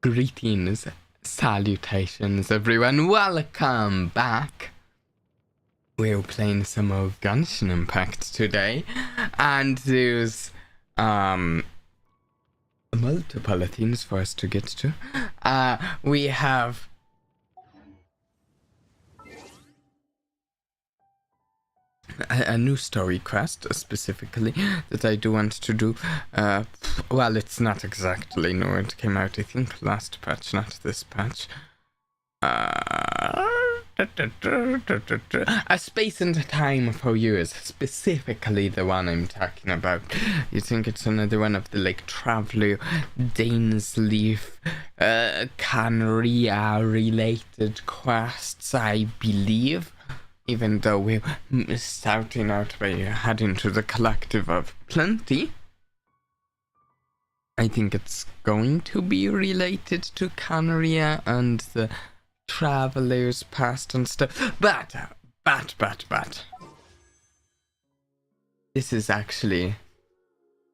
Greetings, salutations everyone, welcome back. We're playing some of Genshin Impact today, and there's multiple things for us to get to. We have a new story quest specifically that I do want to do. Well, it's not exactly new. It came out, I think, last patch, not this patch. A Space and Time for You is specifically the one I'm talking about. You think it's another one of the like Traveler, Dainsleif, Canria related quests, I believe. Even though we're starting out by heading to the collective of plenty, I think it's going to be related to Canria and the Traveler's Past and stuff. But. This is actually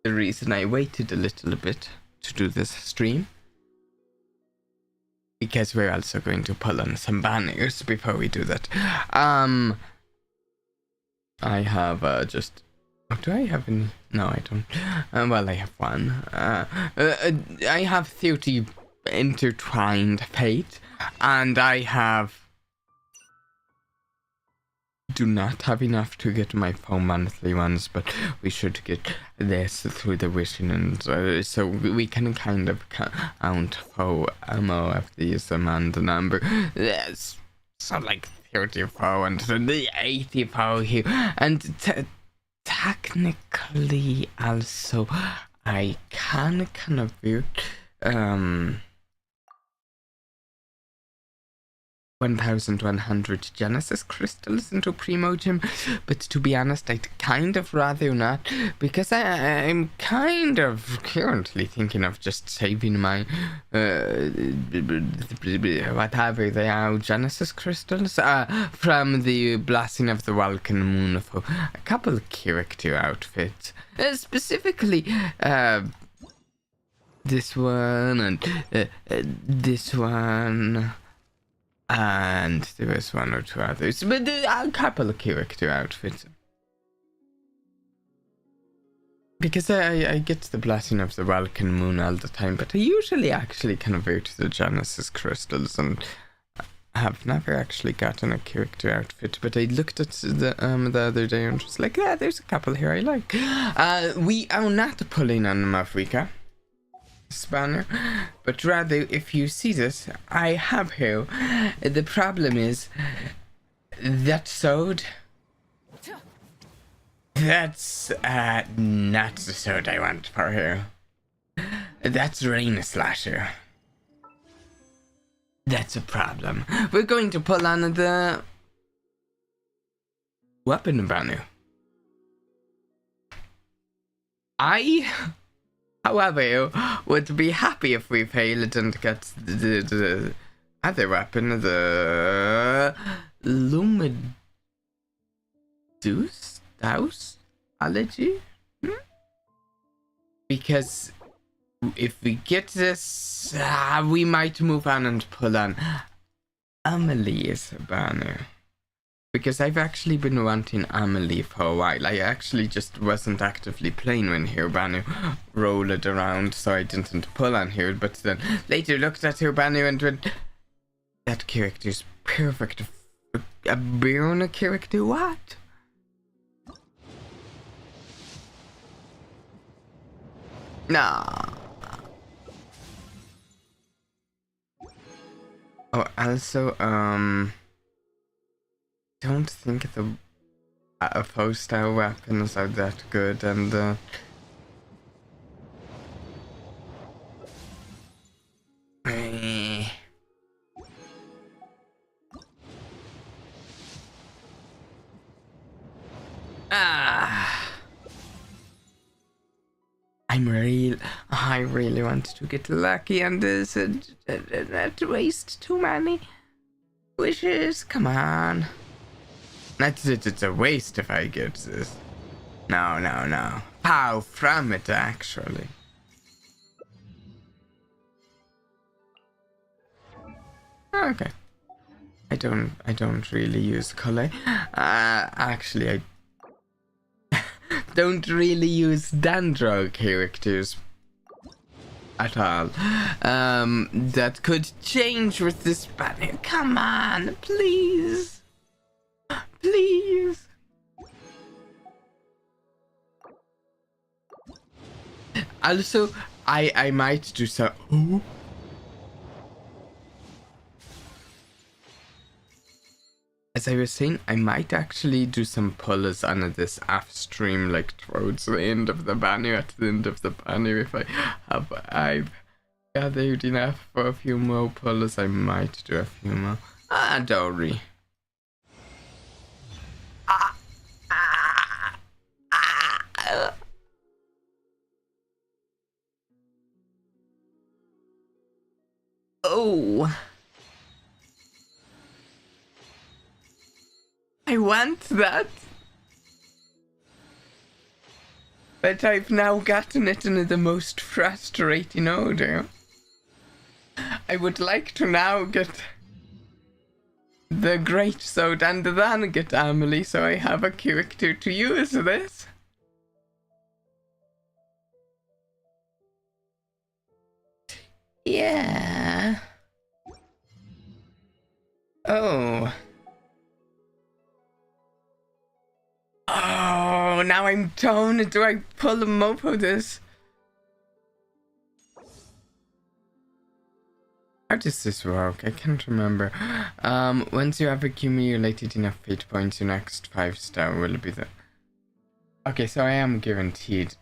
the reason I waited a little bit to do this stream. Because we're also going to pull on some banners before we do that. I have just... Oh, do I have any? No, I don't. Well, I have one. I have 30 Intertwined Fate, and I do not have enough to get my 4 monthly ones, but we should get this through the wishing, and so we can kind of count for more of these among the number. Yes, so like 34 and 84 here, and technically also I can convert 1,100 Genesis crystals into Primogem, but to be honest, I'd kind of rather not, because I'm kind of currently thinking of just saving my whatever they are, Genesis crystals from the Blessing of the Vulcan Moon for a couple of character outfits, specifically this one and this one. And there was one or two others, but a couple of character outfits. Because I get the Blessing of the Vulcan Moon all the time, but I usually actually convert to the Genesis crystals, and have never actually gotten a character outfit. But I looked at the other day and was like, yeah, there's a couple here I like. We are not pulling on Mavuika banner, but rather, if you see this, I have here. The problem is that sword. That's not the sword I want for her. That's Rain Slasher. That's a problem. We're going to pull on the weapon banner. However, would be happy if we failed and get the other weapon, the Lumideus allergy? Because if we get this, we might move on and pull on Emilie's banner. Because I've actually been wanting Emilie for a while. I actually just wasn't actively playing when her banner rolled around, so I didn't pull on her. But then later looked at her banner and went, that character's perfect. A burn character? What? Nah. Oh, also, don't think the 4-star weapons are that good, and I really want to get lucky and not waste too many wishes. Come on. Not that it's a waste if I get this. No. Far from it, actually. Okay. I don't really use color. Actually, I don't really use Dandro characters at all. That could change with this banner. Come on, please. Please. Also, I might do so. Ooh. As I was saying, I might actually do some pulls on this off stream, like towards the end of the banner, at the end of the banner. If I've gathered enough for a few more pulls, I might do a few more. Dory. Oh. I want that. But I've now gotten it in the most frustrating order. I would like to now get the Great Sword and then get Emilie, so I have a character to use this. Yeah. Oh. Oh, now I'm torn. Do I pull a mopo this? How does this work? I can't remember. Once you have accumulated enough fate points, your next 5-star will be the... Okay, so I am guaranteed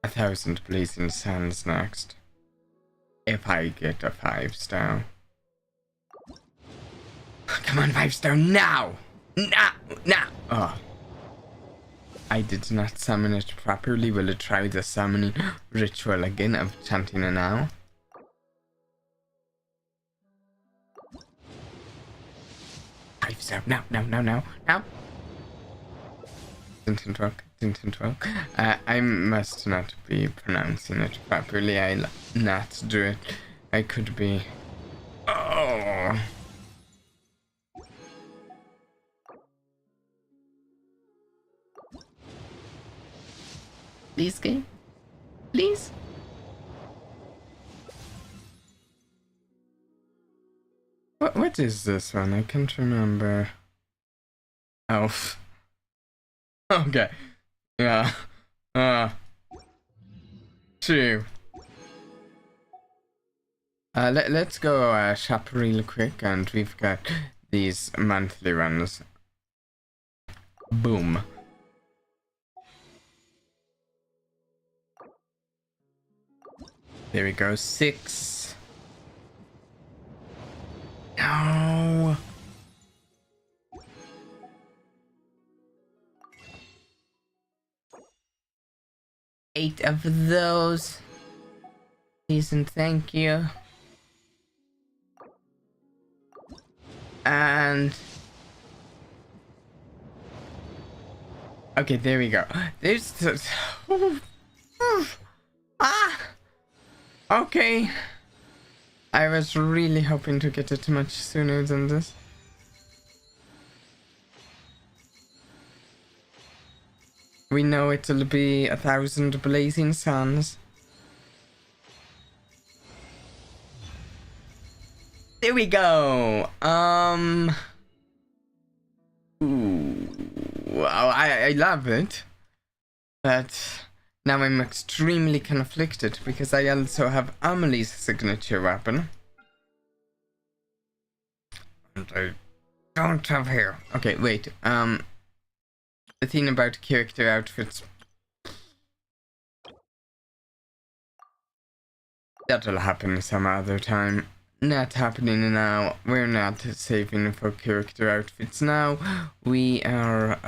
1,000 blazing sands next. If I get a 5-star. Come on, 5-star now! Now! Oh. I did not summon it properly. Will it try the summoning ritual again of chanting it now? So now. Didn't work. I must not be pronouncing it properly. I'll not do it. I could be... Oh! Please, game? Please? What is this one? I can't remember. Elf. Okay. Yeah. 2. Let's go shop real quick, and we've got these monthly ones. Boom. There we go. 6. No. 8 of those. Please and thank you. And... okay, there we go. There's... Okay. I was really hoping to get it much sooner than this. We know it'll be 1,000 blazing suns. There we go. Ooh, well, I love it, but now I'm extremely conflicted because I also have Emilie's signature weapon, and I don't have hair. Okay, wait. The thing about character outfits, that'll happen some other time. Not happening now. We're not saving for character outfits now. We are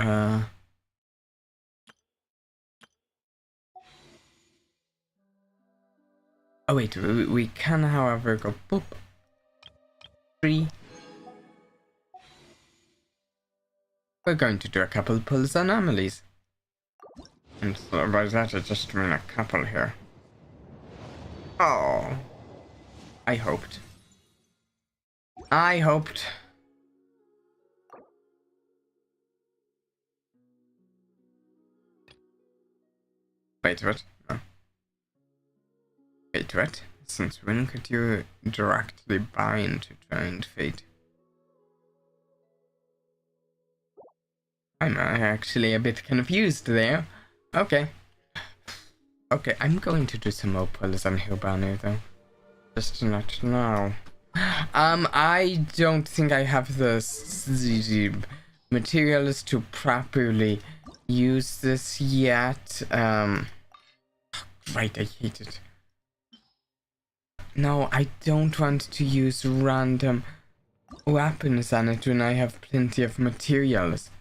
oh wait, we can however go boop 3. We're going to do a couple pulls on Emilie's. And so by that I just mean a couple here. Oh, I hoped. I hoped. Wait, what? Oh. Wait, what? Since when could you directly buy into Giant Fate? I'm actually a bit confused there. Okay. Okay, I'm going to do some opals on Hubanu though. Just to let you know. I don't think I have the materials to properly use this yet. Right, I hate it. No, I don't want to use random weapons on it when I have plenty of materials.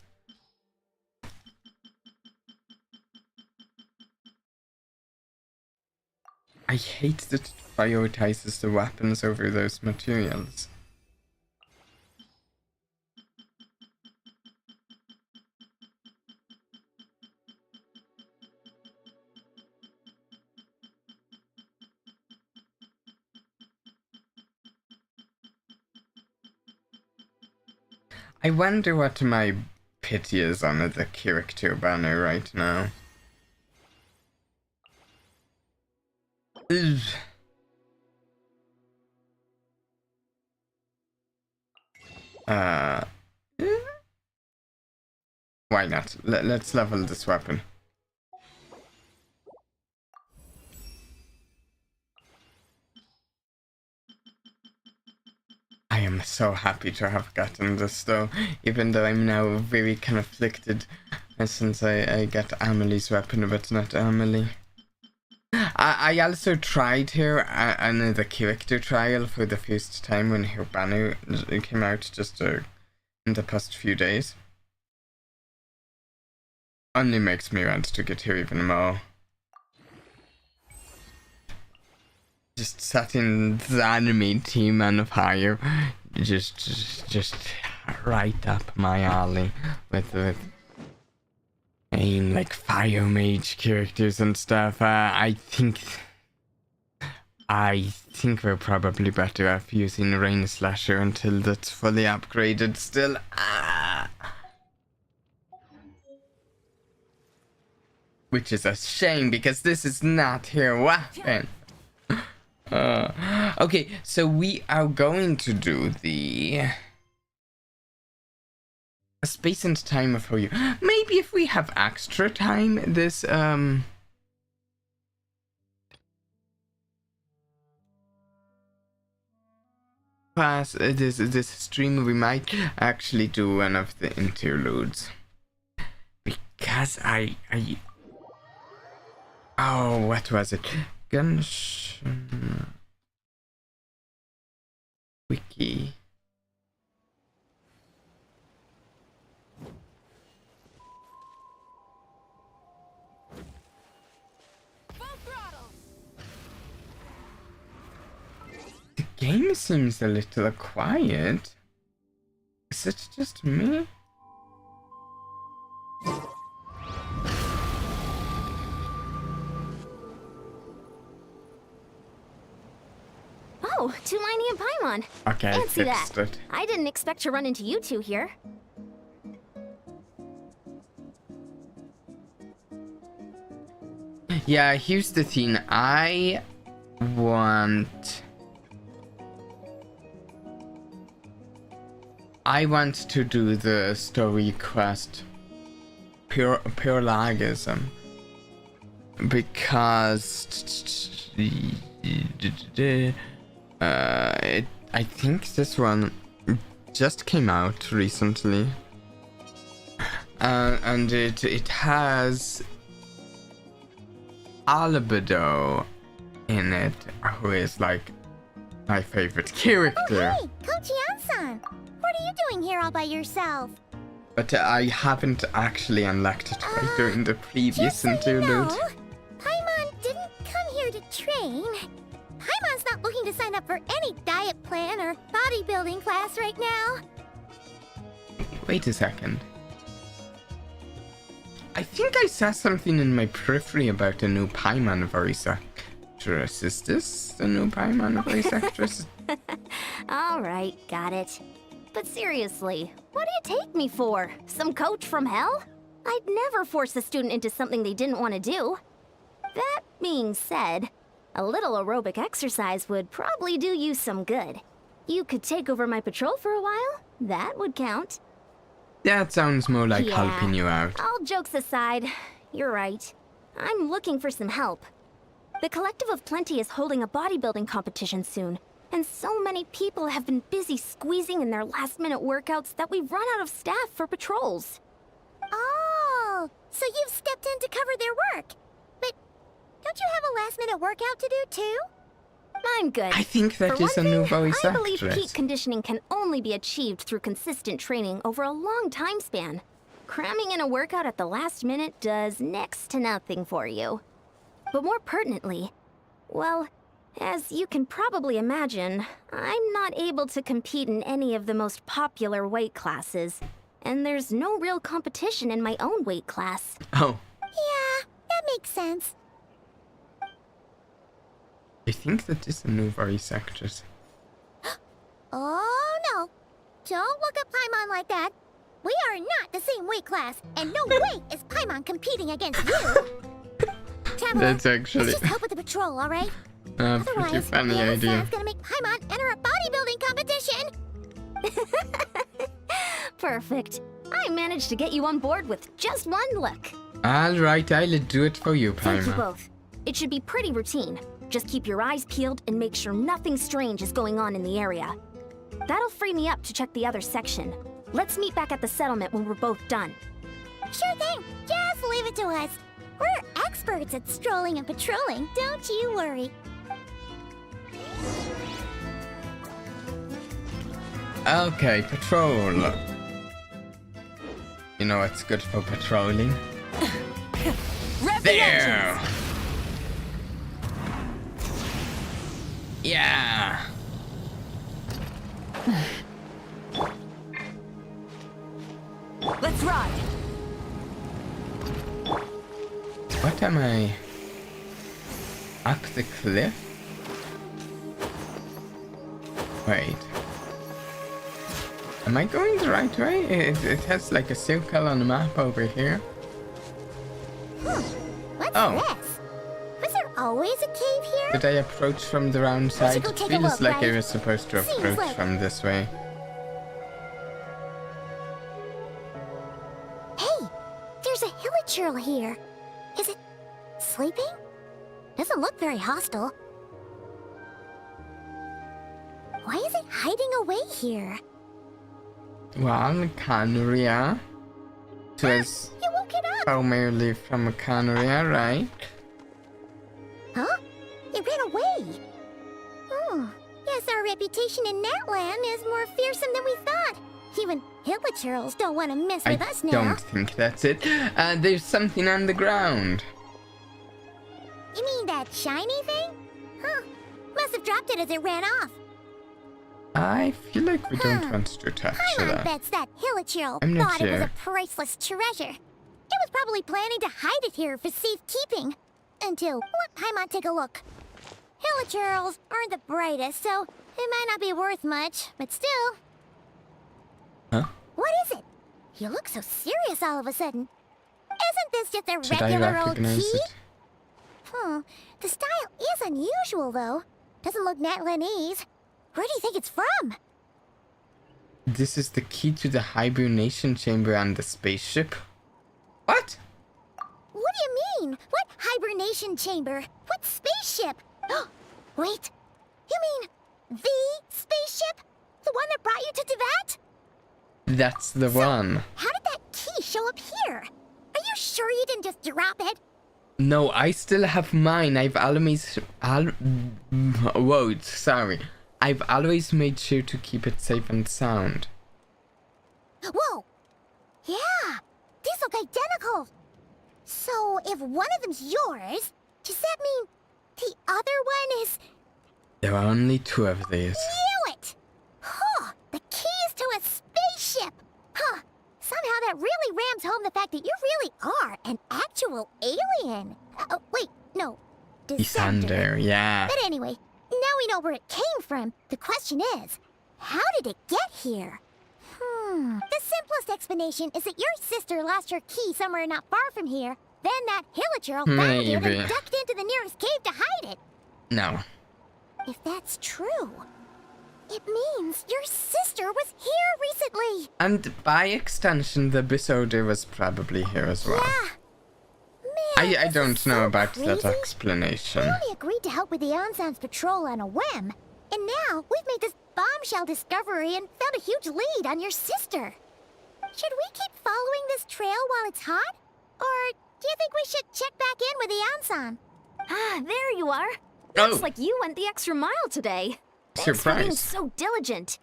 I hate that it prioritizes the weapons over those materials. I wonder what my pity is on the character banner right now. Ugh. Why not? Let's level this weapon. I am so happy to have gotten this though, even though I'm now very conflicted since I got Emilie's weapon but not Emilie. I also tried her another character trial for the first time when her banner came out just in the past few days. Only makes me want to get her even more. Just setting the enemy team on fire, just right up my alley with like fire mage characters and stuff. I think we're probably better off using Rain Slasher until that's fully upgraded still. Which is a shame because this is not her weapon. Okay, so we are going to do the space and time for you. Maybe if we have extra time, this this stream, we might actually do one of the interludes because oh, what was it? Genshin Wiki. The game seems a little quiet. Is it just me? Oh, Tulani and Paimon. Okay, I fixed it. I didn't expect to run into you two here. Yeah, here's the thing. I want to do the story quest Pyrologism because I think this one just came out recently, and it has Albedo in it, who is like my favorite character. Oh, hey, Kochi-san! What are you doing here all by yourself? But I haven't actually unlocked it during the previous interlude. So Paimon didn't come here to train. Paimon's not looking to sign up for any diet plan or bodybuilding class right now. Wait a second. I think I saw something in my periphery about a new Paimon voice actress. Is this the new Paimon voice actress? Alright, got it. But seriously, what do you take me for? Some coach from hell? I'd never force a student into something they didn't want to do. That being said, a little aerobic exercise would probably do you some good. You could take over my patrol for a while. That would count. That sounds more like Yeah. helping you out. All jokes aside, you're right. I'm looking for some help. The Collective of Plenty is holding a bodybuilding competition soon, and so many people have been busy squeezing in their last-minute workouts that we've run out of staff for patrols. Oh, so you've stepped in to cover their work. But don't you have a last-minute workout to do too? I'm good. I think that For is a one new thing, voice I believe actress. peak conditioning can only be achieved through consistent training over a long time span. Cramming in a workout at the last minute does next to nothing for you. But more pertinently, well, as you can probably imagine, I'm not able to compete in any of the most popular weight classes, and there's no real competition in my own weight class. Oh, Yeah, that makes sense. I think that is a new voice actress. Oh no, don't look at Paimon like that. We are not the same weight class, and no way is Paimon competing against you. Traveler, That's actually let's just help with the patrol, all right? a pretty Otherwise, funny the idea. is gonna make Paimon enter a bodybuilding competition. Perfect. I managed to get you on board with just one look. Alright, I'll do it for you, Thank you Paimon. both. It should be pretty routine. Just keep your eyes peeled and make sure nothing strange is going on in the area. That'll free me up to check the other section. Let's meet back at the settlement when we're both done. Sure thing, just leave it to us. We're experts at strolling and patrolling, don't you worry. Okay, patrol. You know what's good for patrolling? There! Yeah! Let's ride! What am I? Up the cliff? Wait. Am I going the right way? It has like a circle on the map over here. What's Oh. this? Was there always a cave here? Did I approach from the round side? go It take a feels look, like I right? was supposed to Seems approach like- from this way. Hey, there's a hilichurl here. Is it sleeping? Doesn't look very hostile. Why is it hiding away here? Well, Canaria. It was You woke it up! primarily from a Canaria, right? Huh? It ran away. Oh, yes, our reputation in Natland is more fearsome than we thought. Even hilichurls don't want to mess with us now. don't think that's it. There's something on the ground. You mean that shiny thing? Huh. Must have dropped it as it ran off. I feel like we don't Huh. want to touch Paimon that. bets that hilichurl I'm not thought it was sure. a priceless treasure. It was probably planning to hide it here for safekeeping. Until, let Paimon take a look. Hilichurls aren't the brightest, so it might not be worth much, but still. Huh? What is it? You look so serious all of a sudden. Isn't this just a Should I regular old recognize key? it? The style is unusual, though. Doesn't look Natlanese. Where do you think it's from? This is the key to the hibernation chamber on the spaceship. What? What do you mean? What hibernation chamber? What spaceship? Wait, you mean the spaceship? The one that brought you to Teyvat? That's the one. How did that key show up here? Are you sure you didn't just drop it? No, I still have mine. Whoa, sorry. I've always made sure to keep it safe and sound. Whoa! Yeah, these look identical. So if one of them's yours, does that mean the other one is... There are only two of these. Knew it! Huh, the keys to a spaceship! Huh, somehow that really rams home the fact that you really are an actual alien. Oh, wait, no. Isander, yeah. But anyway, now we know where it came from. The question is, How did it get here? The simplest explanation is that your sister lost her key somewhere not far from here. Then that Hilichurl found it Maybe. and ducked into the nearest cave to hide it. No. If that's true, it means your sister was here recently. And by extension, the Bisoder was probably here as well. Yeah. Man, I this don't is know so about that crazy. explanation. We only agreed to help with the Ansan's patrol on a whim. And now we've made this bombshell discovery and found a huge lead on your sister. Should we keep following this trail while it's hot? Or do you think we should check back in with the Ansan? Ah, there you are. Oh. Looks like you went the extra mile today. Thanks for being Surprise. so diligent.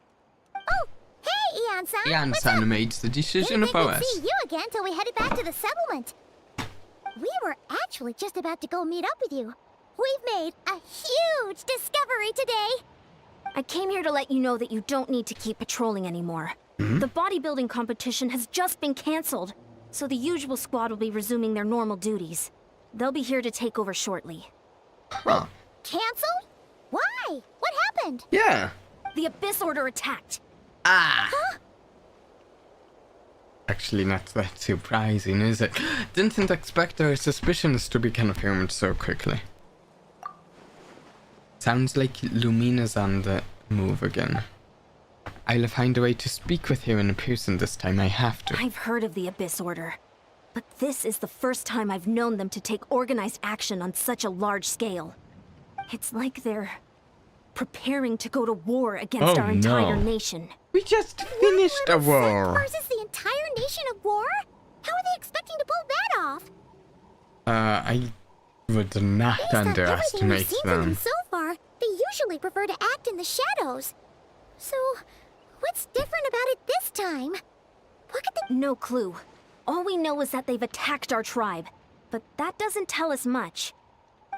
Oh, hey, Ansan. Jansan made the decision Didn't for think we'd us. see you again till we headed back to the settlement. We were actually just about to go meet up with you. We've made a huge discovery today. I came here to let you know that you don't need to keep patrolling anymore. The bodybuilding competition has just been cancelled, so the usual squad will be resuming their normal duties. They'll be here to take over shortly. Huh. Cancelled? Why? What happened? Yeah. The Abyss Order attacked. Ah. Actually, not that surprising, is it? Didn't expect our suspicions to be confirmed so quickly. Sounds like Lumina's on the move again. I'll find a way to speak with her in person this time. I have to. I've heard of the Abyss Order, but this is the first time I've known them to take organized action on such a large scale. It's like they're preparing to go to war against Oh, our entire no. nation. We just finished a war. Versus the entire nation of war? How are they expecting to pull that off? I would not Based on everything we've underestimate seen from them them. so far, they usually prefer to act in the shadows. So, what's different about it this time? What could they... No clue. All we know is that they've attacked our tribe, but that doesn't tell us much.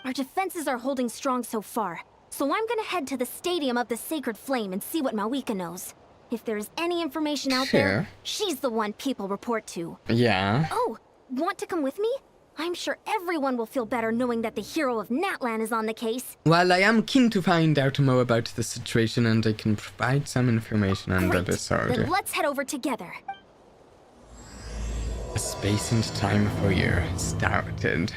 Our defenses are holding strong so far, so I'm gonna head to the Stadium of the Sacred Flame and see what Mavuika knows. If there's any information out there, she's the one people report to. Yeah. Oh, want to come with me? I'm sure everyone will feel better knowing that the hero of Natlan is on the case. Well, I am keen to find out more about the situation, and I can provide some information on the Great. disorder. Then let's head over together. A space and time for you started.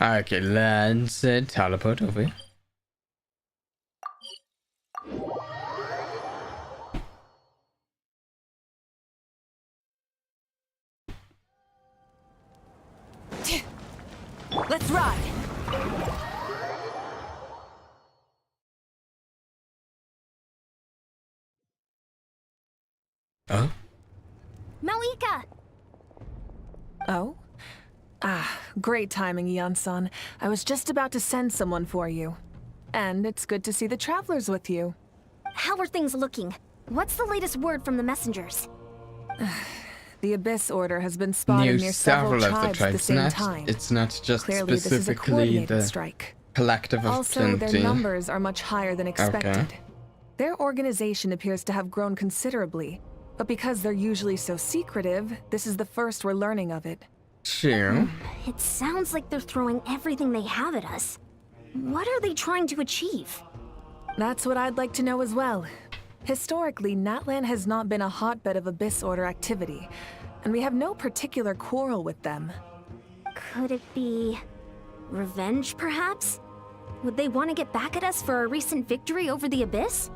Okay, let's teleport over here. Let's ride! Oh? Mavuika! Oh? Ah, great timing, Yansan. I was just about to send someone for you. And it's good to see the travelers with you. How are things looking? What's the latest word from the messengers? The Abyss Order has been spotted near several of the tribes at the same time. It's not just Clearly, this is a specifically coordinated the strike. collective of Also, plenty. their numbers are much higher than expected. Okay. Their organization appears to have grown considerably, but because they're usually so secretive, this is the first we're learning of it. Sure. It sounds like they're throwing everything they have at us. What are they trying to achieve? That's what I'd like to know as well. Historically, Natlan has not been a hotbed of Abyss Order activity, and we have no particular quarrel with them. Could it be revenge, perhaps? Would they want to get back at us for a recent victory over the Abyss?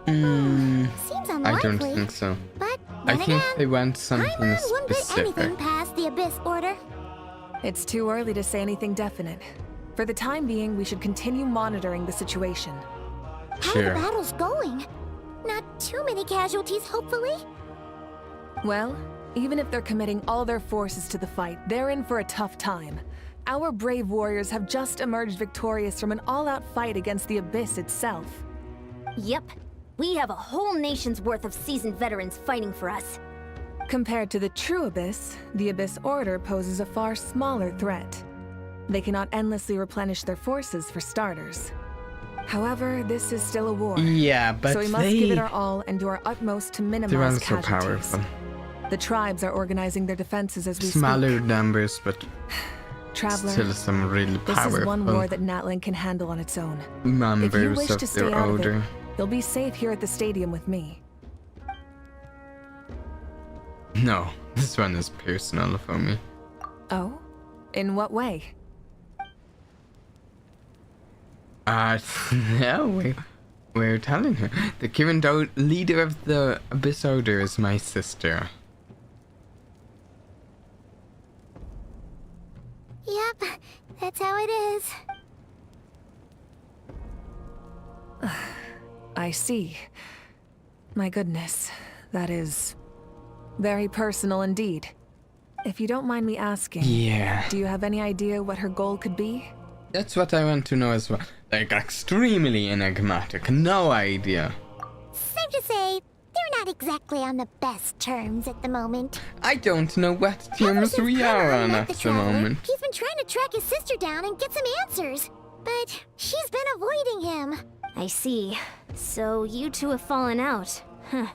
Seems I unlikely. don't think so. But I then think again, they want something Paimon wouldn't put specific. anything past the Abyss Order. It's too early to say anything definite. For the time being, we should continue monitoring the situation. How are Sure. the battles going? Not too many casualties, hopefully. Well, even if they're committing all their forces to the fight, they're in for a tough time. Our brave warriors have just emerged victorious from an all-out fight against the Abyss itself. Yep. We have a whole nation's worth of seasoned veterans fighting for us. Compared to the true Abyss, the Abyss Order poses a far smaller threat. They cannot endlessly replenish their forces for starters. However, this is still a war. Yeah, but So we must they... give it our all and do our utmost to They're minimize also casualties. powerful. The tribes are organizing their defenses as we Smaller speak. numbers, but Traveler, Still some really this is one war powerful that Natlan can handle on its own. If you members wish to of stay their out of order. it, you'll be safe here at the stadium with me. No, this one is personal for me. Oh? In what way? No, we're telling her. The current leader of the Abyss Order is my sister. Yep, that's how it is. I see. My goodness, that is very personal indeed. If you don't mind me asking, Yeah. do you have any idea what her goal could be? That's what I want to know as well. Like, extremely enigmatic. No idea. Safe to say, they're not exactly on the best terms at the moment. I don't know what Ever terms since we are Paramount on met at the the Traveler, moment. He's been trying to track his sister down and get some answers. But she's been avoiding him. I see. So you two have fallen out. Huh.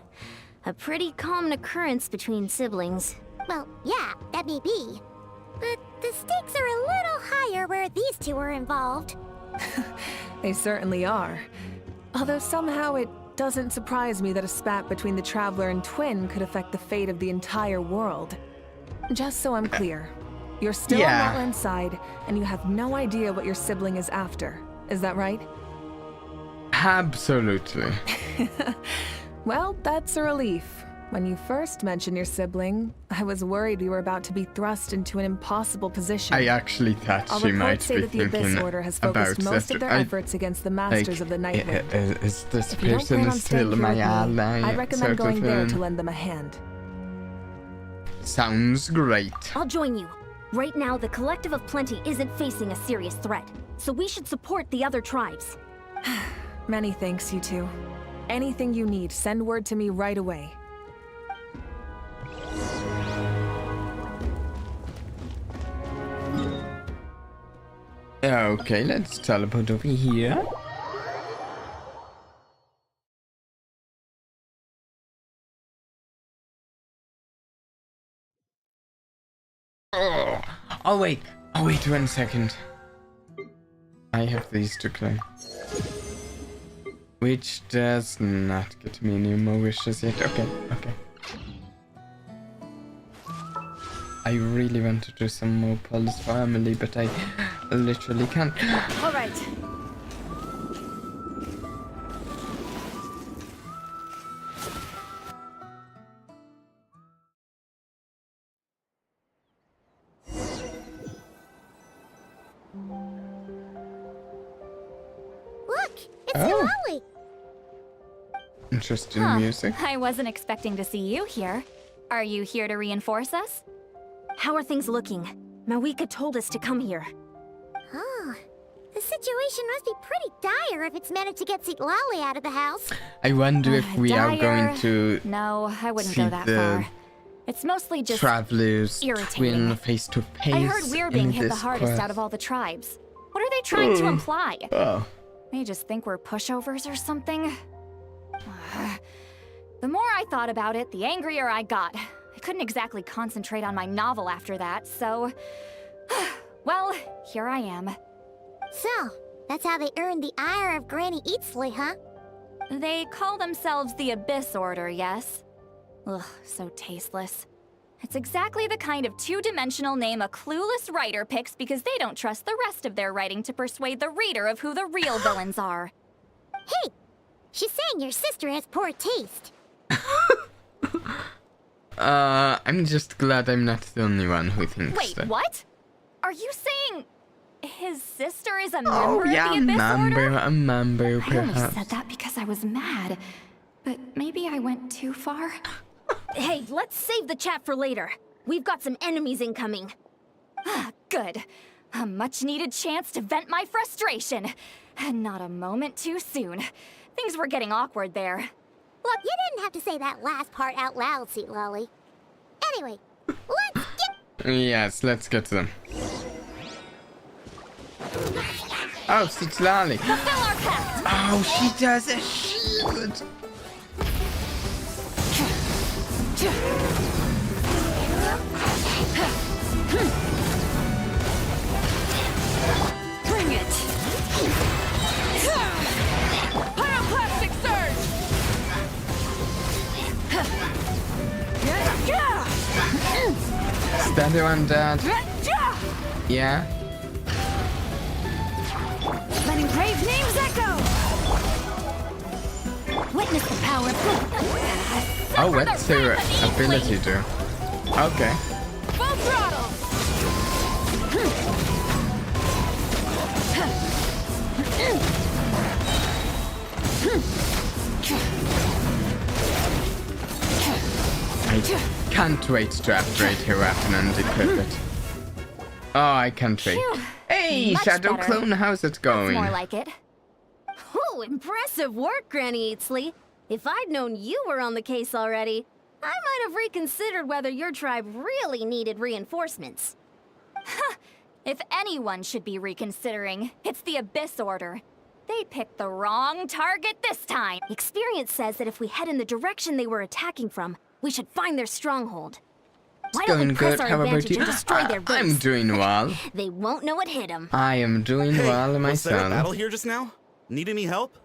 A pretty common occurrence between siblings. Well, yeah, that may be. But the stakes are a little higher where these two are involved. They certainly are. Although somehow it doesn't surprise me that a spat between the Traveler and Twin could affect the fate of the entire world. Just so I'm clear, you're still Yeah. on Natlan's side, and you have no idea what your sibling is after. Is that right? Absolutely. Well, that's a relief. When you first mentioned your sibling, I was worried we were about to be thrust into an impossible position. I actually thought Our she might reports say be that the Abyss thinking Order has about focused most of their I- efforts against the Masters of the Night Wind. Is this If you don't person plan on is still staying here my with me, ally? I'd recommend sort going of there thing? to lend them a hand. Sounds great. I'll join you. Right now, the Collective of Plenty isn't facing a serious threat, so we should support the other tribes. Many thanks, you two. Anything you need, send word to me right away. Okay, let's teleport over here. Oh wait, 1 second. I have these to claim. Which does not get me any more wishes yet. Okay. I really want to do some more polls for Emilie, but I literally can't. All right. Look, it's Oh. Lolly. Interesting Huh, music. I wasn't expecting to see you here. Are you here to reinforce us? How are things looking? Mavuika told us to come here. Oh, the situation must be pretty dire if it's managed to get Lolly out of the house. I wonder if we are Dire? going to No, I wouldn't see go that the far. It's mostly just... travelers irritating. twin face to face. I heard we're being hit the this hardest quest. out of all the tribes. What are they trying to imply? Oh, They just think we're pushovers or something? The more I thought about it, the angrier I got. I couldn't exactly concentrate on my novel after that, so... Well, here I am. So, that's how they earned the ire of Granny Eatsley, huh? They call themselves the Abyss Order, yes? Ugh, so tasteless. It's exactly the kind of two-dimensional name a clueless writer picks because they don't trust the rest of their writing to persuade the reader of who the real villains are. Hey, she's saying your sister has poor taste. I'm just glad I'm not the only one who thinks Wait, that. what? Are you saying his sister is a member Oh, yeah, of the Abyss Order? a member, I only perhaps. said that because I was mad. But maybe I went too far. Hey, let's save the chat for later. We've got some enemies incoming. Good. A much-needed chance to vent my frustration. And not a moment too soon. Things were getting awkward there. Look, you didn't have to say that last part out loud, Sweet Lolly. Anyway, let's get... Yes, let's get to them. Oh, it's Lolly. Fulfill our pact! Oh, she does a shield. Is that the one, Dad? Yeah? Letting brave names echo! Witness the power of Oh, what's her ability do? Okay. Full throttle! I can't wait to upgrade her weapon and equip it. Oh, I can't wait. Phew. Hey, Much Shadow better. Clone, how's it going? More like it. Oh, impressive work, Granny Eatsley. If I'd known you were on the case already, I might have reconsidered whether your tribe really needed reinforcements. If anyone should be reconsidering, it's the Abyss Order. They picked the wrong target this time. Experience says that if we head in the direction they were attacking from, we should find their stronghold. Why It's don't we going press good. our How about advantage you? and destroy their base? I'm doing well. They won't know what hit them. I am doing Hey, well was there a battle myself. here just now? Need any help? The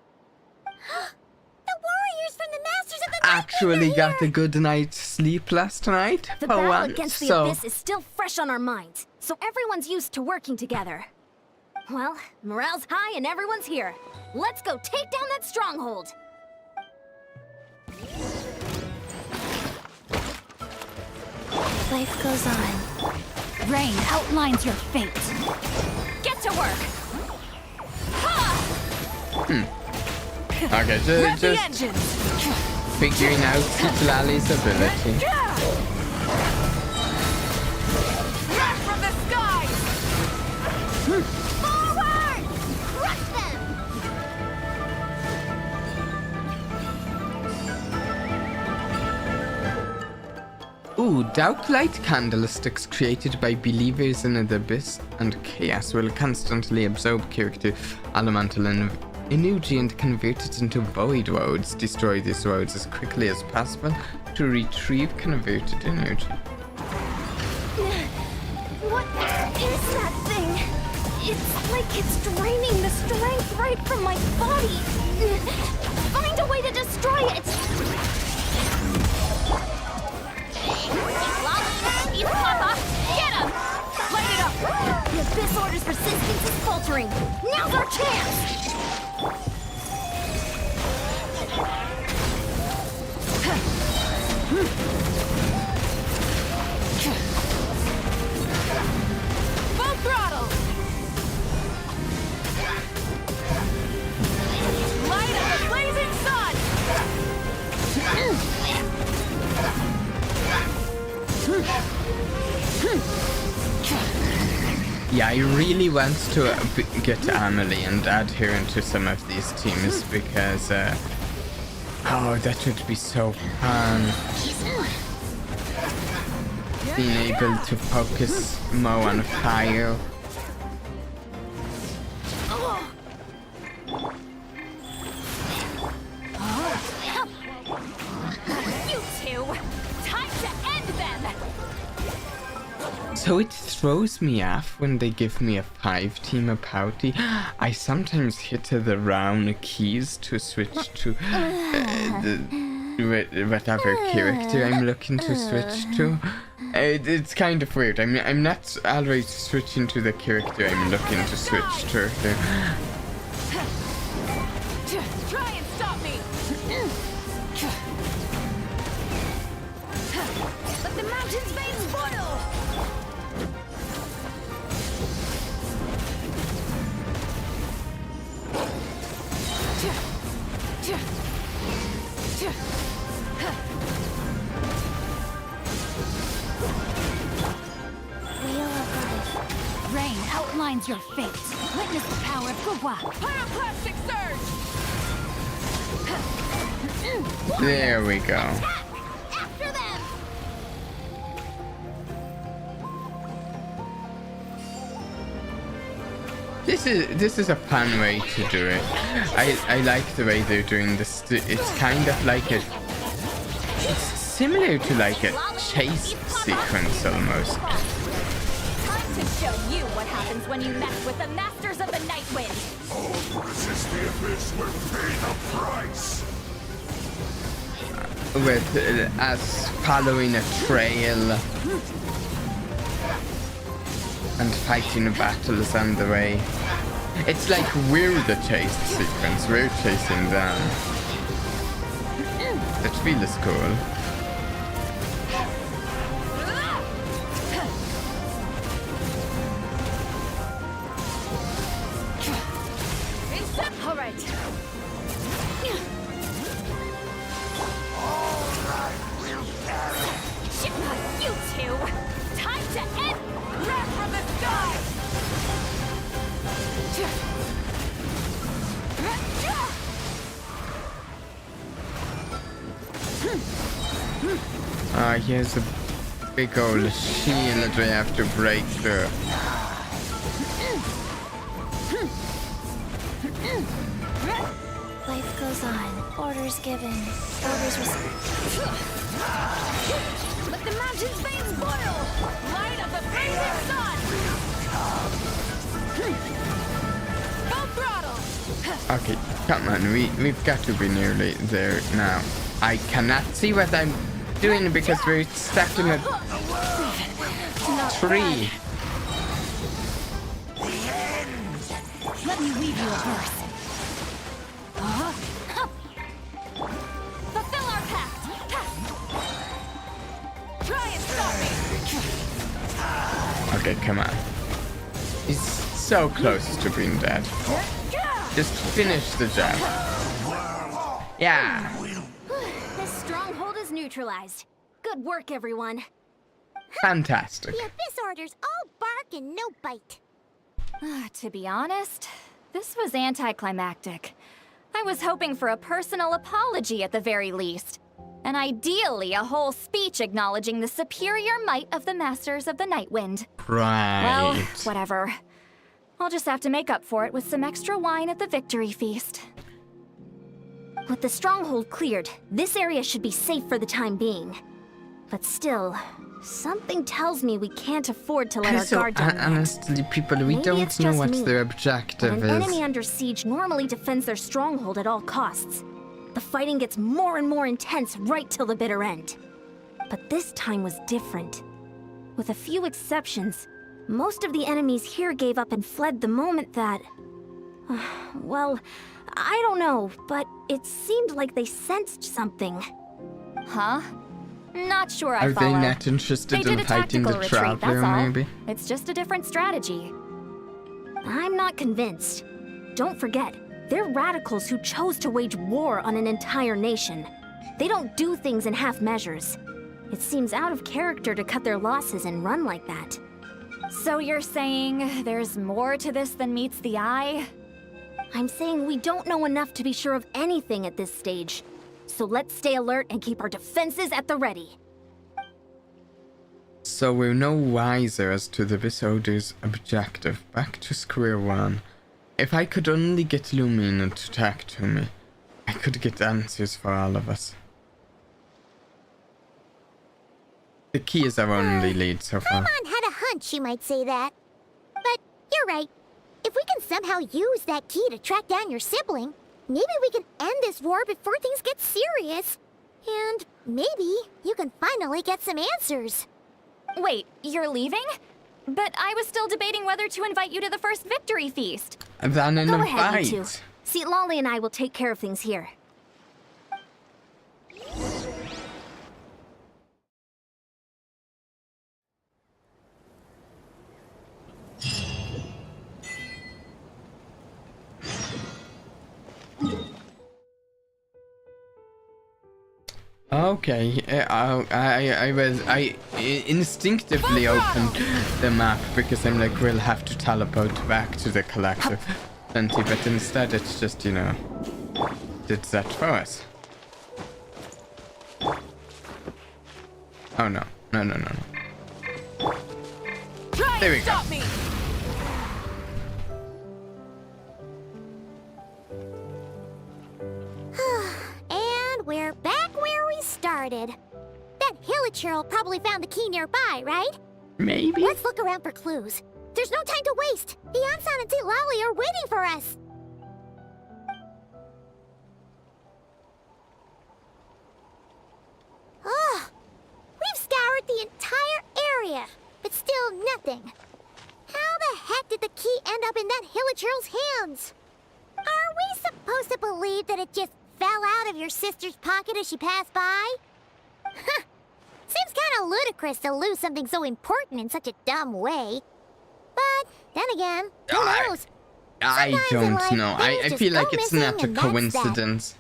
warriors from the Masters of the Night Actually are got a here. good night's sleep last night. The for battle once, against the so Abyss is still fresh on our minds, so everyone's used to working together. Well, morale's high and everyone's here. Let's go take down that stronghold. Life goes on. Rain outlines your fate. Get to work! okay, just figuring out Citlalli's ability. Wrath from the skies! Forward! Crush them! Ooh, dark light candlesticks created by believers in the abyss and chaos will constantly absorb character elemental and energy and convert it into void roads. Destroy these roads as quickly as possible to retrieve converted energy. What is that thing? It's like it's draining the strength right from my body. Find a way to destroy it. Eat Papa! Get him! Light it up! The Abyss Order's resistance is faltering. Now's our chance! Full throttle! Light of the blazing sun! Yeah, I really want to get Emilie and add her into some of these teams because, oh, that would be so fun. Being able to focus Mo on fire. You two! Time to end them! So it throws me off when they give me a 5-team party. I sometimes hit the round keys to switch to whatever character I'm looking to switch to. It's kind of weird. I'm not always switching to the character I'm looking to switch to. Try and stop me! Let the mountain's veins boil! Rain outlines your fate. Witness the power of Gugwa. Pyroclastic surge! There we go. After them! This is a fun way to do it. I like the way they're doing this. It's kind of like it's similar to like a chase sequence almost. Time to show you what happens when you mess with the Masters of the Night Wind. All who resist the abyss will pay the price. With us following a trail. And fighting battles on the way. It's like we're the chase sequence, we're chasing them. That feels cool. All right. You two! Time to end! Grab from the sky! Here's a big old shield we have to break through. Life goes on. Orders given. Orders received. Let the mountain's veins boil! Light of the blazing sun! Full throttle! Okay, come on, we've got to be nearly there now. I cannot see what I'm doing because we're stuck in a tree. Let me weave you a verse. Fulfill our pact! Try and stop me! Okay, come on. He's so close to being dead. Just finish the job. Yeah. This stronghold is neutralized. Good work, everyone. Fantastic. The Abyss Orders all bark and no bite. To be honest, this was anticlimactic. I was hoping for a personal apology at the very least. And ideally, a whole speech acknowledging the superior might of the Masters of the Nightwind. Right. Well, whatever. I'll just have to make up for it with some extra wine at the victory feast. With the stronghold cleared, this area should be safe for the time being. But still, something tells me we can't afford to let our So, guard down. honestly, people, we Maybe don't it's know just what me, their But objective an is. enemy under siege normally defends their stronghold at all costs. The fighting gets more and more intense right till the bitter end. But this time was different. With a few exceptions, most of the enemies here gave up and fled the moment that... well, I don't know, but it seemed like they sensed something. Huh? Not sure I Are follow. they not interested They did in a fighting tactical the retreat, traveler, that's all. maybe? It's just a different strategy. I'm not convinced. Don't forget, they're radicals who chose to wage war on an entire nation. They don't do things in half measures. It seems out of character to cut their losses and run like that. So you're saying there's more to this than meets the eye? I'm saying we don't know enough to be sure of anything at this stage. So let's stay alert and keep our defenses at the ready. So we're no wiser as to the Visod's objective. Back to square one. If I could only get Lumina to talk to me, I could get answers for all of us. The key is our only lead so far. Paimon had a hunch you might say that. But you're right. If we can somehow use that key to track down your sibling, maybe we can end this war before things get serious. And maybe you can finally get some answers. Wait, you're leaving? But I was still debating whether to invite you to the first victory feast. Then in Go a ahead, you two. fight. See, Lolly and I will take care of things here. Okay, I instinctively opened the map because I'm like, we'll have to teleport back to the collective plenty, but instead it's just, you know, did that for us. Oh no, no, no, no, no. There we go. Stop me! And we're back where we started. That Hilichurl probably found the key nearby, right? Maybe? Let's look around for clues. There's no time to waste. The Ansan and Lali are waiting for us. Ugh. We've scoured the entire area, but still nothing. How the heck did the key end up in that Hilichurl's hands? Are we supposed to believe that it just fell out of your sister's pocket as she passed by? Seems kind of ludicrous to lose something so important in such a dumb way. But then again, who knows? I Sometimes in don't life, know. I things feel just like go it's not a missing and that's that. coincidence.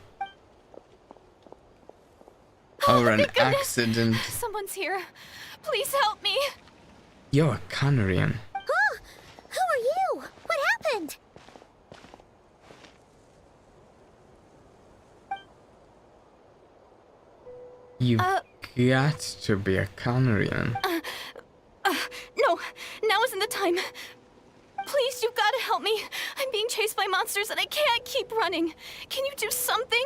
Or an thank goodness. accident. Someone's here. Please help me. You're a Canarian. Oh, who are you? What happened? You've got to be a Canarian. No, now isn't the time. Please, you've got to help me. I'm being chased by monsters and I can't keep running. Can you do something?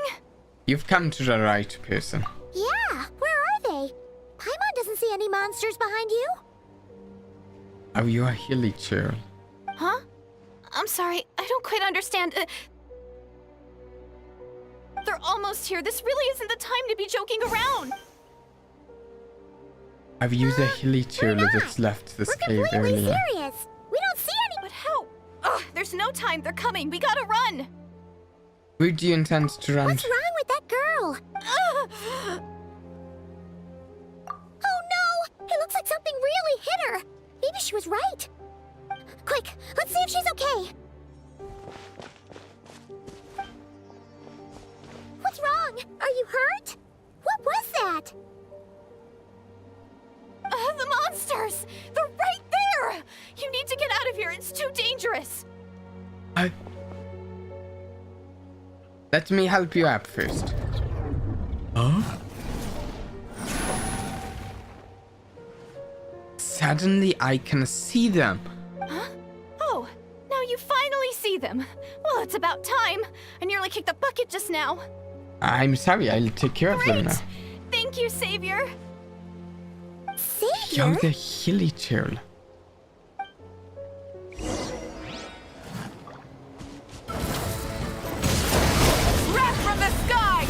You've come to the right person. Yeah, where are they? Paimon doesn't see any monsters behind you. Are you a Hilichurl? Huh? I'm sorry, I don't quite understand. They're almost here. This really isn't the time to be joking around. I've used a Hilichurl that's left this We're cave completely earlier. serious. We don't see any. But how? Ugh, there's no time. They're coming. We gotta run. Where do you intend to run? What's wrong with that girl? Ugh. Oh no! It looks like something really hit her. Maybe she was right. Quick, let's see if she's okay. What's wrong? Are you hurt? What was that? The monsters! They're right there! You need to get out of here. It's too dangerous. Let me help you up first. Huh? Suddenly I can see them. Huh? Oh, now you finally see them. Well, it's about time. I nearly kicked the bucket just now. I'm sorry, I'll take care of them Great! now. Thank you, Savior. Savior? You're the Hilichurl. Wrath from the sky!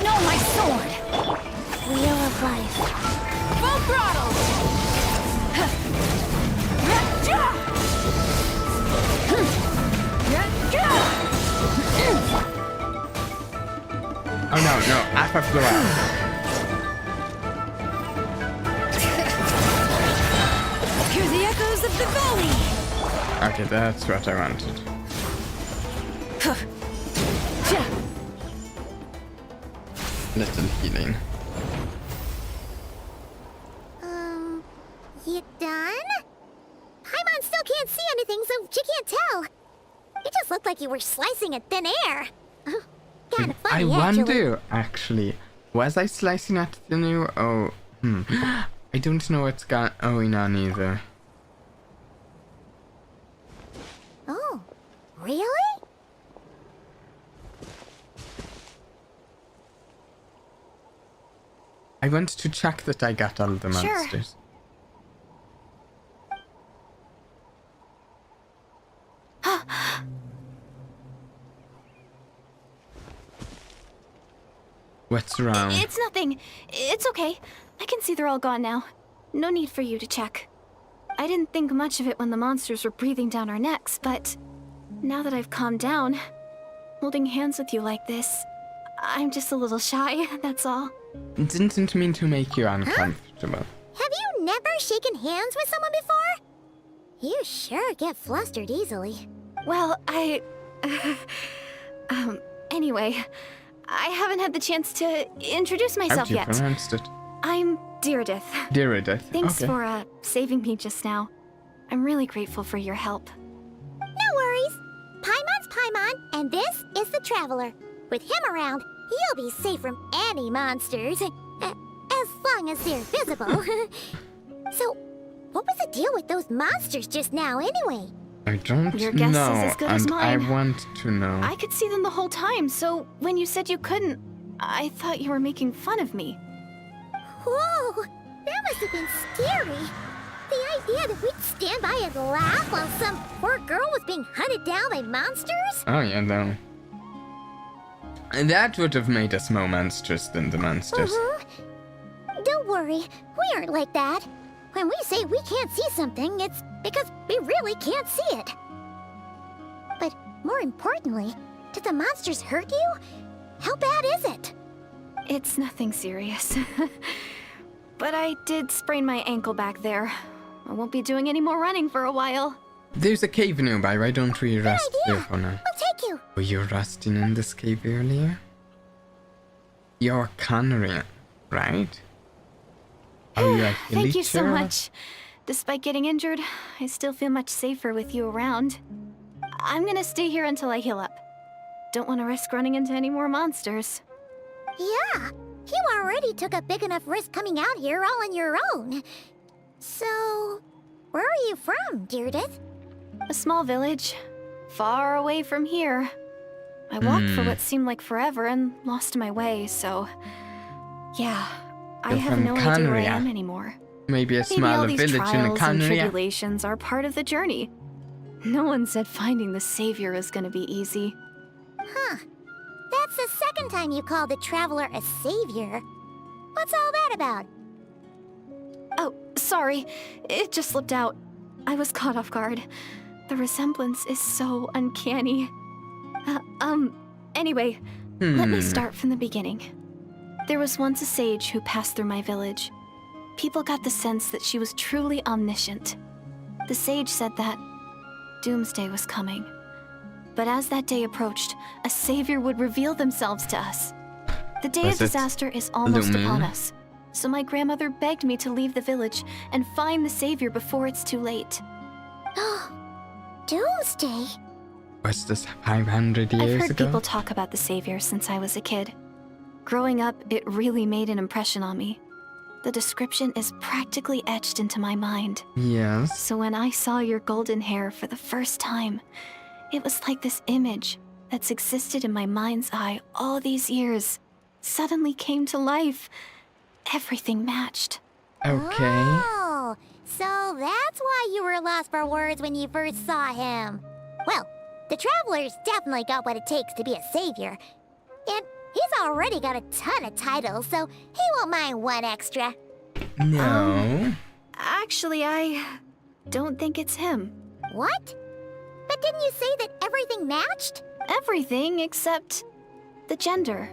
No, my sword! Wheel of life. Full throttle! Oh no, Aqua blew out. Hear the echoes of the valley! Okay, that's what I wanted. Little healing. You done? Paimon still can't see anything, so she can't tell. It just looked like you were slicing at thin air. Kinda I funny, wonder, actually, was I slicing at the new? Oh, I don't know what's going on either. Oh, really? I want to check that I got all the Sure. monsters. What's wrong? It's nothing. It's okay. I can see they're all gone now. No need for you to check. I didn't think much of it when the monsters were breathing down our necks, but now that I've calmed down, holding hands with you like this, I'm just a little shy, that's all. Didn't mean to make you uncomfortable. Have you never shaken hands with someone before? You sure get flustered easily. Well, anyway, I haven't had the chance to introduce How myself do you yet. pronounce it? I'm Deirdith. Deirdith. Thanks Okay. for, saving me just now. I'm really grateful for your help. No worries. Paimon's Paimon, and this is the Traveler. With him around, you'll be safe from any monsters. As long as they're visible. So, what was the deal with those monsters just now, anyway? I don't Your guess is know, as good as and I mine. want to know. I could see them the whole time, so when you said you couldn't, I thought you were making fun of me. Whoa! That must have been scary. The idea that we'd stand by and laugh while some poor girl was being hunted down by monsters? Oh yeah, no. That would have made us more monsters than the monsters. worry, we aren't like that. When we say we can't see something, it's because we really can't see it. But more importantly, did the monsters hurt you? How bad is it? It's nothing serious. But I did sprain my ankle back there. I won't be doing any more running for a while. There's a cave nearby. Why don't we rest idea. there for now? We'll take you. Were you resting in this cave earlier? You're Canary, right? Are you a Thank you so villager? much. Despite getting injured, I still feel much safer with you around. I'm gonna stay here until I heal up. Don't want to risk running into any more monsters. Yeah, you already took a big enough risk coming out here all on your own. So, where are you from, Deirdith? A small village, far away from here. I walked for what seemed like forever and lost my way, so... Yeah, I You're have from no idea where I Canria. am anymore. Maybe a Maybe all smaller these village in trials and Canary. tribulations are part of the journey. No one said finding the savior is gonna be easy. Huh. That's the second time you called the Traveler a savior. What's all that about? Oh, sorry. It just slipped out. I was caught off guard. The resemblance is so uncanny. Anyway, let me start from the beginning. There was once a sage who passed through my village. People got the sense that she was truly omniscient. The sage said that doomsday was coming. But as that day approached, a savior would reveal themselves to us. The day Was of it disaster is almost Lumen? upon us. So my grandmother begged me to leave the village and find the savior before it's too late. Doomsday? Was this 500 years I've heard ago? people talk about the savior since I was a kid. Growing up, it really made an impression on me. The description is practically etched into my mind. Yes. So when I saw your golden hair for the first time, it was like this image that's existed in my mind's eye all these years suddenly came to life. Everything matched. Okay. Oh, so that's why you were lost for words when you first saw him. Well, the Traveler's definitely got what it takes to be a savior. And he's already got a ton of titles, so he won't mind one extra. No. Actually, I don't think it's him. What? But didn't you say that everything matched? Everything except the gender.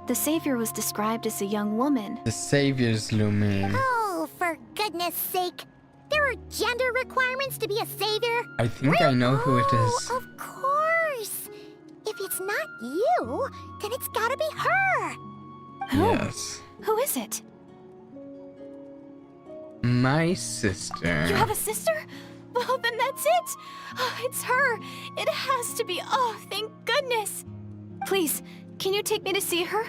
The savior was described as a young woman. The Savior's Lumen. Oh, for goodness sake. There are gender requirements to be a savior? I think I know who it is. Oh, of course. If it's not you, then it's gotta be her. Who? Yes. Who is it? My sister. You have a sister? Well, then that's it. Oh, it's her. It has to be. Oh, thank goodness. Please, can you take me to see her?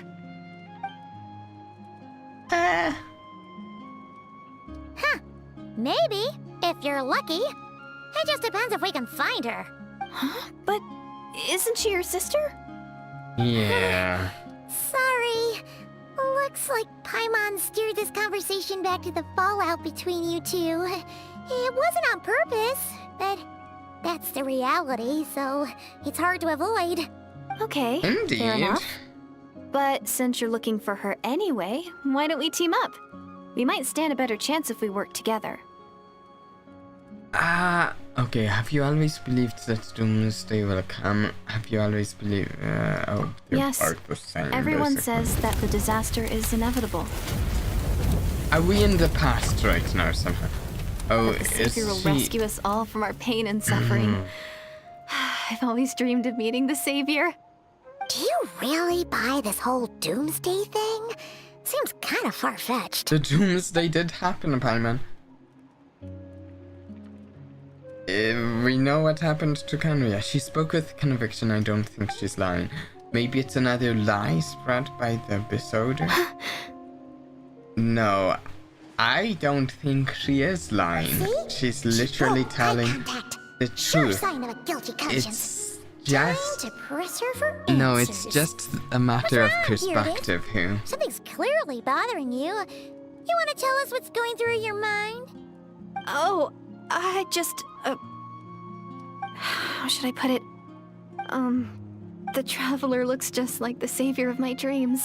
Maybe, if you're lucky. It just depends if we can find her. Huh? But isn't she your sister? Yeah. Sorry. Looks like Paimon steered this conversation back to the fallout between you two. It wasn't on purpose, but that's the reality, so it's hard to avoid. Okay, Indeed. fair enough. But since you're looking for her anyway, why don't we team up? We might stand a better chance if we work together. Okay, have you always believed that Doomsday will come? Have you always believed, oh, you're Yes. both the same, Everyone basically. says that the disaster is inevitable. Are we in the past right now somehow? Oh, The is savior will she... rescue us all from our pain and suffering. I've always dreamed of meeting the savior. Do you really buy this whole doomsday thing? Seems kind of far-fetched. The Doomsday did happen, Paimon. We know what happened to Canria. She spoke with conviction. I don't think she's lying. Maybe it's another lie spread by the Besoder? No, I don't think she is lying. See? She's She literally broke eye telling contact. the Sure truth. sign of a guilty conscience. It's Trying just... to press her for No, answers. it's just a matter of What's wrong, Deirdre? perspective here. Something's clearly bothering you. You want to tell us what's going through your mind? Oh, I just, how should I put it? The traveler looks just like the savior of my dreams.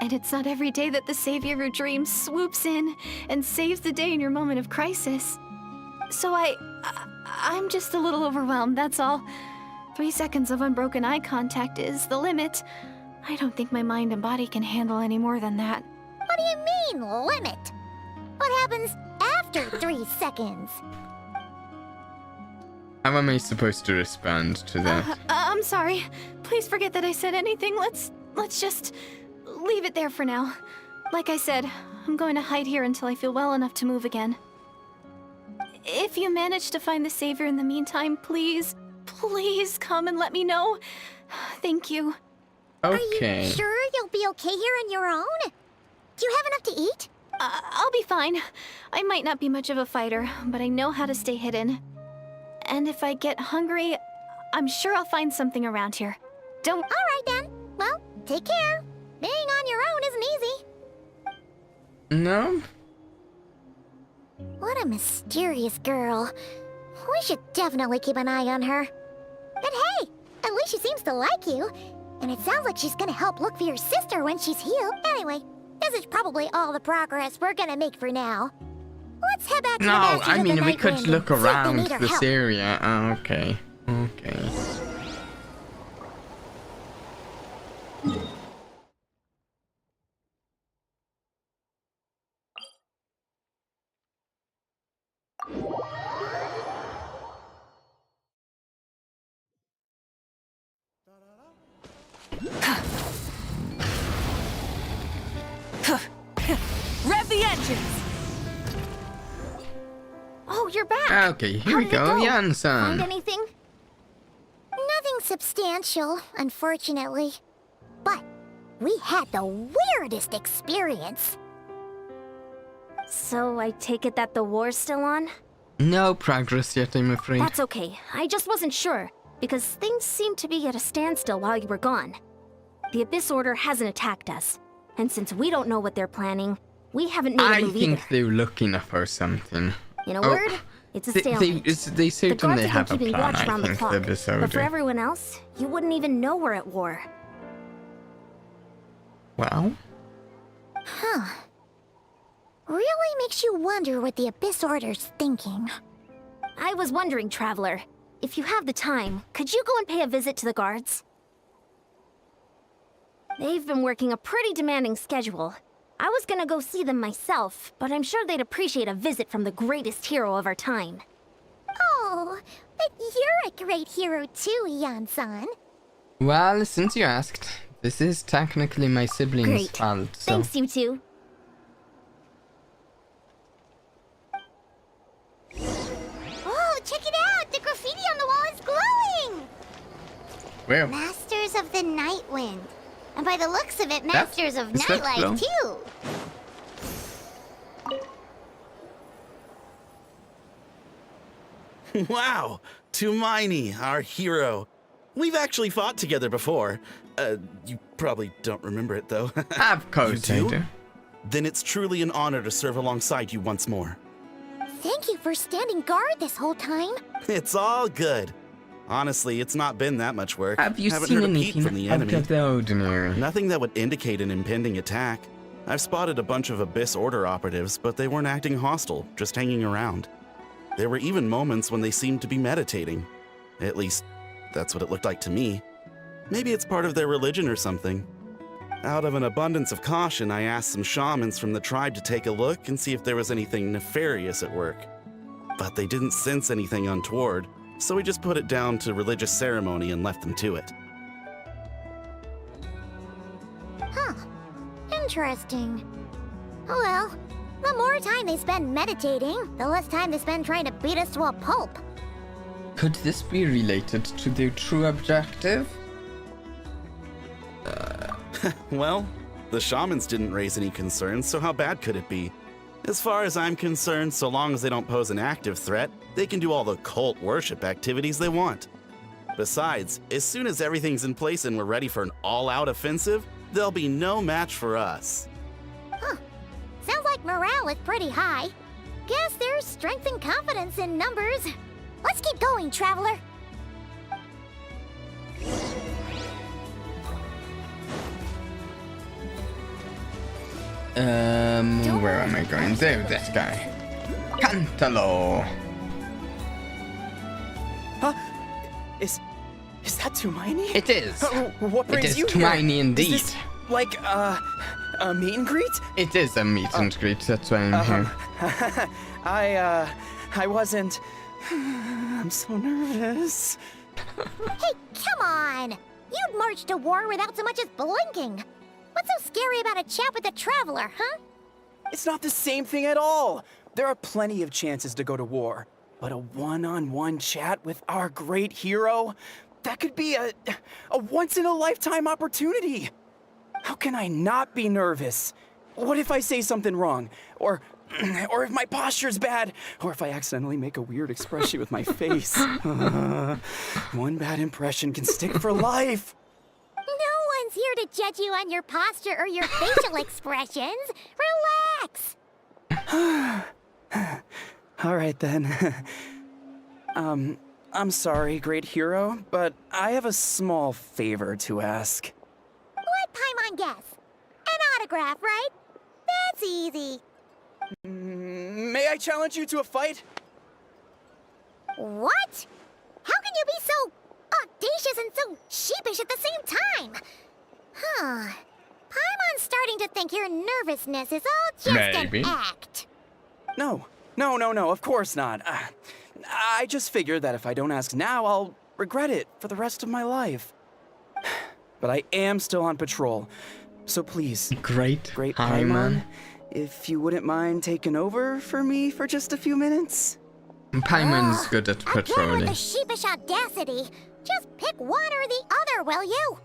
And it's not every day that the savior of your dreams swoops in and saves the day in your moment of crisis. So I'm just a little overwhelmed, that's all. 3 seconds of unbroken eye contact is the limit. I don't think my mind and body can handle any more than that. What do you mean, limit? What happens after 3 seconds? How am I supposed to respond to that? I'm sorry. Please forget that I said anything. Let's just leave it there for now. Like I said, I'm going to hide here until I feel well enough to move again. If you manage to find the savior in the meantime, please come and let me know. Thank you. Okay. Are you sure you'll be okay here on your own? Do you have enough to eat? I'll be fine. I might not be much of a fighter, but I know how to stay hidden. And if I get hungry, I'm sure I'll find something around here. Don't... All right, then. Well, take care. Being on your own isn't easy. No? What a mysterious girl. We should definitely keep an eye on her. But hey, at least she seems to like you. And it sounds like she's gonna help look for your sister when she's healed. Anyway, this is probably all the progress we're gonna make for now. Let's head back to the No, Masters I of mean, the we Night could Wind look and see if they around need our this help. area. Oh, okay. Okay. Rev the engines! Oh, you're back! Okay, here How we did it go. go? Jansen. Find anything? Nothing substantial, unfortunately. But we had the weirdest experience. So I take it that the war's still on? No progress yet, I'm afraid. That's okay. I just wasn't sure, because things seemed to be at a standstill while you were gone. The Abyss Order hasn't attacked us, and since we don't know what they're planning, we haven't made a I move think either. they're looking for something. In a Oh, word, it's a stalemate. They The certainly guards have have a been keeping plan, watch I around the think, clock, the but for disorder. everyone else, you wouldn't even know we're at war. Well, Huh. Really makes you wonder what the Abyss Order's thinking. I was wondering, Traveler, if you have the time, could you go and pay a visit to the guards? They've been working a pretty demanding schedule. I was gonna go see them myself, but I'm sure they'd appreciate a visit from the greatest hero of our time. Oh, but you're a great hero too, Yan-san. well, since you asked, this is technically my sibling's Great. fault, so... Thanks, you two. Oh, check it out! The graffiti on the wall is glowing! Where? Masters of the Night Wind. And by the looks of it, That- Masters of is that glow? Nightlife too. Wow, Tumaini, our hero. We've actually fought together before. You probably don't remember it though. Of course I You do. do? Then it's truly an honor to serve alongside you once more. Thank you for standing guard this whole time. It's all good. Honestly, it's not been that much work. Have you Haven't seen heard a peep anything from the out enemy. of the ordinary? Nothing that would indicate an impending attack. I've spotted a bunch of Abyss Order operatives, but they weren't acting hostile, just hanging around. There were even moments when they seemed to be meditating. At least, that's what it looked like to me. Maybe it's part of their religion or something. Out of an abundance of caution, I asked some shamans from the tribe to take a look and see if there was anything nefarious at work. But they didn't sense anything untoward, so we just put it down to religious ceremony and left them to it. Huh. Interesting. Oh well, the more time they spend meditating, the less time they spend trying to beat us to a pulp. Could this be related to their true objective? Well, the shamans didn't raise any concerns, so how bad could it be? As far as I'm concerned, so long as they don't pose an active threat, they can do all the cult worship activities they want. Besides, as soon as everything's in place and we're ready for an all-out offensive, there'll be no match for us. Sounds like morale is pretty high. Guess there's strength and confidence in numbers. Let's keep going, Traveler. Where am I going? There, this guy. Cantalo. Huh? Is that Tumaini? It is. What brings It is you here? Tumaini indeed. Is this, like, a meet and greet? It is a meet and greet, that's why I'm here. I wasn't... I'm so nervous. Hey, come on! You'd march to war without so much as blinking. What's so scary about a chat with a traveler, huh? It's not the same thing at all. There are plenty of chances to go to war. But a one-on-one chat with our great hero? That could be a once-in-a-lifetime opportunity. How can I not be nervous? What if I say something wrong? Or if my posture's bad? Or if I accidentally make a weird expression with my face? One bad impression can stick for life. No one's here to judge you on your posture or your facial expressions. Relax! All right, then. I'm sorry, great hero, but I have a small favor to ask. What Paimon guess? An autograph, right? That's easy. May I challenge you to a fight? What? How can you be so audacious and so sheepish at the same time? Huh. Paimon's starting to think your nervousness is all just Maybe. an act. No, of course not. I just figured that if I don't ask now, I'll regret it for the rest of my life. But I am still on patrol, so please, Great great Paimon. Paimon, if you wouldn't mind taking over for me for just a few minutes? Paimon's good at Again with patrolling. the sheepish audacity. Just pick one or the other, will you?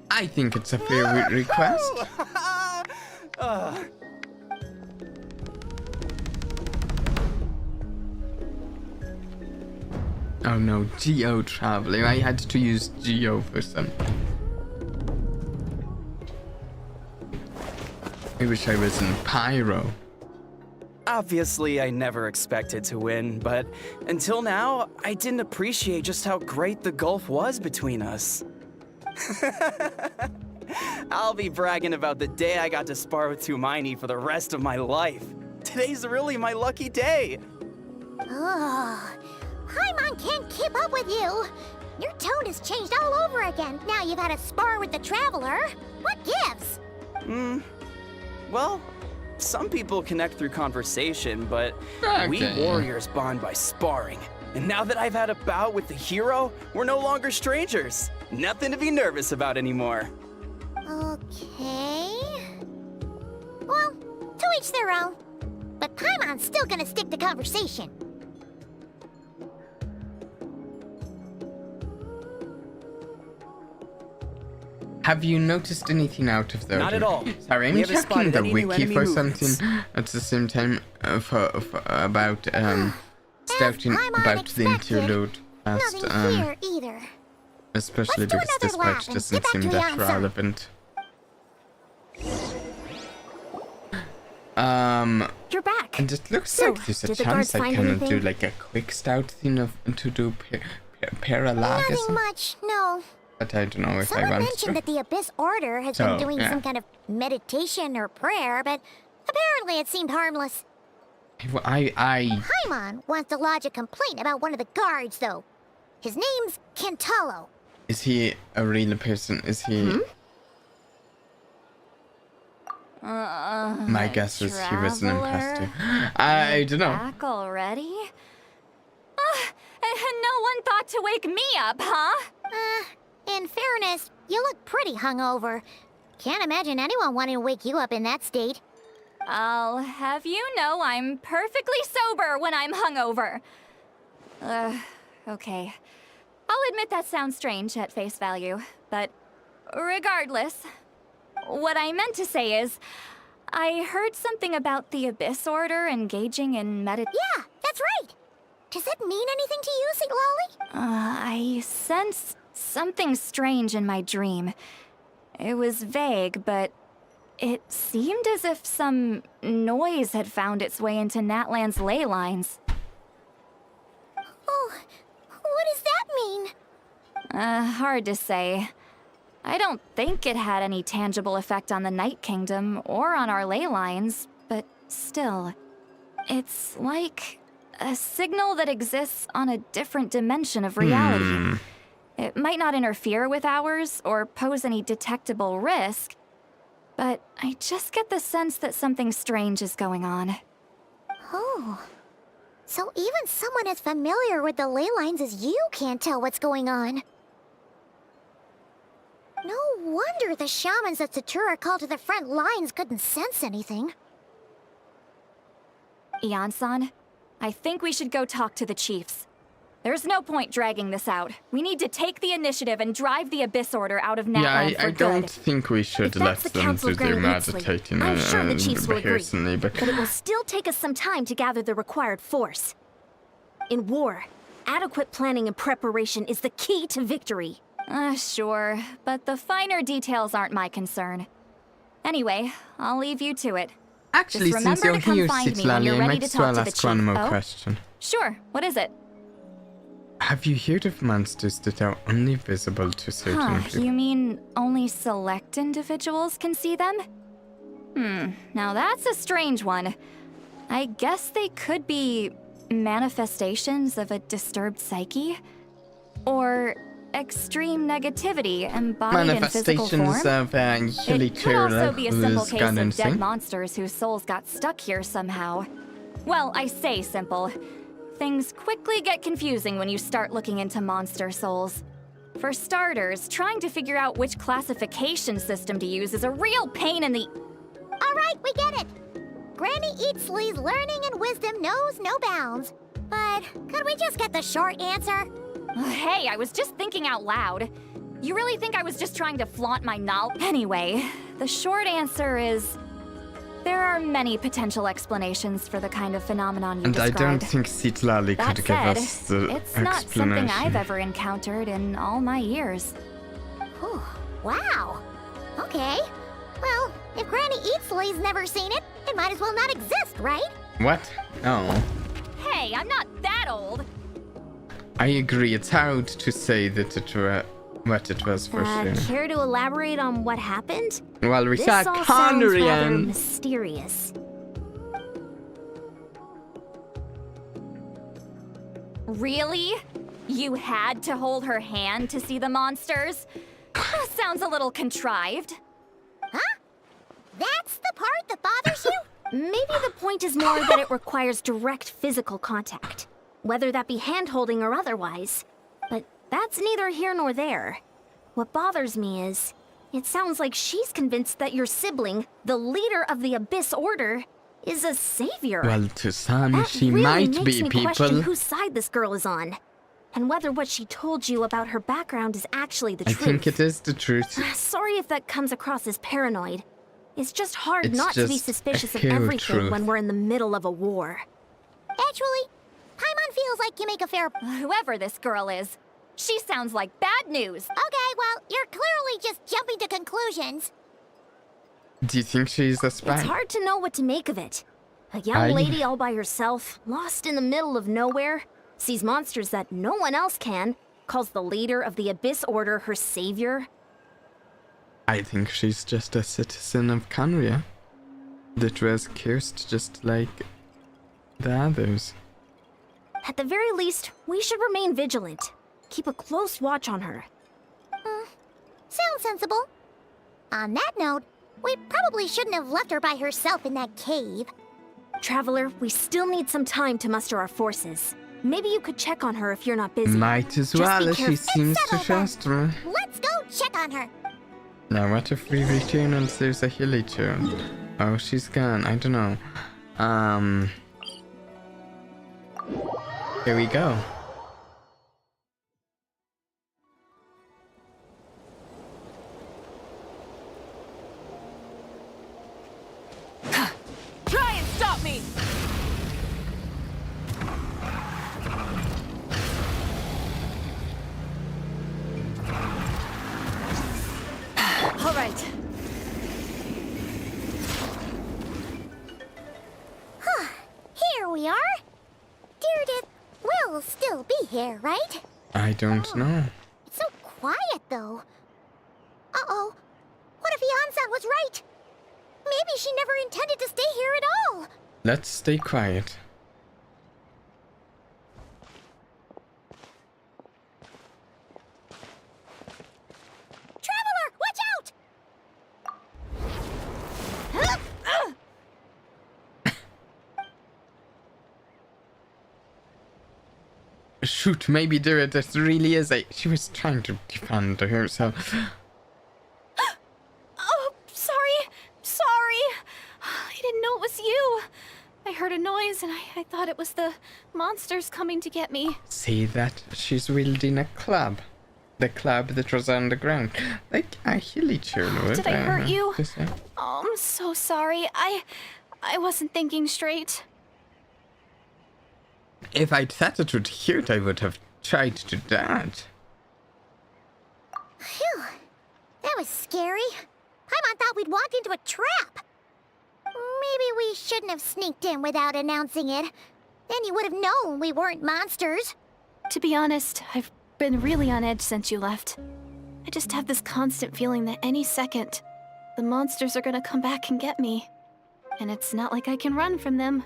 I think it's a fair request. Oh no, geo traveling. I had to use geo for some. I wish I was in Pyro. Obviously, I never expected to win, but until now, I didn't appreciate just how great the gulf was between us. I'll be bragging about the day I got to spar with Tumaini for the rest of my life. Today's really my lucky day. Oh, Paimon can't keep up with you. Your tone has changed all over again. Now you've had a spar with the Traveler. What gives? Well, some people connect through conversation, but we Okay. warriors bond by sparring. And now that I've had a bout with the hero, we're no longer strangers. Nothing to be nervous about anymore. Okay. Well, to each their own. But Paimon's still gonna stick to conversation. Have you noticed anything out of the... Not at all. Sorry, I'm We haven't checking spotted the any new wiki enemy for movements. something at the same time about scouting Paimon about the expected, interlude past, Nothing here either. especially Let's do because this another part lap and doesn't get back seem to the that answer. relevant. You're back. And it looks So, like there's a did the chance guards I find can do anything? like a quick scout thing to do Nothing paralagism, much, no. but I don't know if I Someone want mentioned to. that the Abyss Order has been So, doing yeah. some kind of meditation or prayer, but apparently it seemed harmless. I Paimon wants to lodge a complaint about one of the guards, though. His name's Kentalo. is he a real person? Is he? My guess is he was an imposter. I don't know. Back already? And no one thought to wake me up, huh? In fairness, you look pretty hungover. Can't imagine anyone wanting to wake you up in that state. I'll have you know I'm perfectly sober when I'm hungover. Okay. I'll admit that sounds strange at face value, but regardless, what I meant to say is, I heard something about the Abyss Order engaging in Yeah, that's right. Does that mean anything to you, Siglali? I sensed something strange in my dream. It was vague, but it seemed as if some noise had found its way into Natlan's ley lines. Oh, what does that mean? Hard to say. I don't think it had any tangible effect on the Night Kingdom or on our ley lines, but still. It's like a signal that exists on a different dimension of reality. It might not interfere with ours or pose any detectable risk, but I just get the sense that something strange is going on. Oh. So even someone as familiar with the ley lines as you can't tell what's going on. No wonder the shamans that Satura called to the front lines couldn't sense anything. Ian-san, I think we should go talk to the chiefs. There's no point dragging this out. We need to take the initiative and drive the Abyss Order out of Natland for I don't good. think we should If let that's the them Council do of their Granite Sleep, meditating I'm sure the chiefs will agree. personally, but But it will still take us some time to gather the required force. In war, adequate planning and preparation is the key to victory. Sure, but the finer details aren't my concern. Anyway, I'll leave you to it. actually, Just since remember you're to come here, find me when Citlali, you're I ready might to as well talk to the ask one chief. more Oh? question. Sure, what is it? Have you heard of monsters that are only visible to certain people? You mean only select individuals can see them? Now that's a strange one. I guess they could be manifestations of a disturbed psyche? Or extreme negativity embodied in physical form? Manifestations of It could also be a simple who's case gone of insane. dead monsters whose souls got stuck here somehow. Well, I say simple. Things quickly get confusing when you start looking into monster souls. For starters, trying to figure out which classification system to use is a real pain in the... Alright, we get it! Granny Eatsley's learning and wisdom knows no bounds. But could we just get the short answer? Hey, I was just thinking out loud. You really think I was just trying to flaunt my knowledge? Anyway, the short answer is... there are many potential explanations for the kind of phenomenon you And I described. don't think Citlali That could give said, us the it's not something explanation. I've ever encountered in all my years. Whew, wow. Okay. Well, if Granny Eatsley's never seen it, it might as well not exist, right? What? Oh. Hey, I'm not that old! I agree, it's hard to say that it were what it was for sure. Care to elaborate on what happened? Well, we This saw all sounds rather Conrian. mysterious. Really? You had to hold her hand to see the monsters? That sounds a little contrived. That's the part that bothers you? Maybe the point is more that it requires direct physical contact, whether that be hand-holding or otherwise. But that's neither here nor there. What bothers me is, it sounds like she's convinced that your sibling, the leader of the Abyss Order, is a savior. Well, to some, That she really might makes be, me people. question whose side this girl is on, and whether what she told you about her background is actually the I truth. think it is the truth. Sorry if that comes across as paranoid. It's just hard It's not to be just suspicious a of pure everything truth. when we're in the middle of a war. Actually, Paimon feels like you make a fair... Whoever this girl is, she sounds like bad news. Okay, well, you're clearly just jumping to conclusions. Do you think she's a spy? It's hard to know what to make of it. A young lady all by herself, lost in the middle of nowhere, sees monsters that no one else can, calls the leader of the Abyss Order her savior. I think she's just a citizen of Conria that was cursed just like the others. At the very least, we should remain vigilant. Keep a close watch on her. Sounds sensible. On that note, we probably shouldn't have left her by herself in that cave. Traveler, we still need some time to muster our forces. Maybe you could check on her if you're not busy. Might as Just well, be as she careful. seems to Settle trust me. Let's go check on her. Now, what if we return and there's a hilly tune? Oh, she's gone. I don't know. Here we go. Try and stop me! All right. Here we are. Deirdre will still be here, right? I don't know. It's so quiet, though. was right. Maybe she never intended to stay here at all. Let's stay quiet. Traveler, watch out! Shoot, maybe this really is a... She was trying to defend herself. Oh, sorry. I didn't know it was you. I heard a noise and I thought it was the monsters coming to get me. See that? She's wielding a club. The club that was on the ground. Like a hilly churl. Did I hurt you? Oh, I'm so sorry. I wasn't thinking straight. If I'd thought it would hurt, I would have tried to do that. Phew. That was scary. Paimon thought we'd walked into a trap. Maybe we shouldn't have sneaked in without announcing it. Then you would have known we weren't monsters. To be honest, I've been really on edge since you left. I just have this constant feeling that any second, the monsters are gonna come back and get me. And it's not like I can run from them.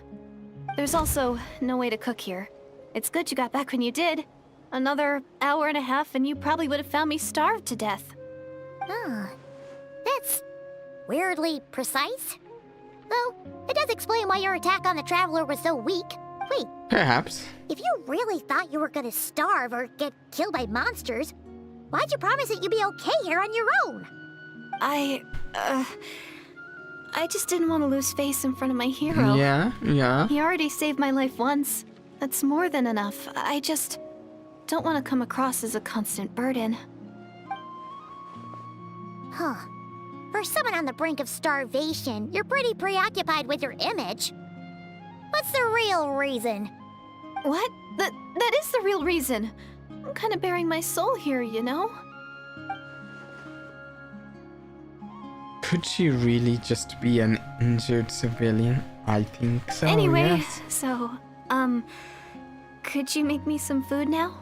There's also no way to cook here. It's good you got back when you did. Another hour and a half and you probably would have found me starved to death. That's weirdly precise. Though, it does explain why your attack on the Traveler was so weak. Wait, Perhaps. if you really thought you were gonna starve or get killed by monsters, why'd you promise that you'd be okay here on your own? I just didn't want to lose face in front of my hero. Yeah. He already saved my life once. That's more than enough. I just don't want to come across as a constant burden. Huh. For someone on the brink of starvation, you're pretty preoccupied with your image. What's the real reason? What? That is the real reason. I'm kind of bearing my soul here, you know? Could she really just be an injured civilian? I think so, Anyway, yes. so, could you make me some food now?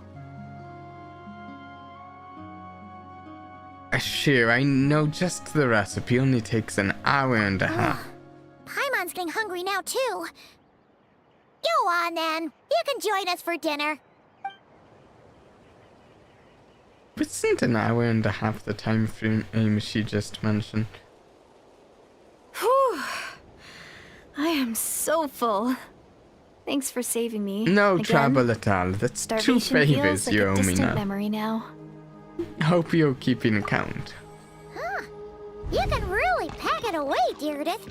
Sure, I know just the recipe. Only takes an hour and a half. Paimon's getting hungry now, too. Go on, then. You can join us for dinner. Isn't an hour and a half the time frame she just mentioned? Whew. I am so full. Thanks for saving me. No again. trouble at all. That's two Starvation feels favors like you a owe me distant now. memory now. Hope you're keeping count. You can really pack it away, Deirdith.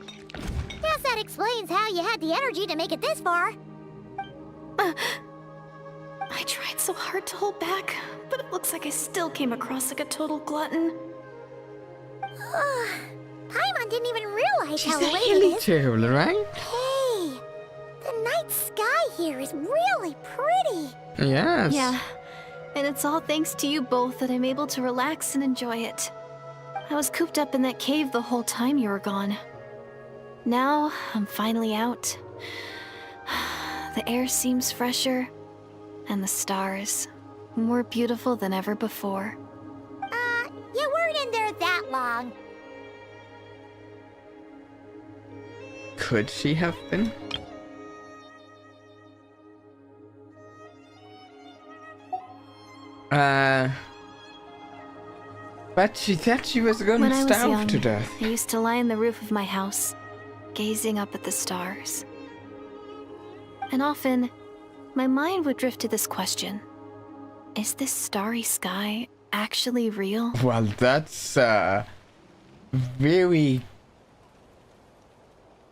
Guess that explains how you had the energy to make it this far. I tried so hard to hold back, but it looks like I still came across like a total glutton. Paimon didn't even realize She's how a late it hilly is. churl, right? Hey, the night sky here is really pretty. Yes. Yeah, and it's all thanks to you both that I'm able to relax and enjoy it. I was cooped up in that cave the whole time you were gone. Now, I'm finally out. The air seems fresher, and the stars more beautiful than ever before. You weren't in there that long. Could she have been? But she said she was going When to I was starve young, to death. I used to lie on the roof of my house, gazing up at the stars. And often, my mind would drift to this question. Is this starry sky actually real? Well, that's, very...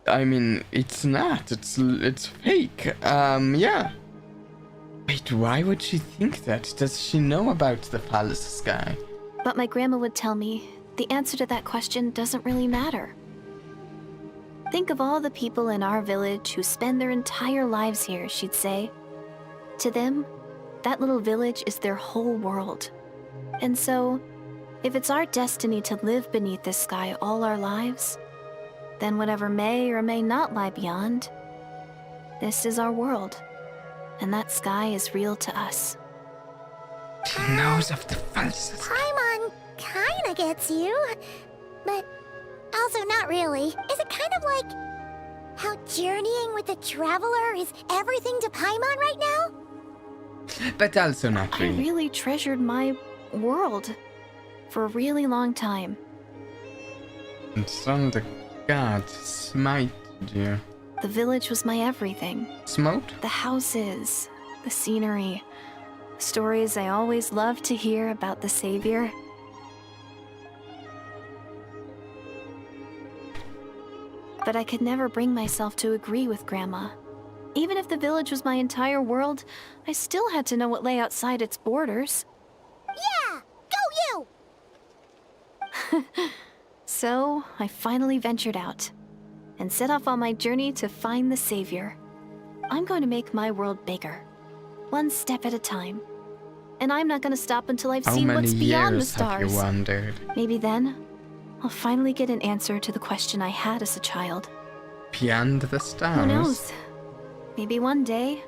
I mean, it's not. It's fake. Yeah. Wait, why would she think that? Does she know about the palace sky? But my grandma would tell me, the answer to that question doesn't really matter. Think of all the people in our village who spend their entire lives here, she'd say. To them, that little village is their whole world. And so, if it's our destiny to live beneath this sky all our lives, then whatever may or may not lie beyond, this is our world. And that sky is real to us. She knows of the false sky. Paimon kinda gets you, but Also, not really. Is it kind of like how journeying with the traveler is everything to Paimon right now? But also not I really. really treasured my world for a really long time. And son the god smited you. The village was my everything. Smote? The houses, the scenery, stories I always loved to hear about the Savior. But I could never bring myself to agree with Grandma. Even if the village was my entire world, I still had to know what lay outside its borders. Yeah! Go you! So, I finally ventured out and set off on my journey to find the Savior. I'm going to make my world bigger, one step at a time. And I'm not going to stop until I've How seen many what's beyond the years have you stars. wandered? Maybe then, I'll finally get an answer to the question I had as a child. Beyond the stars? Who knows? Maybe one day,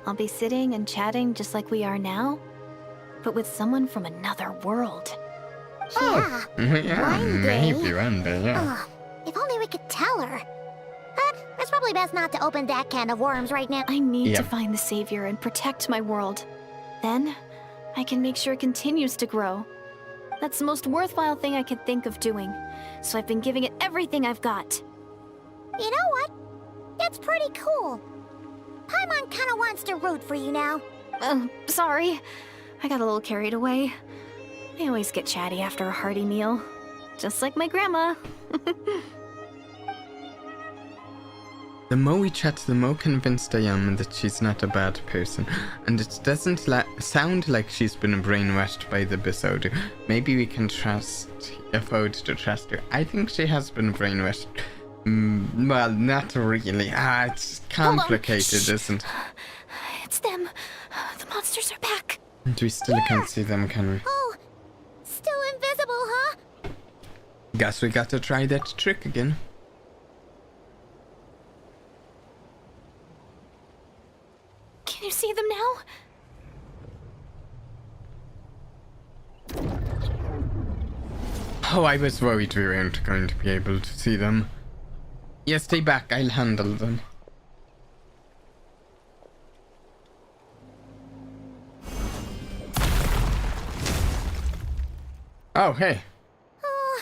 I'll be sitting and chatting just like we are now, but with someone from another world. Yeah. Yeah, One day. maybe one day, yeah. Ugh, if only we could tell her. But it's probably best not to open that can of worms right now. I need Yeah. to find the Savior and protect my world. Then, I can make sure it continues to grow. That's the most worthwhile thing I could think of doing, so I've been giving it everything I've got. You know what? It's pretty cool. Paimon kinda wants to root for you now. Sorry. I got a little carried away. I always get chatty after a hearty meal. Just like my grandma. The more we chat, the more convinced I am that she's not a bad person. And it doesn't sound like she's been brainwashed by the Bisodu. Maybe we can afford to trust her. I think she has been brainwashed. Well, not really. It's complicated, isn't it? It's them. The monsters are back. And we still can't see them, can we? Oh, still invisible, huh? Guess we got to try that trick again. Can you see them now? Oh, I was worried we weren't going to be able to see them. Yeah, stay back. I'll handle them. Oh, hey. Oh,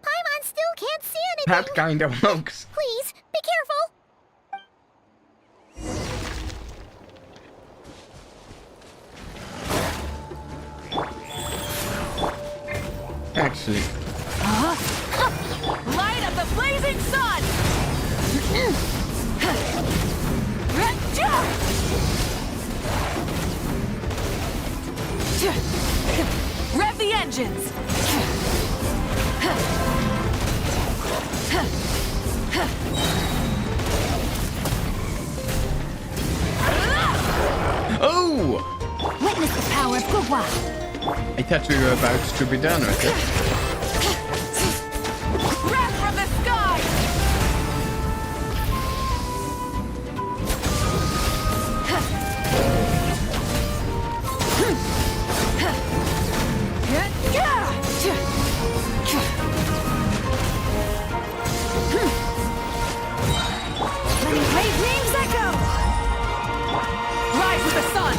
Paimon still can't see anything. That kind of works. Please, be careful. Actually, Light of the blazing sun! Rev the engines! oh! Witness the power of Gugwa. I thought we were about to be done with it. Wrath from the sky! Let me raise names echo! Rise with the sun!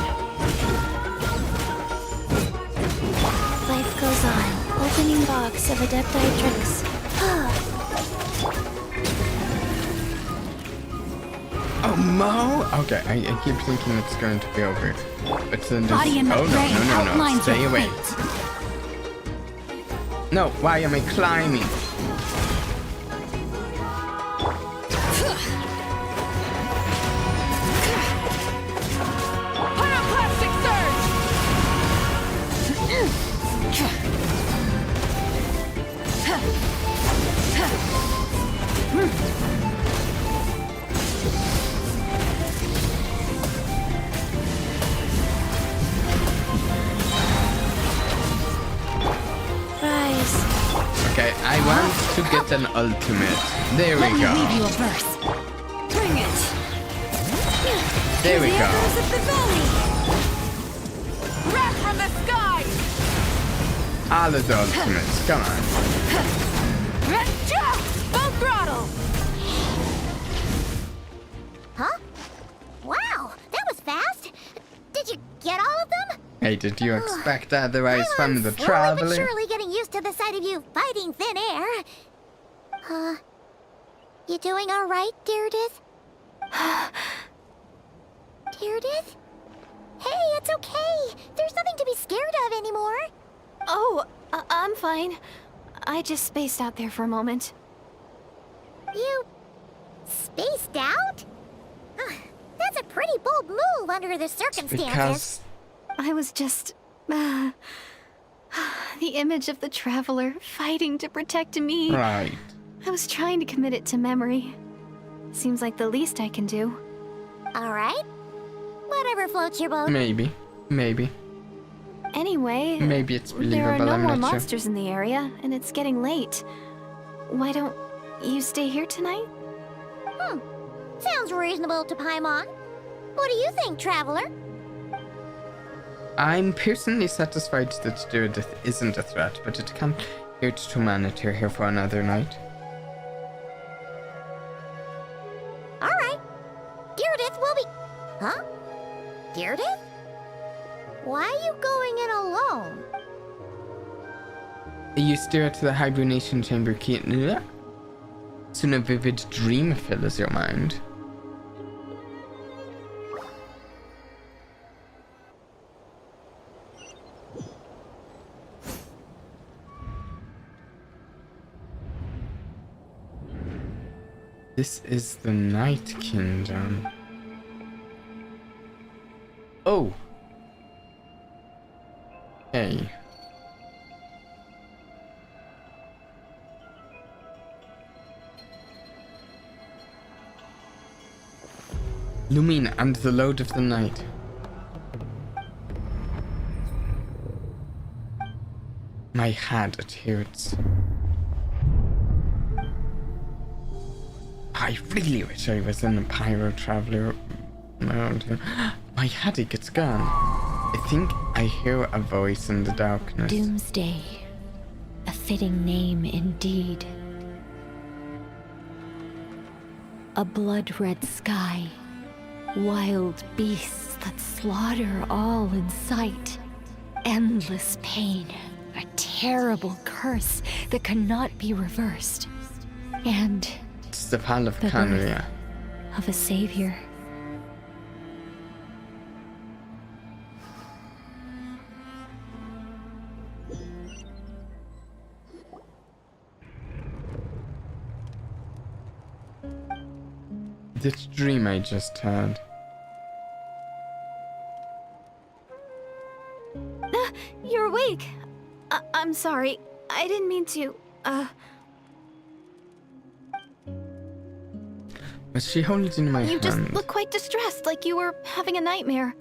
Life goes on. Opening box of Adepti drinks. Oh, Mo! Okay, I keep thinking it's going to be over. But then there's... Body in my oh, brain no. outlines Stay your away. fate. No, why am I climbing? Pyroclastic surge! Rise. Okay, I want to get an ultimate. There we Let me go. leave you a verse. Bring it! There we The go. echoes of the valley. Wrath from the sky! All of the ultimates, come on. Full throttle! Huh? Wow, that was fast. Did you get all of them? Hey, did you expect otherwise from the Slowly but traveler? surely getting used to the sight of you fighting thin air. You doing all right, Deirdith? Deirdith? Hey, it's okay. There's nothing to be scared of anymore. Oh, I'm fine. I just spaced out there for a moment. You spaced out? That's a pretty bold move under the circumstances. Because I was just... the image of the traveler fighting to protect me. right. I was trying to commit it to memory. Seems like the least I can do. All right. Whatever floats your boat. Maybe. Anyway, Maybe it's there are believable, no I'm more not sure. monsters in the area, and it's getting late. Why don't you stay here tonight? Sounds reasonable to Paimon. What do you think, traveler? I'm personally satisfied that Deirdith isn't a threat, but it can't hurt to manage her here for another night. All right. Deirdith will be... Huh? Deirdith? Why are you going in alone? You stare at the hibernation chamber key. Soon a vivid dream fills your mind. This is the Night Kingdom. Oh! Hey. Lumina and the load of the night. My head, it hurts. I really wish I was in a pyro traveler mode. My headache, it's gone. I think I hear a voice in the darkness. Doomsday. A fitting name indeed. A blood-red sky. Wild beasts that slaughter all in sight. Endless pain. A terrible curse that cannot be reversed. And It's the Pal of the Canria. birth of a savior. This dream I just had. You're awake. I'm sorry. I didn't mean to, Was she holding my You hand? just look quite distressed, like you were having a nightmare.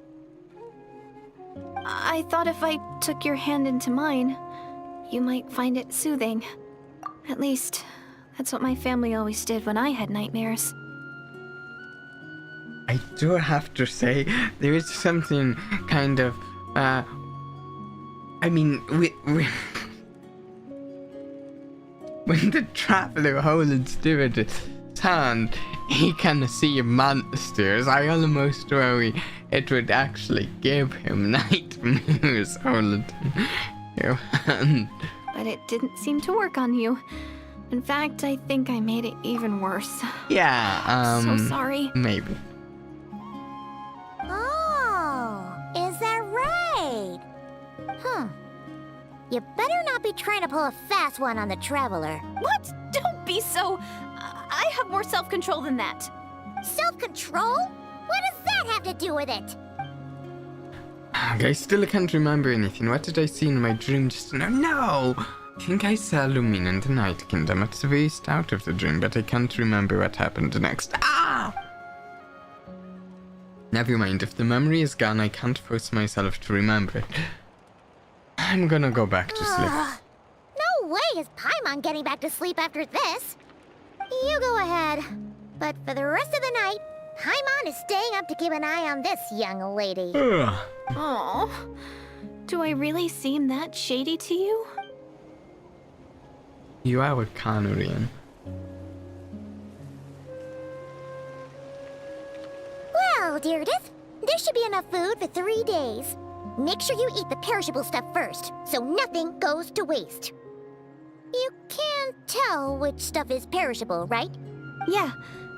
I thought if I took your hand into mine, you might find it soothing. At least, that's what my family always did when I had nightmares. I do have to say, there is something kind of, I mean, when the traveler holds Deirdith's hand, he can see monsters. I almost worry it would actually give him nightmares holding your hand. But it didn't seem to work on you. In fact, I think I made it even worse. Yeah, So sorry. maybe. Oh, is that right? You better not be trying to pull a fast one on the traveler. What? Don't be so... I have more self-control than that. Self-control? What does that have to do with it? I still can't remember anything. What did I see in my dream just now? No! I think I saw Lumina in the Night Kingdom at the very start of the dream, but I can't remember what happened next. Ah! Never mind, if the memory is gone, I can't force myself to remember it. I'm gonna go back to sleep. No way is Paimon getting back to sleep after this. You go ahead. But for the rest of the night, Paimon is staying up to keep an eye on this young lady. Ugh. Oh, do I really seem that shady to you? You are with Conorian. Well, Deirdith, there should be enough food for 3 days. Make sure you eat the perishable stuff first, so nothing goes to waste. You can't tell which stuff is perishable, right? Yeah,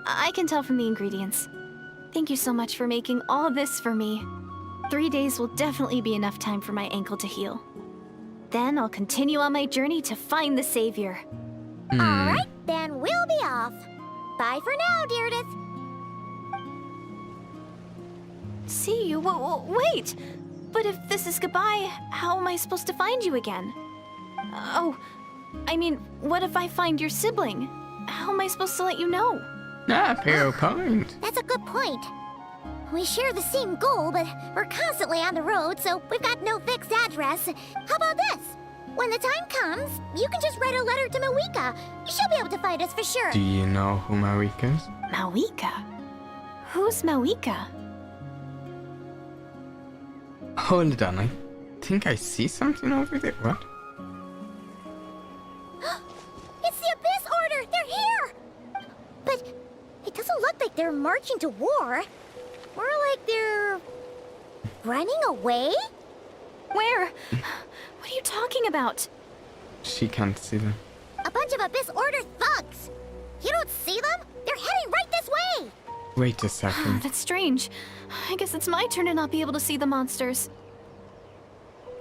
I can tell from the ingredients. Thank you so much for making all this for me. 3 days will definitely be enough time for my ankle to heal. Then I'll continue on my journey to find the Savior. Alright, then we'll be off. Bye for now, Deirdith. See you? Wait! But if this is goodbye, how am I supposed to find you again? Oh, I mean, what if I find your sibling? How am I supposed to let you know? Ah, fair point. That's a good point. We share the same goal, but we're constantly on the road, so we've got no fixed address. How about this? When the time comes, you can just write a letter to Mavuika. She'll be able to find us for sure. Do you know who Mavuika is? Mavuika? Who's Mavuika? Hold on, I think I see something over there. What? It's the Abyss Order! They're here! But it doesn't look like they're marching to war. More like they're running away? Where? What are you talking about? She can't see them. A bunch of Abyss Order thugs! You don't see them? They're heading right this way! Wait a second. That's strange. I guess it's my turn to not be able to see the monsters.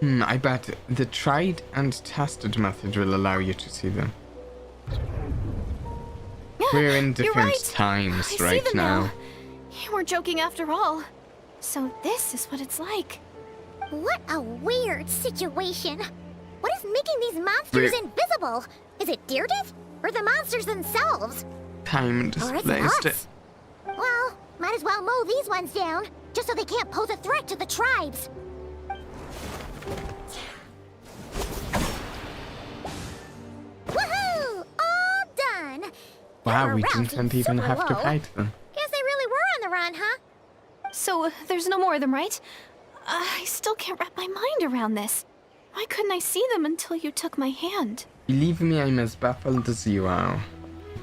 I bet the tried and tested method will allow you to see them. We're in You're different right. times I see right them now. You weren't joking after all. So this is what it's like. What a weird situation. What is making these monsters invisible? Is it Deirdith? Or the monsters themselves? Time Or is it displaced it. us? Well, might as well mow these ones down, just so they can't pose a threat to the tribes. Woohoo! All done! Wow, Our we route didn't is even super have to low. fight them. Guess they really were on the run, huh? So there's no more of them, right? I still can't wrap my mind around this. Why couldn't I see them until you took my hand? Believe me, I'm as baffled as you are.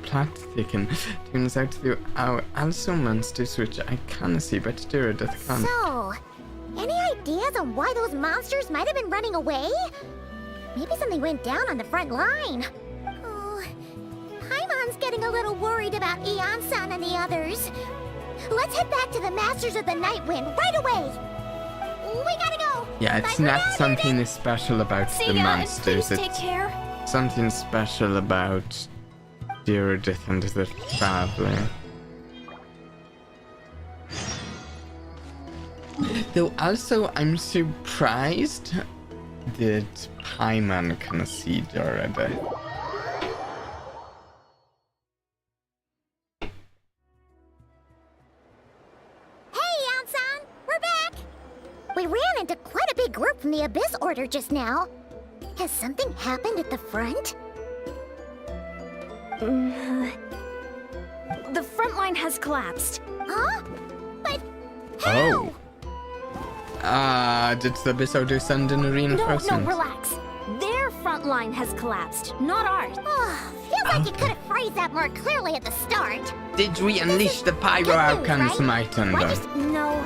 Plot thicken. Turns out there are also monsters which I can see, but Deirdith can't. So, any ideas on why those monsters might have been running away? Maybe something went down on the front line. Oh, Paimon's getting a little worried about Eon-san and the others. Let's head back to the Masters of the Night Wind right away. We gotta go. Yeah, it's not something special about See the ya, and monsters. please take It's care. something special about Deirdith and the Traveler. Though also, I'm surprised that Paimon can see Deirdith. We ran into quite a big group from the Abyss Order just now. Has something happened at the front? The front line has collapsed. Huh? But how? Did the Abyss Order send in a No, reinforcement? relax. Their front line has collapsed, not ours. Feels like you could have phrased that more clearly at the start. Did we unleash the Pyro Good news, Archon right? Smite on Why them? just- No,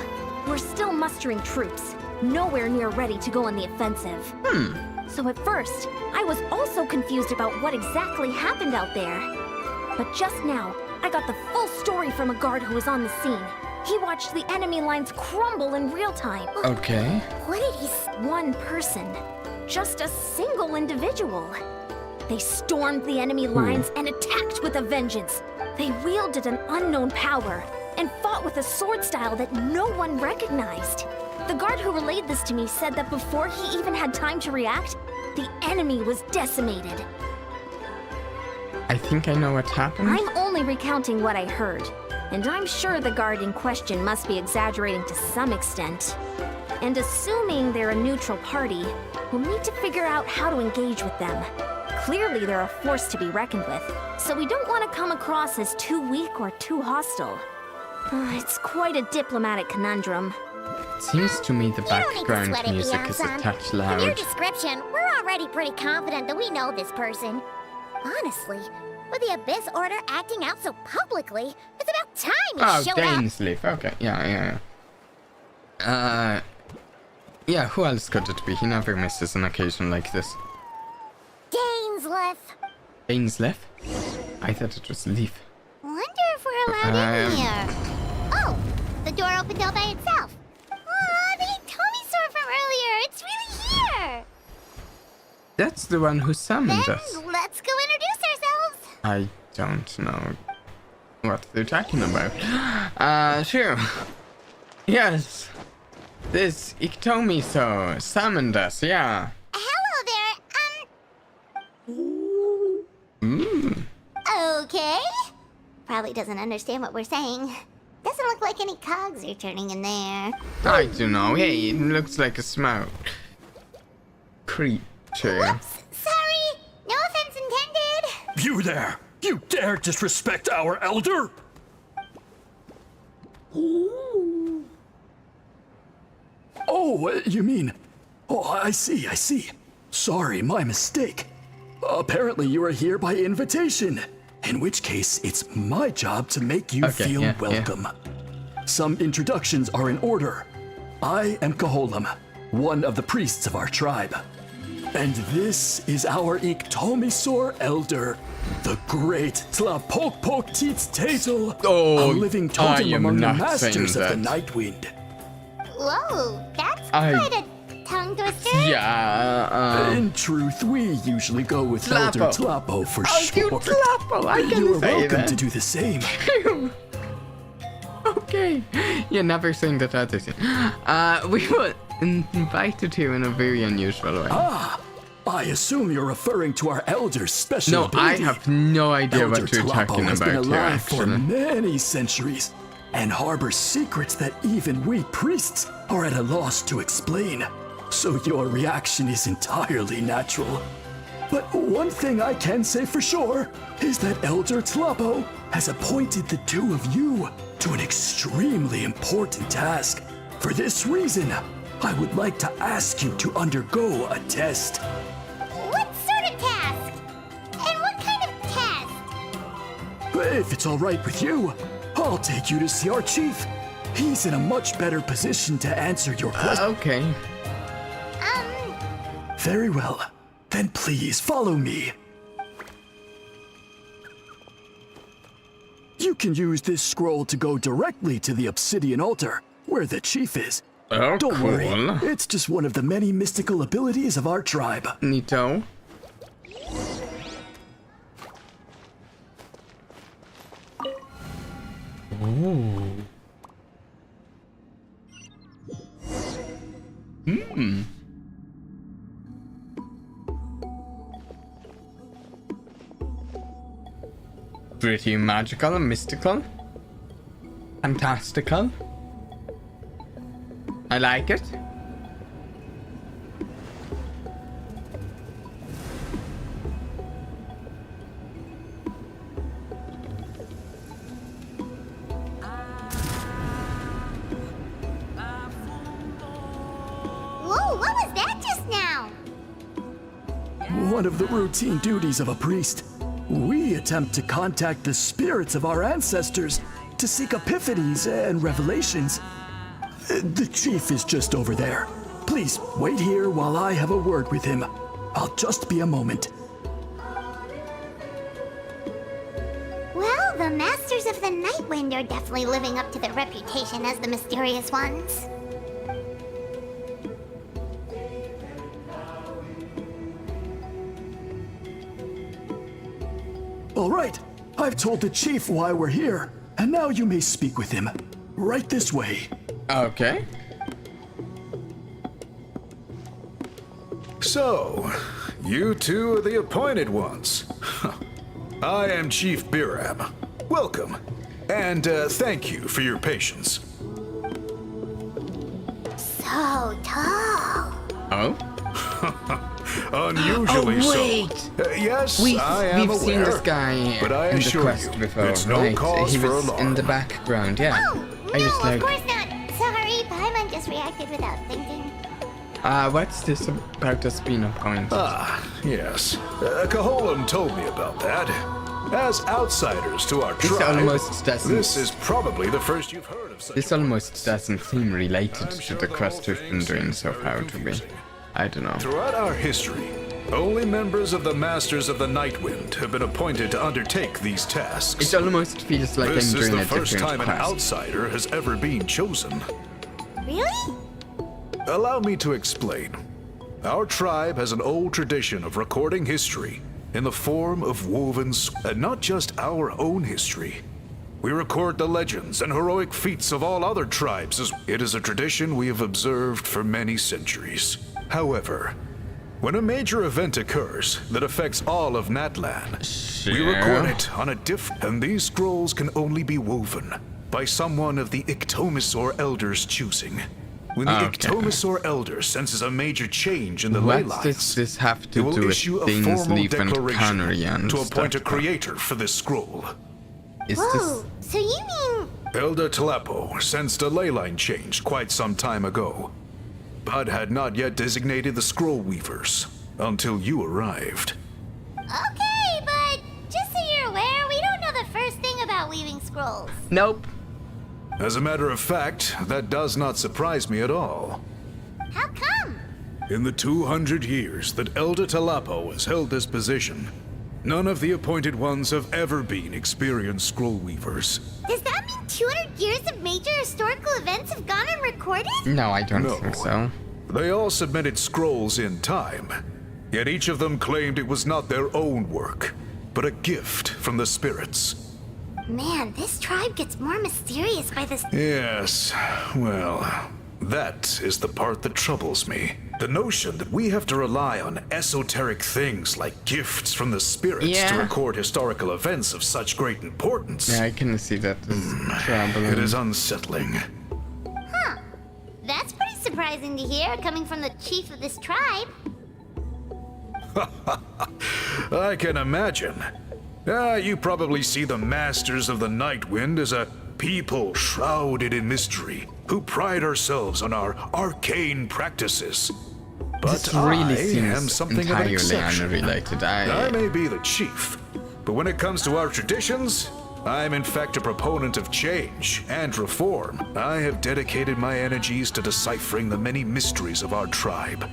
we're still mustering troops. Nowhere near ready to go on the offensive. So at first, I was also confused about what exactly happened out there. But just now, I got the full story from a guard who was on the scene. He watched the enemy lines crumble in real time. Okay. What did he One person. Just a single individual. They stormed the enemy lines and attacked with a vengeance. They wielded an unknown power and fought with a sword style that no one recognized. The guard who relayed this to me said that before he even had time to react, the enemy was decimated. I think I know what happened. I'm only recounting what I heard, and I'm sure the guard in question must be exaggerating to some extent. And assuming they're a neutral party, we'll need to figure out how to engage with them. Clearly they're a force to be reckoned with, so we don't want to come across as too weak or too hostile. It's quite a diplomatic conundrum. Seems to me the You don't need to background sweat it, music is a Beyonce. touch From your loud. description, we're already pretty confident that we know this person. Honestly, with the Abyss Order acting out so publicly, it's about time he Oh, showed up. Dainsleif. Okay, yeah. Yeah, who else could it be? He never misses an occasion like this. Dainsleif. Dainsleif? I thought it was Leaf. Wonder if we're allowed in here. Oh, the door opened all by itself. Aw, the Tommy store from earlier. It's really here. That's the one who summoned Then us. let's go introduce ourselves. I don't know what they're talking about. Sure. Yes. This Iktomi-so summoned us, yeah. Hello there. Okay. Probably doesn't understand what we're saying. Doesn't look like any cogs are turning in there. I don't know. Hey, it looks like a small creature. Whoops, sorry. No offense intended. You there! You dare disrespect our elder? Oh, you mean... Oh, I see. Sorry, my mistake. Apparently you are here by invitation. In which case, it's my job to make you feel welcome. Some introductions are in order. I am Koholam, one of the priests of our tribe. And this is our Iktomisor elder, the great Tlapokpok-Tits-Tatel, a living totem among the masters of the Nightwind. Whoa, that's quite a tongue twister. Yeah, In truth, we usually go with Tlapo. Elder Tlapo for Oh, short. you Tlapo, I can You are say welcome that. to do the same. Okay. You never seen that other thing. We were invited here in a very unusual way. I assume you're referring to our elder's special No, I ability. have no idea Elder what you're Tlapo talking has about been here, alive for actually. many centuries and harbors secrets that even we priests are at a loss to explain. So your reaction is entirely natural. But one thing I can say for sure is that Elder Tlapo has appointed the two of you to an extremely important task. For this reason, I would like to ask you to undergo a test. What sort of task? And what kind of test? If it's all right with you, I'll take you to see our chief. He's in a much better position to answer your question. Okay. Very well. Then please follow me. You can use this scroll to go directly to the obsidian altar, where the chief is. Oh, Don't cool. worry, it's just one of the many mystical abilities of our tribe. Neato. Ooh. Pretty magical, mystical, fantastical. I like it. Whoa, what was that just now? One of the routine duties of a priest. We attempt to contact the spirits of our ancestors to seek epiphanies and revelations. The chief is just over there. Please wait here while I have a word with him. I'll just be a moment. Well, the Masters of the Nightwind are definitely living up to their reputation as the mysterious ones. All right, I've told the chief why we're here, and now you may speak with him. Right this way. Okay. So, you two are the appointed ones. I am Chief Biram. Welcome, and thank you for your patience. So tall. Oh. Unusually wait. so. Yes, We've I am aware. seen this guy but I in the assure quest you, before, it's no right? cause He for was alarm. in the background, yeah. Oh, I no, was like, of course not. Sorry, Paimon just reacted without thinking. What's this about us being appointed? Ah, yes. Caholam told me about that. As outsiders to our This tribe, almost doesn't. this is probably the first you've heard of such This a almost request. doesn't seem related I'm to sure the the quest whole we've been thing doing seems so very far to me. confusing. I don't know. Throughout our history, only members of the Masters of the Nightwind have been appointed to undertake these tasks. It almost feels like This I'm is doing the a first different time an quest. outsider has ever been chosen. Really? Allow me to explain. Our tribe has an old tradition of recording history in the form of woven, and not just our own history. We record the legends and heroic feats of all other tribes. It is a tradition we have observed for many centuries. However, when a major event occurs that affects all of Natlan, we record it on a and these scrolls can only be woven by someone of the Ictomisaur Elders' choosing. When the Okay. Ictomisaur Elder senses a major change in the ley What lines, does this have they to will do with issue a formal Dainsleif and declaration Connery and to appoint a stuff? creator for this scroll. Is Whoa, so you mean... Elder Telepo sensed a ley line change quite some time ago, but had not yet designated the scroll weavers until you arrived. Okay, but just so you're aware, we don't know the first thing about weaving scrolls. Nope. As a matter of fact, that does not surprise me at all. How come? In the 200 years that Elder Talapo has held this position, none of the appointed ones have ever been experienced scroll weavers. Does that mean 200 years of major historical events have gone unrecorded? No, I don't No. think so. They all submitted scrolls in time, yet each of them claimed it was not their own work, but a gift from the spirits. Man, this tribe gets more mysterious by this... Yes, well, that is the part that troubles me. The notion that we have to rely on esoteric things like gifts from the spirits to Yeah. record historical events of such great importance. Yeah, I can see that as troubling. It is unsettling. Huh. That's pretty surprising to hear, coming from the chief of this tribe. I can imagine. You probably see the Masters of the Nightwind as a people shrouded in mystery, who pride ourselves on our arcane practices. But This really I am seems something of an entirely exception. unrelated. I may be the chief, but when it comes to our traditions, I'm in fact a proponent of change and reform. I have dedicated my energies to deciphering the many mysteries of our tribe.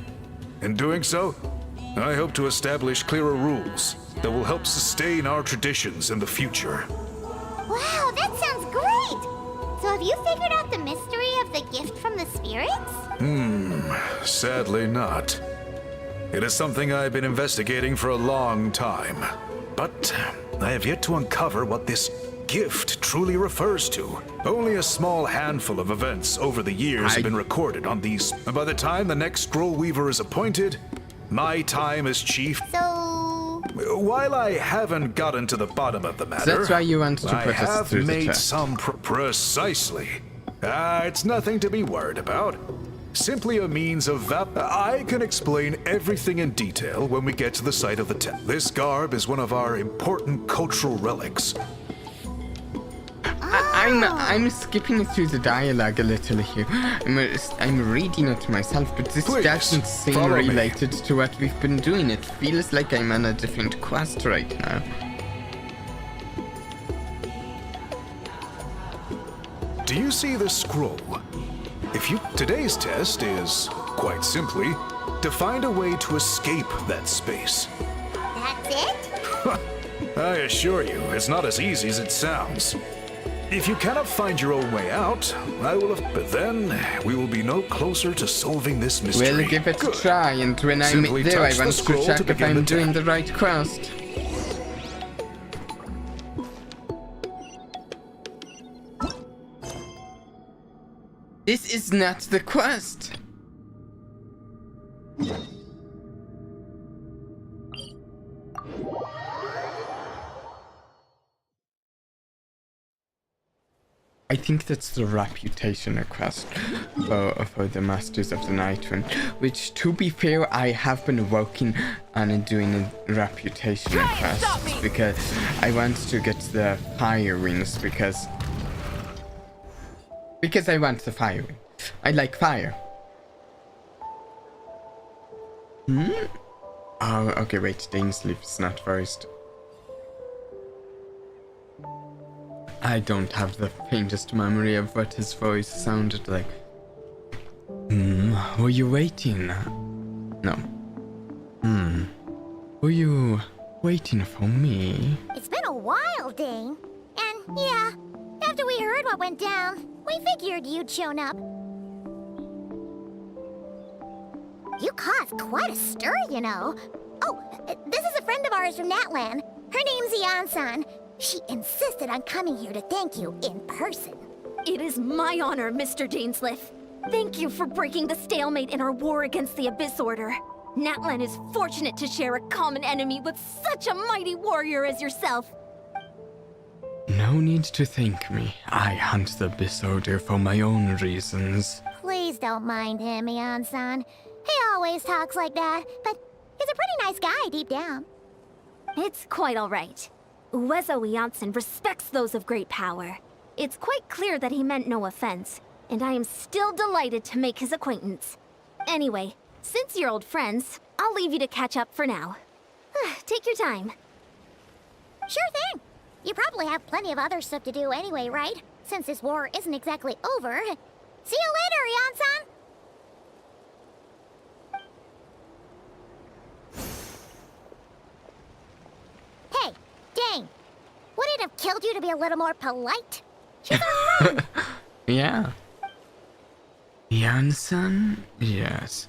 In doing so, I hope to establish clearer rules that will help sustain our traditions in the future. Wow, that sounds great! So have you figured out the mystery of the gift from the spirits? Sadly not. It is something I've been investigating for a long time, but I have yet to uncover what this gift truly refers to. Only a small handful of events over the years have been recorded on these. And by the time the next scroll weaver is appointed, my time as chief. So... While I haven't gotten to the bottom of the matter, That's why you want to I put us have through the made test. some precisely. It's nothing to be worried about. Simply a means of I can explain everything in detail when we get to the site of the test. This garb is one of our important cultural relics. I'm skipping through the dialogue a little here. I'm reading it myself, but this Please, doesn't seem follow me. related to what we've been doing. It feels like I'm on a different quest right now. Do you see this scroll? Today's test is, quite simply, to find a way to escape that space. That's it? I assure you, it's not as easy as it sounds. If you cannot find your own way out, but then we will be no closer to solving this mystery. We'll give it a Good. try, and when Simply I'm there, I touch the want to scroll check to if begin I'm the doing test. the right quest. This is not the quest. I think that's the reputation request for the Masters of the Nightwind, which, to be fair, I have been working on doing a reputation request because I want to get the fire wings because I want the fire wing. I like fire. Oh, okay, wait, Dainsleif is not first. I don't have the faintest memory of what his voice sounded like. Were you waiting? No. Were you waiting for me? It's been a while, Dane. And yeah, after we heard what went down, we figured you'd shown up. You caused quite a stir, you know. Oh, this is a friend of ours from Natlan. Her name's Ian-san. She insisted on coming here to thank you in person. It is my honor, Mr. Dainsleif. Thank you for breaking the stalemate in our war against the Abyss Order. Natlan is fortunate to share a common enemy with such a mighty warrior as yourself. No need to thank me. I hunt the Abyss Order for my own reasons. Please don't mind him, Ian-san. He always talks like that, but he's a pretty nice guy deep down. It's quite all right. Uezo Janssen respects those of great power. It's quite clear that he meant no offense, and I am still delighted to make his acquaintance. Anyway, since you're old friends, I'll leave you to catch up for now. Take your time. Sure thing. You probably have plenty of other stuff to do anyway, right? Since this war isn't exactly over. See you later, Ian-san! Hey, Dane. Would it have killed you to be a little more polite? She's our friend. Yeah. Janssen? Yes.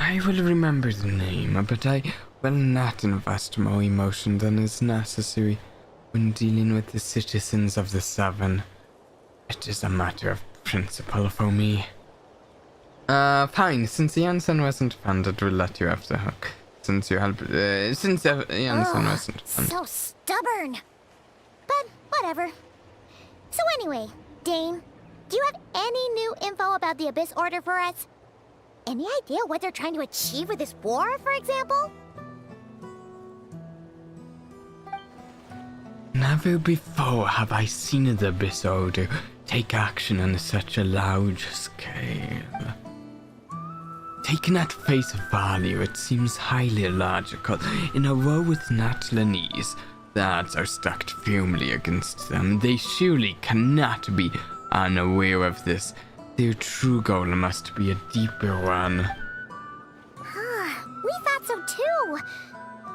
I will remember the name, but I will not invest more emotion than is necessary when dealing with the citizens of the Seven. It is a matter of principle for me. Fine. Since Janssen wasn't funded, we'll let you off the hook. Since you helped, since Janssen wasn't funded. So stubborn. But whatever. So anyway, Dane, do you have any new info about the Abyss Order for us? Any idea what they're trying to achieve with this war, for example? Never before have I seen the Abyss Order take action on such a large scale. Taken at face value, it seems highly illogical. In a war with Natlanese, the odds are stacked firmly against them. They surely cannot be unaware of this. Their true goal must be a deeper one. We thought so too.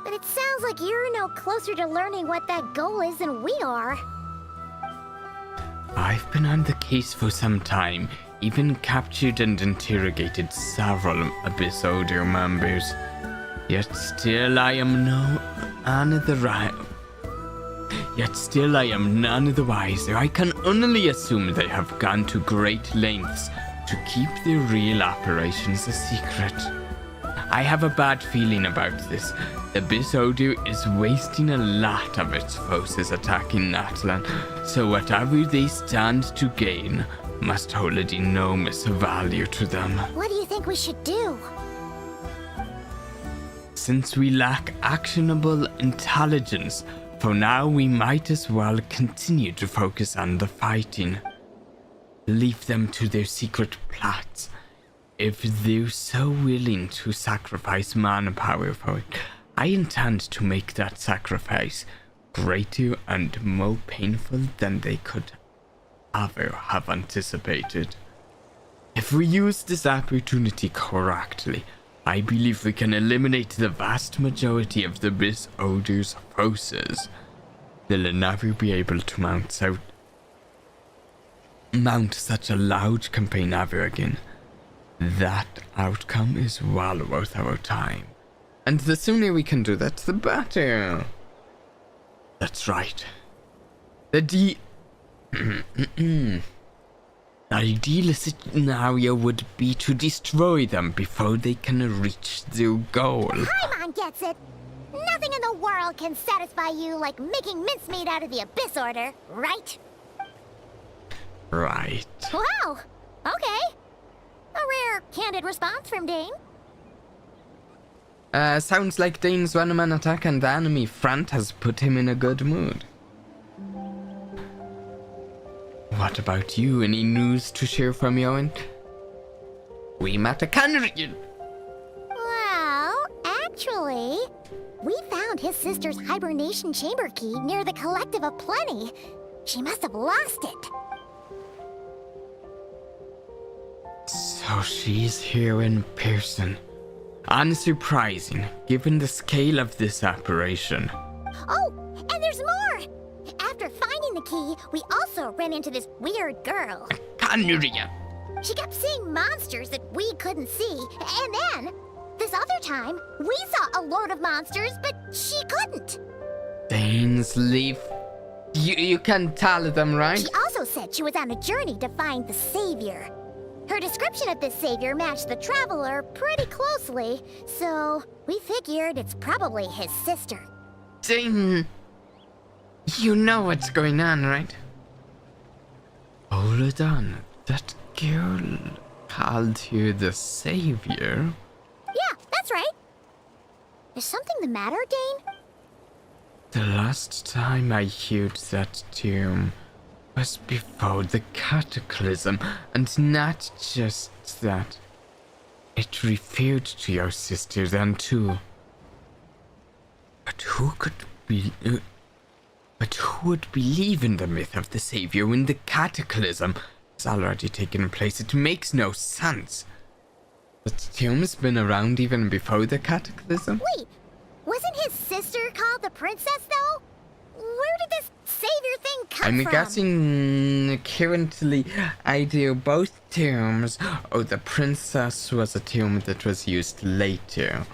But it sounds like you're no closer to learning what that goal is than we are. I've been on the case for some time, even captured and interrogated several Abyss Order members. Yet still I am none the wiser. I can only assume they have gone to great lengths to keep their real operations a secret. I have a bad feeling about this. The Abyss Order is wasting a lot of its forces attacking Natlan, so whatever they stand to gain must hold enormous value to them. What do you think we should do? Since we lack actionable intelligence, for now we might as well continue to focus on the fighting. Leave them to their secret plots. If they're so willing to sacrifice manpower for it, I intend to make that sacrifice greater and more painful than they could ever have anticipated. If we use this opportunity correctly, I believe we can eliminate the vast majority of the Abyss Order's forces. They'll never be able to mount such a large campaign ever again. That outcome is well worth our time. And the sooner we can do that, the better. That's right. The ideal scenario would be to destroy them before they can reach their goal. Paimon gets it. Nothing in the world can satisfy you like making mincemeat out of the Abyss Order, right? Right. Wow. Okay. A rare, candid response from Dane. Sounds like Dane's one-man attack on the enemy front has put him in a good mood. What about you? Any news to share from your end? We met a canary. Well, We found his sister's hibernation chamber key near the Collective of Plenty. She must have lost it. So she's here in person. Unsurprising, given the scale of this operation. Oh, and there's more! After finding the key, we also ran into this weird girl. Canria! She kept seeing monsters that we couldn't see, and then, this other time, we saw a load of monsters, but she couldn't. Dainsleif. You can tell them, right? She also said she was on a journey to find the Savior. Her description of this Savior matched the Traveler pretty closely, so we figured it's probably his sister. Dain... You know what's going on, right? Hold on. That girl called you the Savior? Yeah, that's right. Is something the matter, Dane? The last time I heard that term was before the cataclysm, and not just that. It referred to your sister then too. But who would believe in the myth of the Savior when the cataclysm has already taken place? It makes no sense. The tomb's been around even before the cataclysm? Wait, wasn't his sister called the Princess, though? Where did this Savior thing come from? I'm guessing currently I do both terms. Oh, the Princess was a term that was used later.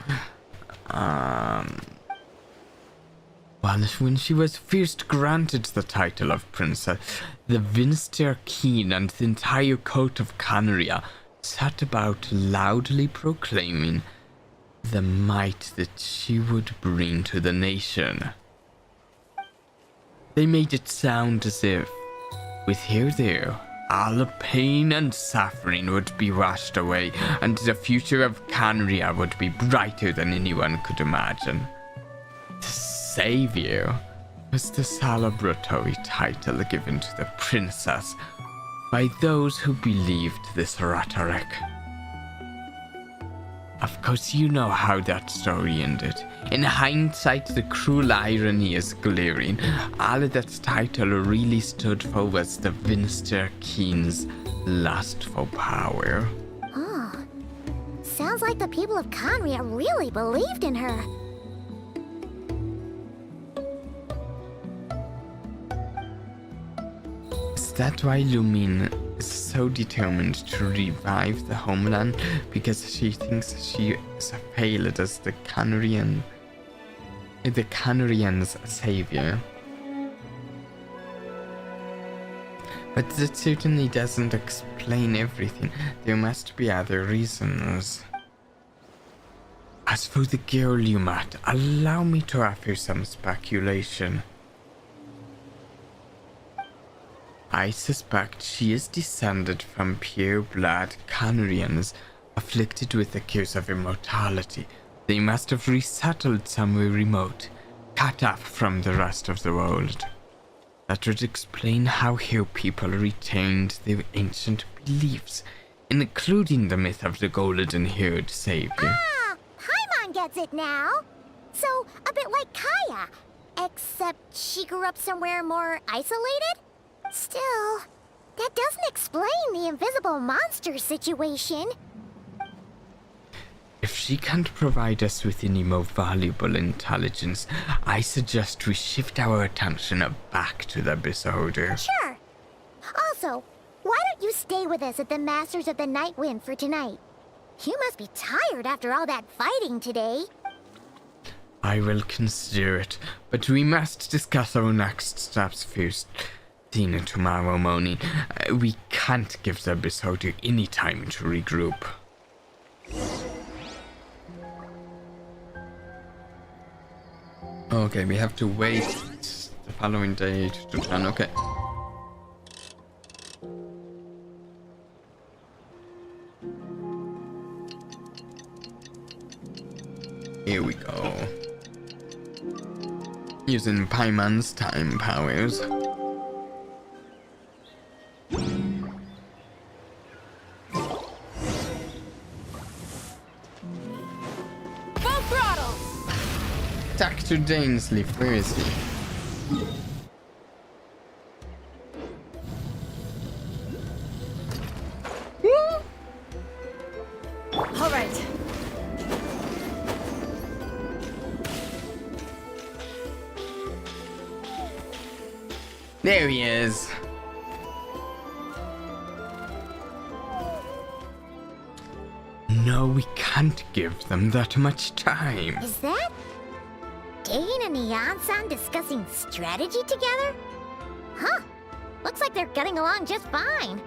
Well, when she was first granted the title of Princess, the Vinster Keen and the entire court of Canria set about loudly proclaiming the might that she would bring to the nation. They made it sound as if, with her there, all pain and suffering would be washed away, and the future of Canria would be brighter than anyone could imagine. The Savior was the celebratory title given to the princess by those who believed this rhetoric. Of course, you know how that story ended. In hindsight, the cruel irony is glaring. All that title really stood for was the Vinster Keen's lust for power. Oh, sounds like the people of Canria really believed in her. Is that why Lumine is so determined to revive the homeland? Because she thinks she is failed as the Canarians' savior. But that certainly doesn't explain everything. There must be other reasons. As for the girl you met, allow me to offer some speculation. I suspect she is descended from pure-blood Canarians afflicted with the curse of immortality. They must have resettled somewhere remote, cut off from the rest of the world. That would explain how her people retained their ancient beliefs, including the myth of the golden-haired savior. Ah, Paimon gets it now. So, a bit like Kaya, except she grew up somewhere more isolated? Still, that doesn't explain the invisible monster situation. If she can't provide us with any more valuable intelligence, I suggest we shift our attention back to the Beholder. Sure. Also, why don't you stay with us at the Masters of the Night Wind for tonight? You must be tired after all that fighting today. I will consider it, but we must discuss our next steps first. Dinner tomorrow morning. We can't give the Beholder any time to regroup. Okay, we have to wait the following day to turn. Okay. Here we go. Using Paimon's time powers. Dr. Dainsleif, where is he? All right. There he is. No, we can't give them that much time. Is that Dane and Eon-san discussing strategy together? Huh. Looks like they're getting along just fine.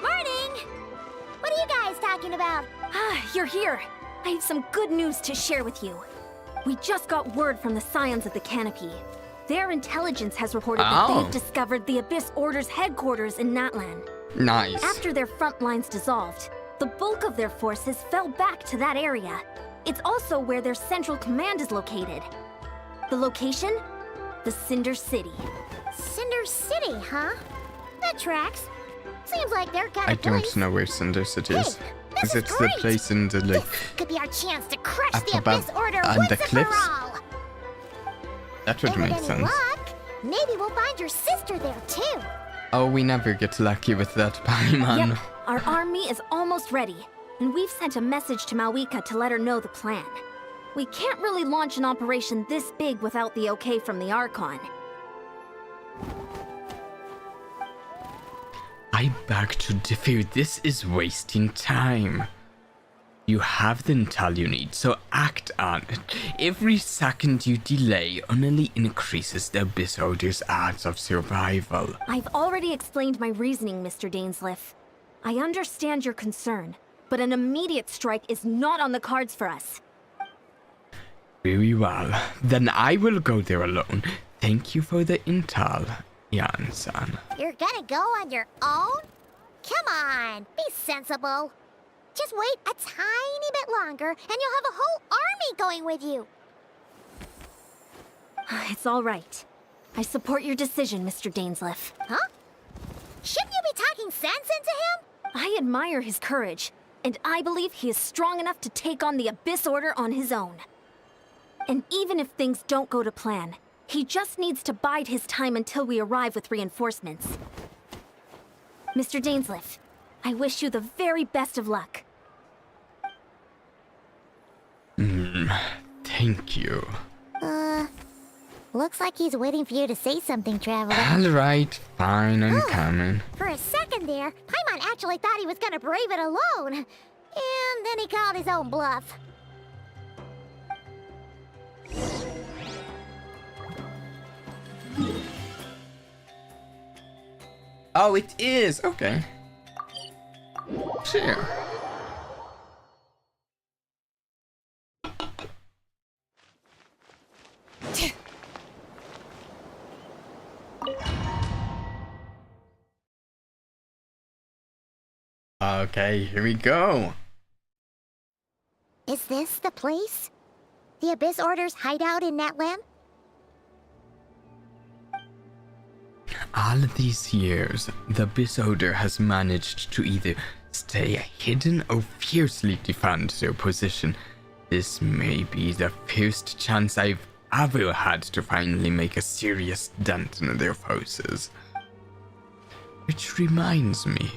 Morning! What are you guys talking about? Ah, you're here. I have some good news to share with you. We just got word from the Scions of the Canopy. Their intelligence has reported that they've discovered the Abyss Order's headquarters in Natlan. Nice. After their front lines dissolved, the bulk of their forces fell back to that area. It's also where their central command is located. The location? The Cinder City. Cinder City, huh? That tracks. Seems like they're kind I of don't place. know where Cinder City is. Hey, Is this it is the great. place in the like This could be our chance to crush up the above Abyss Order on once the and cliffs? for all. That would And make with any sense. luck, maybe we'll find your sister there too. Oh, we never get lucky with that paimon. Yep, our army is almost ready, and we've sent a message to Mavuika to let her know the plan. We can't really launch an operation this big without the okay from the Archon. I beg to differ. This is wasting time. You have the intel you need, so act on it. Every second you delay only increases the Abyss Order's odds of survival. I've already explained my reasoning, Mr. Dainsleif. I understand your concern, but an immediate strike is not on the cards for us. Very well. Then I will go there alone. Thank you for the intel, Jan-san. You're gonna go on your own? Come on, be sensible. Just wait a tiny bit longer, and you'll have a whole army going with you. It's all right. I support your decision, Mr. Dainsleif. Huh? Shouldn't you be talking sense into him? I admire his courage, and I believe he is strong enough to take on the Abyss Order on his own. And even if things don't go to plan, he just needs to bide his time until we arrive with reinforcements. Mr. Dainsleif, I wish you the very best of luck. Thank you. Looks like he's waiting for you to say something, Traveler. Alright, fine, I'm coming. For a second there, Paimon actually thought he was gonna brave it alone. And then he called his own bluff. Oh, it is! Okay. Sure. Okay, here we go. Is this the place? The Abyss Order's hideout in Natlan? All these years, the Abyss Order has managed to either stay hidden or fiercely defend their position. This may be the first chance I've ever had to finally make a serious dent in their forces. Which reminds me,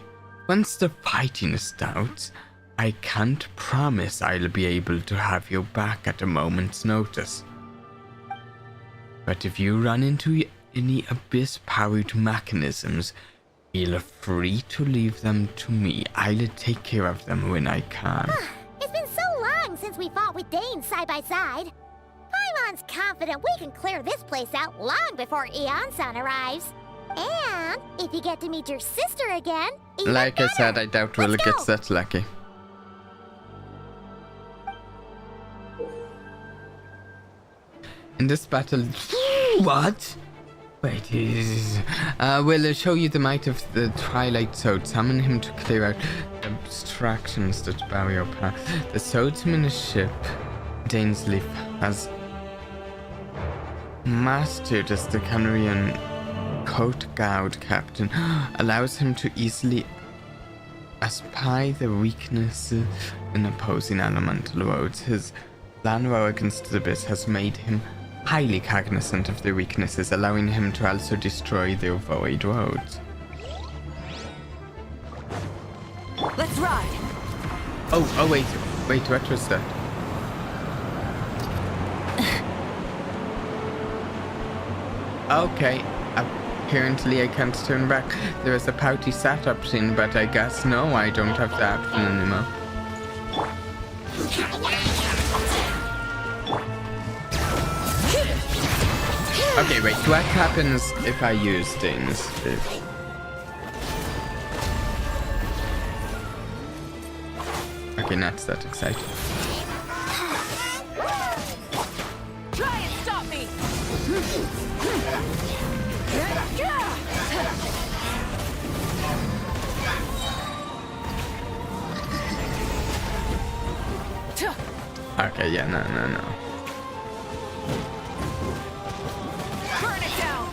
once the fighting starts, I can't promise I'll be able to have your back at a moment's notice. But if you run into any Abyss-powered mechanisms, feel free to leave them to me. I'll take care of them when I can. It's been so long since we fought with Dane side by side. Paimon's confident we can clear this place out long before Eon-san arrives. And if you get to meet your sister again, even Like I better. said, I doubt we'll Let's get go. that lucky. In this battle... What? Wait, we'll show you the might of the Twilight Sword. Summon him to clear out obstructions that bar your path. The swordsman's ship, Dainsleif, has mastered as the Canarian Coast Guard captain, allows him to easily spy the weaknesses in opposing elemental roads. His plan row against the abyss has made him highly cognizant of their weaknesses, allowing him to also destroy their void roads. Let's ride. Oh, wait, what was that? Okay, apparently I can't turn back. There is a pouty sat option, but I guess no, I don't have that option anymore. Okay, wait, what happens if I use Dainsleif? Okay, not that exciting. Try and stop me. Okay, yeah, no. Burn it down.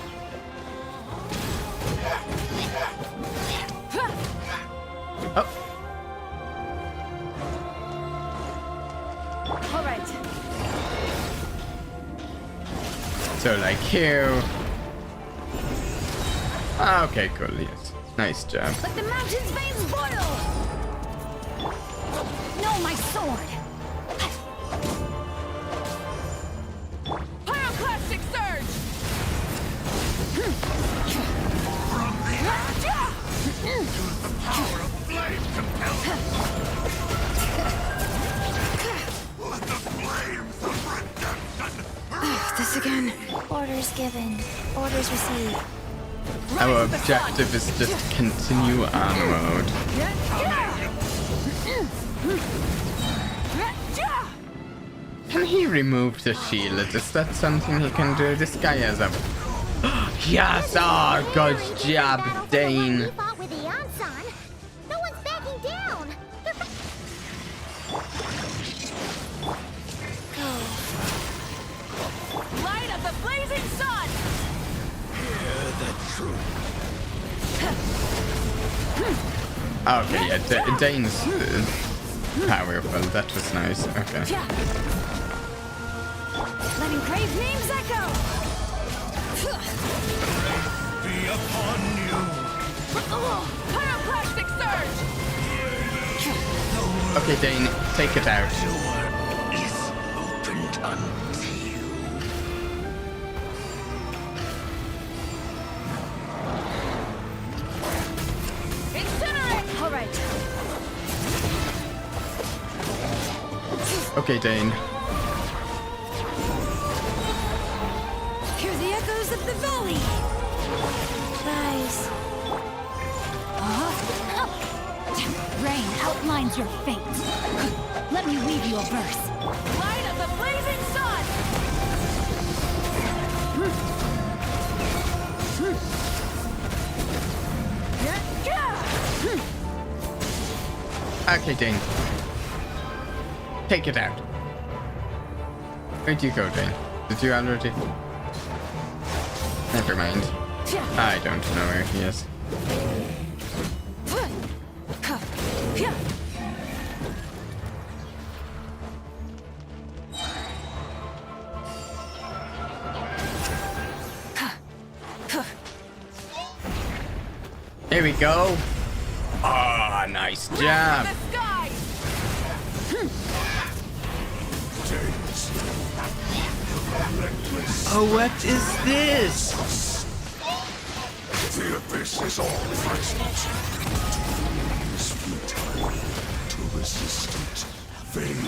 Oh, All right. so like here. Okay, cool, yes. Nice job. Let the mountain's veins boil. No, my sword. Pyroclastic surge. From the ash to the power of flame compels. Let the flames of redemption. This again. Orders given. Orders received. Our objective is just continue on road. Can he remove the shield? Is that something he can do? This guy has a... Yes! Oh, good job, Dane. We fought with the Ansan. No one's backing down. Light of the blazing sun. Okay, yeah, Dane's powerful. That was nice. Okay. Let engraved names echo. Be upon you. Pyroclastic surge. Okay, Dane, take it out. Is opened unto you. Incinerate. All right. Okay, Dane. Hear the echoes of the valley. Nice. Rain outlines your fate. Let me weave you a verse. Light of the blazing sun. Okay, Dane. Take it out. Where'd you go, Dane? Did you already? Never mind. I don't know where he is. Here we go. Ah, nice job. The sky. Oh, what is this? The abyss is all present. Is futile to resist it. Vain.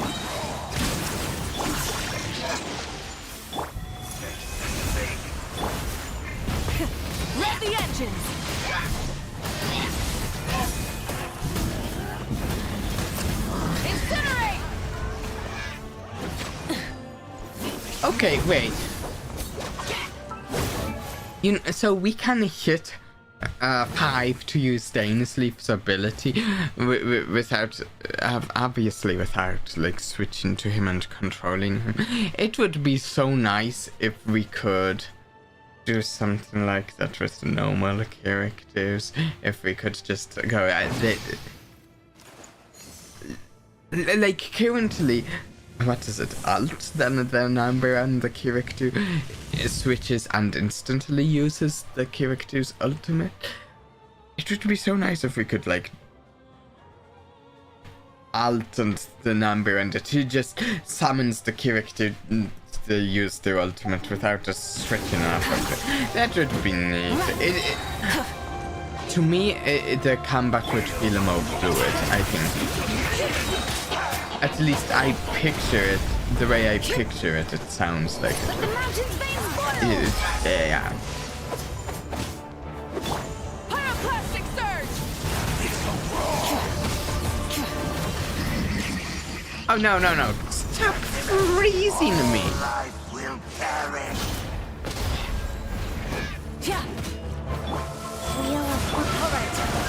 Rev the engines. Incinerate. Okay, wait. So we can hit 5 to use Dainsleif's ability without, obviously without like switching to him and controlling him. It would be so nice if we could do something like that with normal characters. If we could just go like currently, what is it, alt, then the number and the character switches and instantly uses the character's ultimate. It would be so nice if we could like alt and the number and it just summons the character to use their ultimate without us switching off of it. That would be neat. To me, the combat would feel more fluid, I think. At least I picture it, the way I picture it, it sounds like it. Yeah. Pyroclastic surge! Oh, no. Stop freezing me. Life will perish. Yeah. Wheel of Fortitude.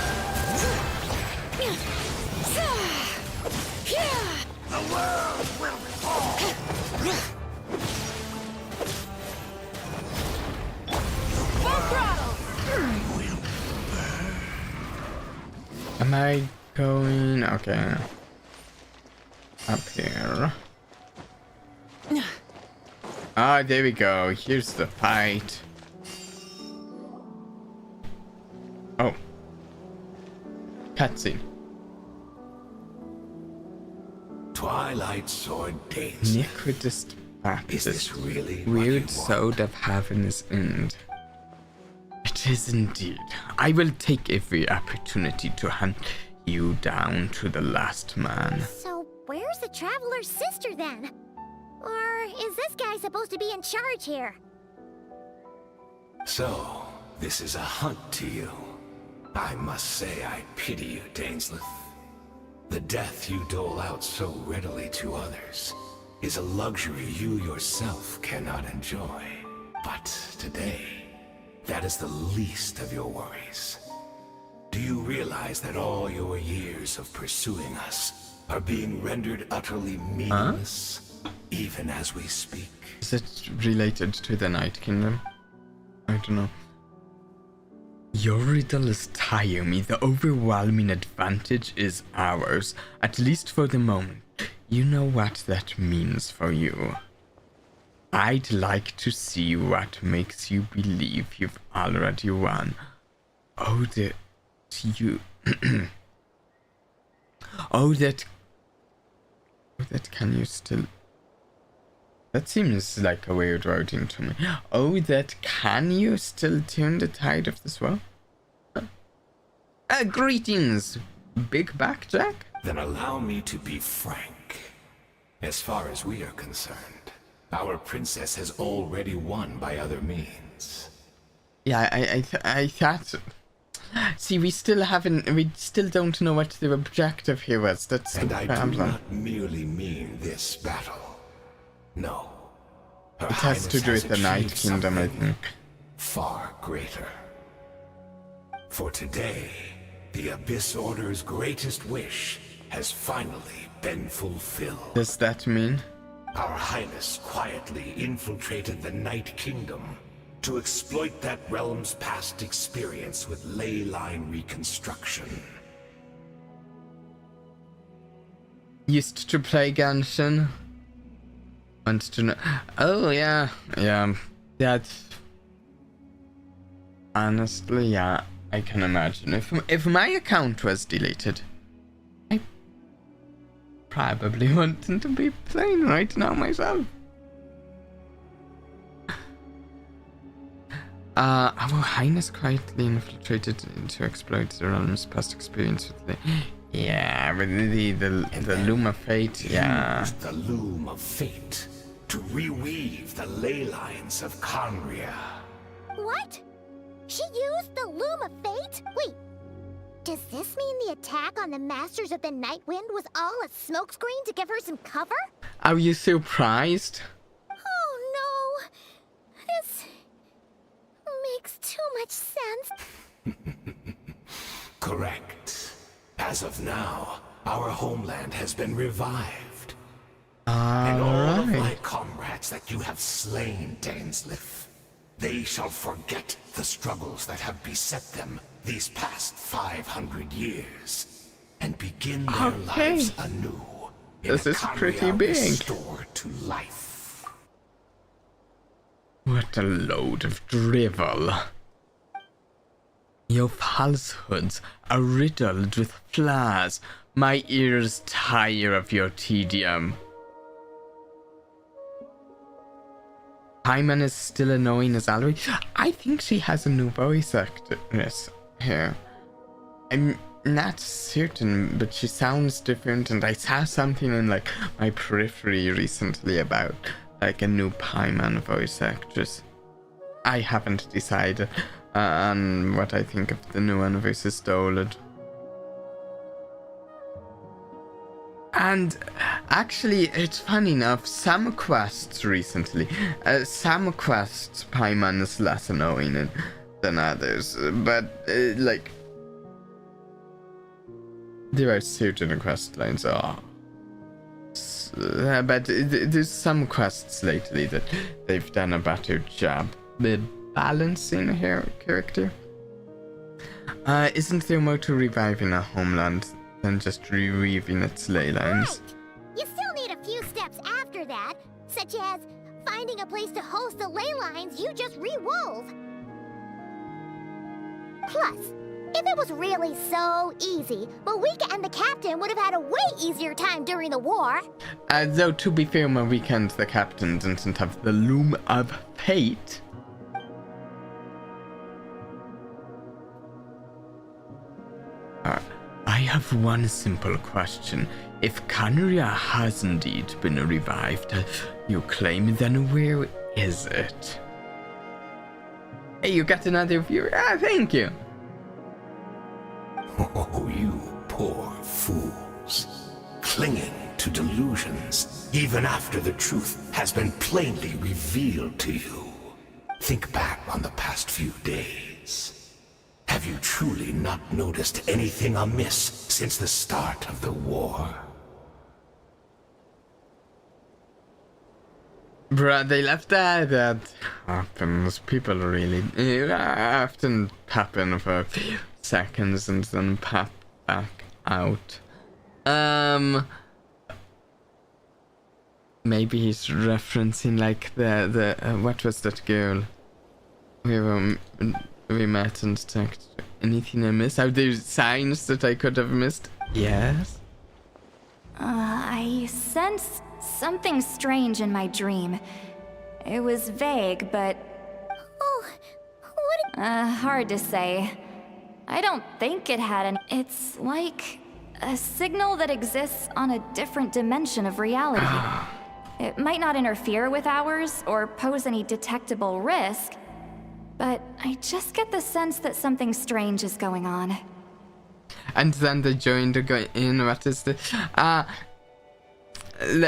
The world will fall. Full throttle! Am I going? Okay. Up here. Ah, there we go. Here's the fight. Oh. Cutscene. Twilight Sword Dainsleif. Nicrodist Is this really what Weird you want? sword of heaven's end. It is indeed. I will take every opportunity to hunt you down to the last man. So, where's the Traveler's sister then? Or is this guy supposed to be in charge here? So, this is a hunt to you. I must say I pity you, Dainsleif. The death you dole out so readily to others is a luxury you yourself cannot enjoy. But today, that is the least of your worries. Do you realize that all your years of pursuing us are being rendered utterly meaningless, even as we speak? Is it related to the Night Kingdom? I don't know. Your riddles tire me. The overwhelming advantage is ours, at least for the moment. You know what that means for you. I'd like to see what makes you believe you've already won. Oh, that you... Oh, that can you still... That seems like a weird wording to me. Oh, that can you still turn the tide of this world? Greetings, Big Back Jack. Then allow me to be frank. As far as we are concerned, our princess has already won by other means. Yeah, I thought... See, we still don't know what the objective here was. That's And the I problem. do not merely mean this battle. No. Her It has to Highness do with the Night achieved Kingdom, I something think. far greater. For today, the Abyss Order's greatest wish has finally been fulfilled. Does that mean? Our Highness quietly infiltrated the Night Kingdom to exploit that realm's past experience with ley line reconstruction. Used to play Genshin. Wants to know. Oh, yeah. That's... Honestly, yeah. I can imagine. If my account was deleted, I probably wouldn't to be playing right now myself. Our Highness quietly infiltrated to exploit the realm's past experience with the... Yeah, with the Loom of Fate, yeah. Used the Loom of Fate to reweave the ley lines of Conria. What? She used the Loom of Fate? Wait, does this mean the attack on the Masters of the Night Wind was all a smokescreen to give her some cover? Are you surprised? Oh no! This makes too much sense. Correct. As of now, our homeland has been revived. All And all of my right. comrades that you have slain, Dainsleif, they shall forget the struggles that have beset them these past 500 years and begin their Okay. lives anew This is pretty big. Restored to life. What a load of drivel. Your falsehoods are riddled with flaws. My ears tire of your tedium. Paimon is still annoying as Alary. I think she has a new voice actress here. I'm not certain, but she sounds different, and I saw something in like my periphery recently about like a new Paimon voice actress. I haven't decided on what I think of the new one versus Stolen. And actually, it's funny enough, some quests recently, some quests Paimon is less annoying than others, but like, there are certain quest lines, but there's some quests lately that they've done a better job balancing her character. Isn't there more to reviving a homeland than just reweaving its ley lines? Right. You still need a few steps after that, such as finding a place to host the ley lines you just re-wove. Plus, if it was really so easy, Mavuika and the captain would have had a way easier time during the war. Though, to be fair, Mavuika and the captain didn't have the loom of fate. I have one simple question. If Khaenri'ah has indeed been revived, you claim, then where is it? Hey, you got another viewer? Thank you. Oh, you poor fools. Clinging to delusions, even after the truth has been plainly revealed to you. Think back on the past few days. Have you truly not noticed anything amiss since the start of the war? Bruh, they left that happens. People really often pop in for a few seconds and then pop back out. Maybe he's referencing like the what was that girl we met and talked. Anything I missed? Are there signs that I could have missed? Yes. I sensed something strange in my dream. It was vague, but Oh, what? hard to say. I don't think it had an. It's like a signal that exists on a different dimension of reality. It might not interfere with ours or pose any detectable risk, but I just get the sense that something strange is going on. And then they joined to go in. What is the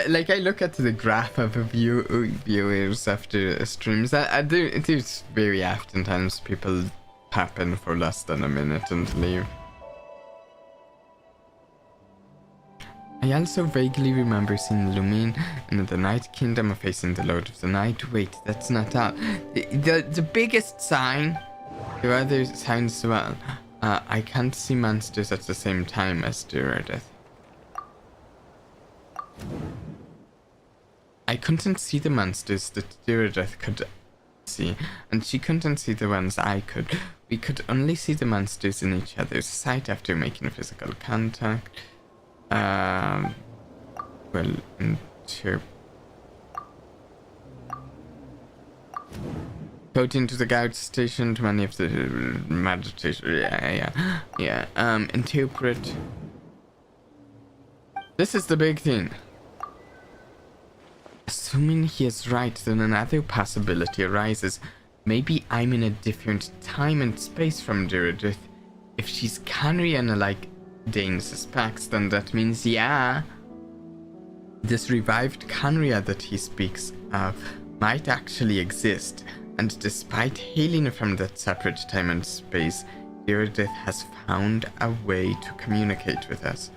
like I look at the graph of viewers after streams. It is very often times people pop in for less than a minute and leave. I also vaguely remember seeing Lumine in the Night Kingdom facing the Lord of the Night. Wait, that's not all. The biggest sign. There are other signs as well. I can't see monsters at the same time as Duradeth. I couldn't see the monsters that Duradeth could see, and she couldn't see the ones I could. We could only see the monsters in each other's sight after making physical contact. Well, According to the guard station, to many of the meditation. Yeah. Interpret. This is the big thing. Assuming he is right, then another possibility arises. Maybe I'm in a different time and space from Duradeth. If she's Khaenri'ah and like Dane suspects, then that means, yeah, this revived Khaenri'ah that he speaks of might actually exist, and despite hailing from that separate time and space, Duradeth has found a way to communicate with us.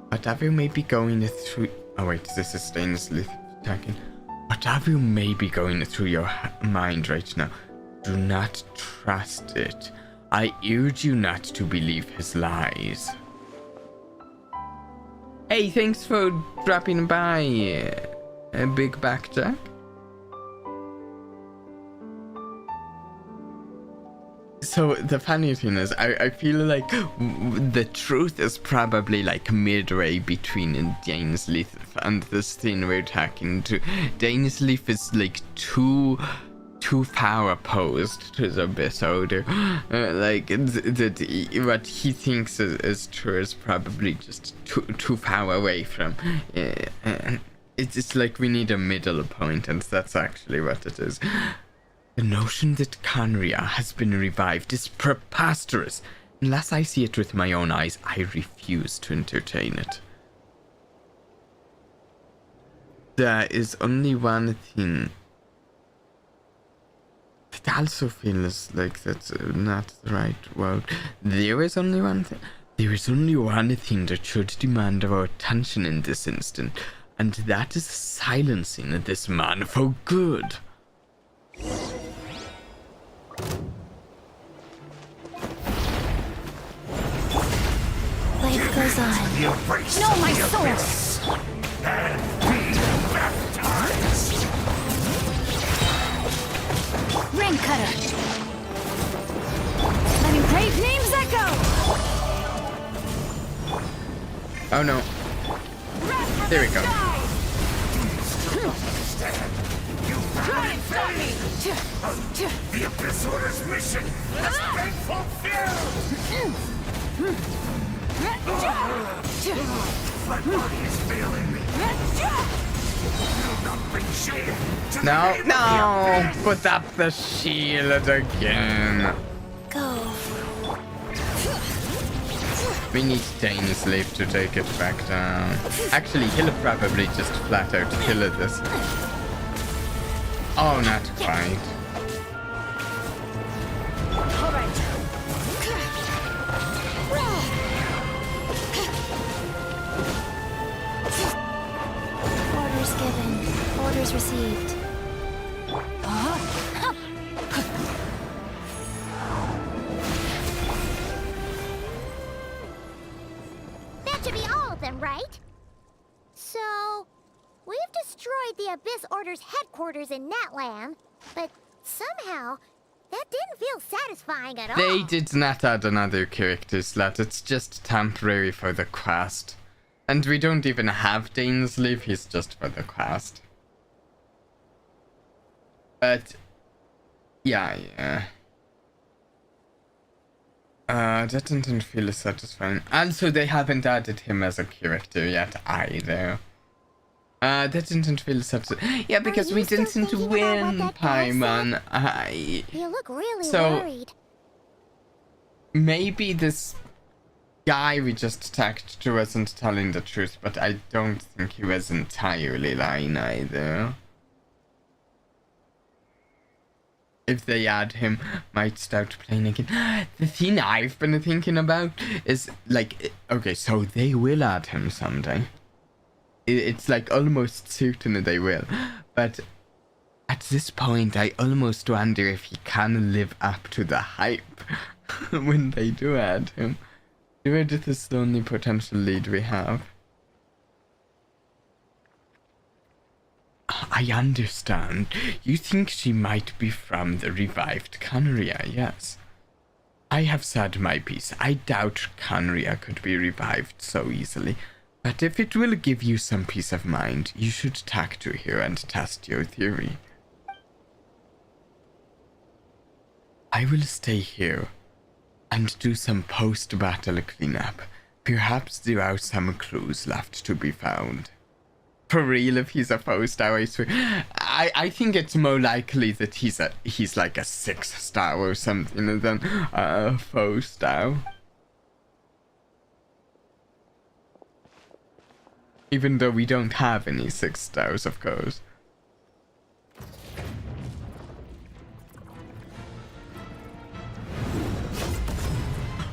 Whatever may be going through... Oh wait, this is Dainsleif talking. Whatever may be going through your mind right now, do not trust it. I urge you not to believe his lies. Hey, thanks for dropping by, Big Back Jack. So the funny thing is, I feel like the truth is probably like midway between Dainsleif and this thing we're talking to. Dainsleif is like too far opposed to the Abyss Order. What he thinks is true is probably just too far away from. It's like we need a middle point, and that's actually what it is. The notion that Khaenri'ah has been revived is preposterous. Unless I see it with my own eyes, I refuse to entertain it. There is only one thing. It also feels like that's not the right word. There is only one thing. There is only one thing that should demand our attention in this instant, and that is silencing this man for good. Life goes on. No, my sword! And be baptized. Ring cutter! Letting brave names echo! Oh no. There we go. Try and stop me! The Abyss Order's mission has been fulfilled! My body is failing me. Will not bring shame to the name No, of the Abyss. put up the shield again. Go. We need Dainsleif to take it back down. Actually, he'll probably just flat out kill it this. Oh, not quite. Orders given. Orders received. That should be all of them, right? So, we've destroyed the Abyss Order's headquarters in Natlan, but somehow, that didn't feel satisfying at all. They did not add another character slot. It's just temporary for the quest. And we don't even have Dainsleif, he's just for the quest. But, yeah. That didn't feel satisfying. Also, they haven't added him as a character yet either. That didn't feel satisfying. Yeah, because we still didn't thinking about what win, that guy Paimon. You look really So- worried. Maybe this guy we just talked to wasn't telling the truth, but I don't think he was entirely lying either. If they add him, might start playing again. The thing I've been thinking about is, like, okay, so they will add him someday. It's like almost certain they will. But at this point, I almost wonder if he can live up to the hype when they do add him. Meredith is the only potential lead we have. I understand. You think she might be from the revived Khaenri'ah, yes. I have said my piece. I doubt Khaenri'ah could be revived so easily. But if it will give you some peace of mind, you should talk to her and test your theory. I will stay here and do some post-battle cleanup. Perhaps there are some clues left to be found. For real, if he's a foe star, I swear. I think it's more likely that he's like a 6-star or something than a foe star. Even though we don't have any 6 stars, of course.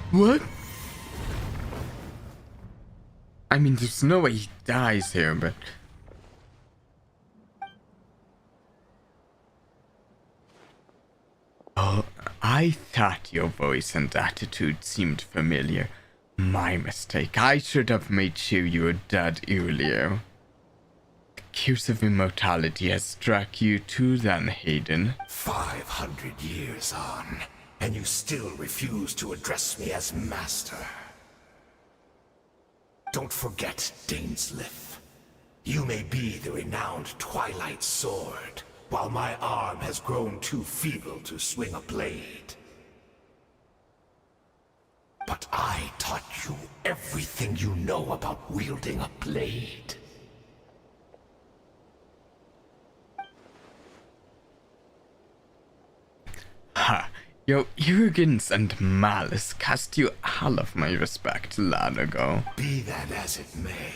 What? I mean, there's no way he dies here, but... Oh, I thought your voice and attitude seemed familiar. My mistake. I should have made sure you were dead earlier. The curse of immortality has struck you too then, Hayden. 500 years on, and you still refuse to address me as master. Don't forget, Dainsleif. You may be the renowned Twilight Sword, while my arm has grown too feeble to swing a blade. But I taught you everything you know about wielding a blade. Ha! Your arrogance and malice cast you all of my respect long ago. Be that as it may,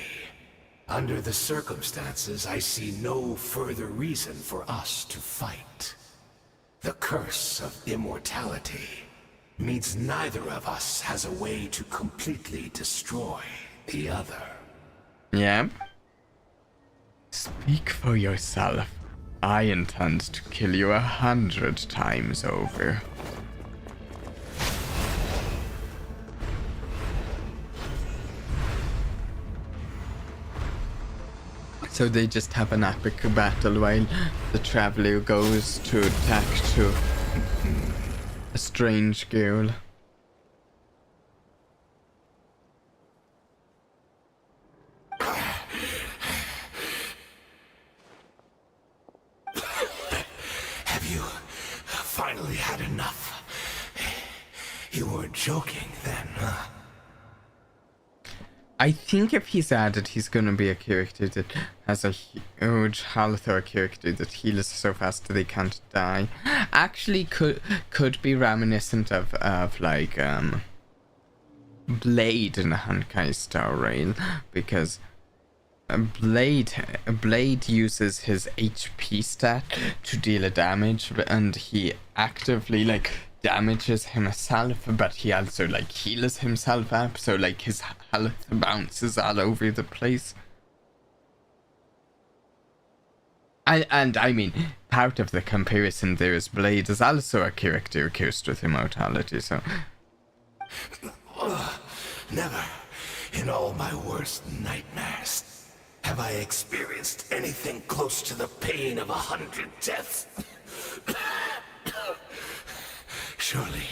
under the circumstances, I see no further reason for us to fight. The curse of immortality means neither of us has a way to completely destroy the other. Yep. Speak for yourself. I intend to kill you 100 times over. So they just have an epic battle while the traveler goes to attack to a strange girl. Have you finally had enough? You weren't joking then, huh? I think if he's added, he's gonna be a character that has a huge health, or a character that heals so fast that they can't die. Actually, could be reminiscent of like Blade in the Hankai Star Rail, because Blade uses his HP stat to deal a damage, and he actively like damages himself, but he also like heals himself up, so like his health bounces all over the place. And I mean, part of the comparison there is Blade is also a character cursed with immortality, so... Never, in all my worst nightmares, have I experienced anything close to the pain of 100 deaths. Surely,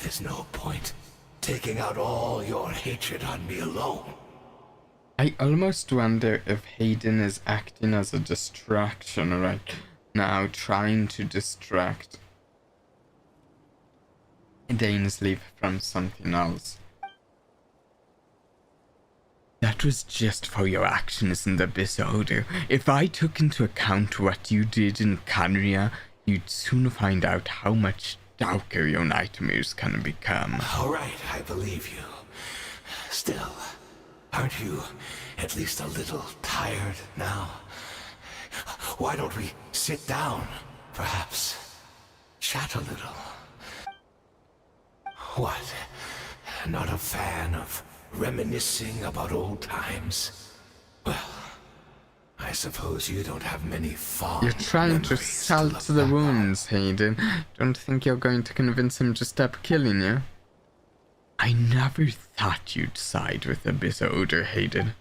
there's no point taking out all your hatred on me alone. I almost wonder if Hayden is acting as a distraction right now, trying to distract Dainsleif from something else. That was just for your actions in the Abyss Order. If I took into account what you did in Canria, you'd soon find out how much darker your nightmares can become. All right, I believe you. Still, aren't you at least a little tired now? Why don't we sit down, perhaps chat a little? What? Not a fan of reminiscing about old times? Well, I suppose you don't have many fond You're trying to memories salt look the back on. wounds, Hayden. Don't think you're going to convince him to stop killing you. I never thought you'd side with the Abyss Order, Hayden.